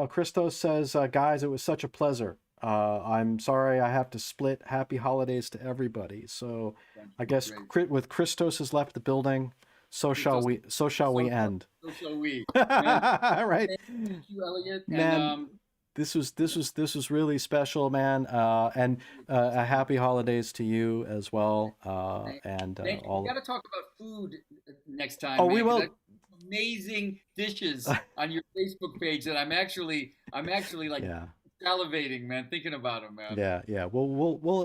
Speaker 1: Christos says, guys, it was such a pleasure. I'm sorry I have to split. Happy holidays to everybody. So I guess with Christos has left the building, so shall
Speaker 2: Christos,
Speaker 1: we. So shall we end.
Speaker 2: so shall we, man.
Speaker 1: Right,
Speaker 2: Thank you, Elliot.
Speaker 1: man.
Speaker 2: And
Speaker 1: This was really special, man. And happy holidays to you as well. And
Speaker 2: thank you. We
Speaker 1: all.
Speaker 2: got to talk about food next time,
Speaker 1: Oh,
Speaker 2: man.
Speaker 1: we
Speaker 2: Because I
Speaker 1: will.
Speaker 2: amazing dishes on your Facebook page that I'm actually like
Speaker 1: Yeah.
Speaker 2: salivating, man, thinking about them, man.
Speaker 1: Yeah. We'll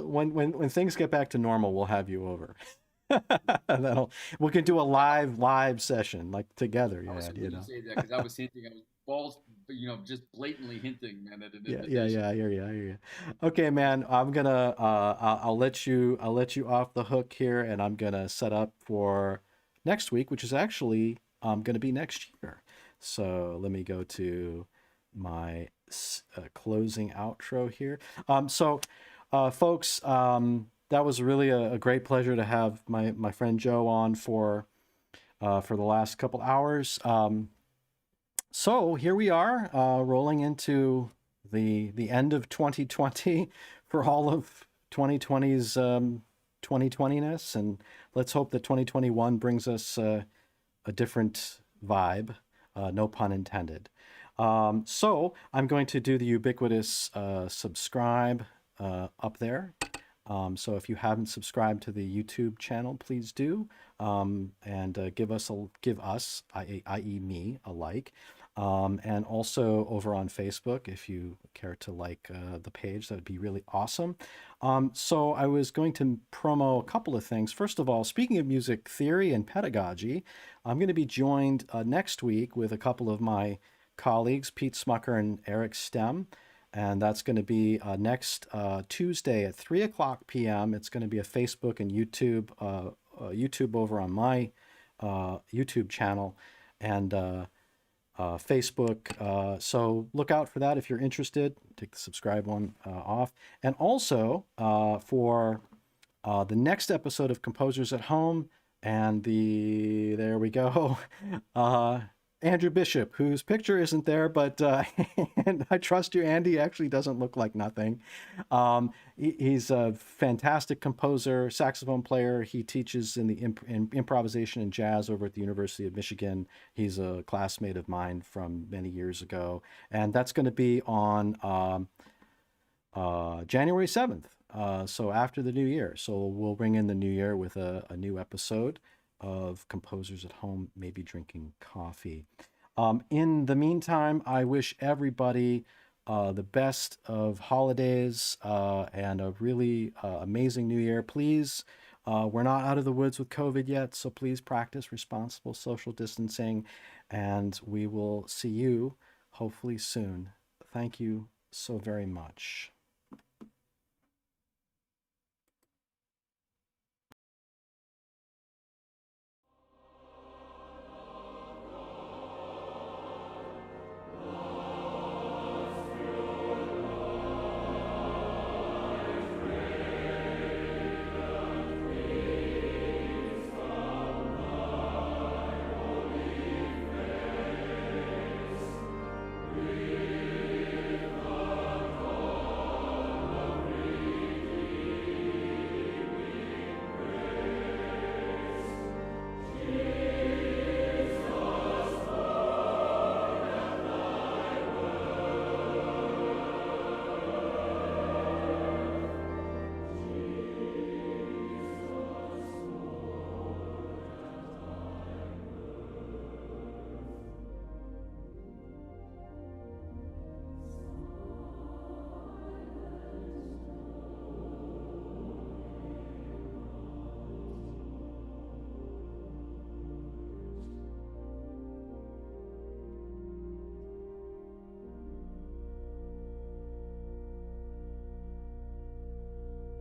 Speaker 1: when things get back to normal, we'll have you over. We can do a live session like together.
Speaker 2: I was
Speaker 1: Yeah,
Speaker 2: hoping you say that because I was hinting, I was balls, just blatantly hinting, man, at an invitation.
Speaker 1: I hear you. Okay, man. I'm gonna I'll let you off the hook here, and I'm gonna set up for next week, which is actually gonna be next year. So let me go to my closing outro here. Folks, that was really a great pleasure to have my friend Joe on for the last couple hours. So here we are, rolling into the end of 2020 for all of 2020's 2020ness, and let's hope that 2021 brings us a different vibe, no pun intended. So I'm going to do the ubiquitous subscribe up there. So if you haven't subscribed to the YouTube channel, please do, and give us, i.e. me, a like. And also over on Facebook, if you care to like the page, that would be really awesome. So I was going to promo a couple of things. First of all, speaking of music theory and pedagogy, I'm going to be joined next week with a couple of my colleagues, Pete Smucker and Eric Stem. And that's going to be next Tuesday at 3:00 p.m. It's going to be a Facebook and YouTube over on my YouTube channel and Facebook. So look out for that if you're interested. Take the subscribe one off. And also for the next episode of Composers at Home and there we go. Andrew Bishop, whose picture isn't there, but and I trust you, Andy, actually doesn't look like nothing. He's a fantastic composer, saxophone player. He teaches in the improvisation and jazz over at the University of Michigan. He's a classmate of mine from many years ago. And that's going to be on January 7th. So after the new year. So we'll bring in the new year with a new episode of Composers at Home, maybe drinking coffee. In the meantime, I wish everybody the best of holidays and a really amazing new year. Please, we're not out of the woods with COVID yet, so please practice responsible social distancing, and we will see you hopefully soon. Thank you so very much.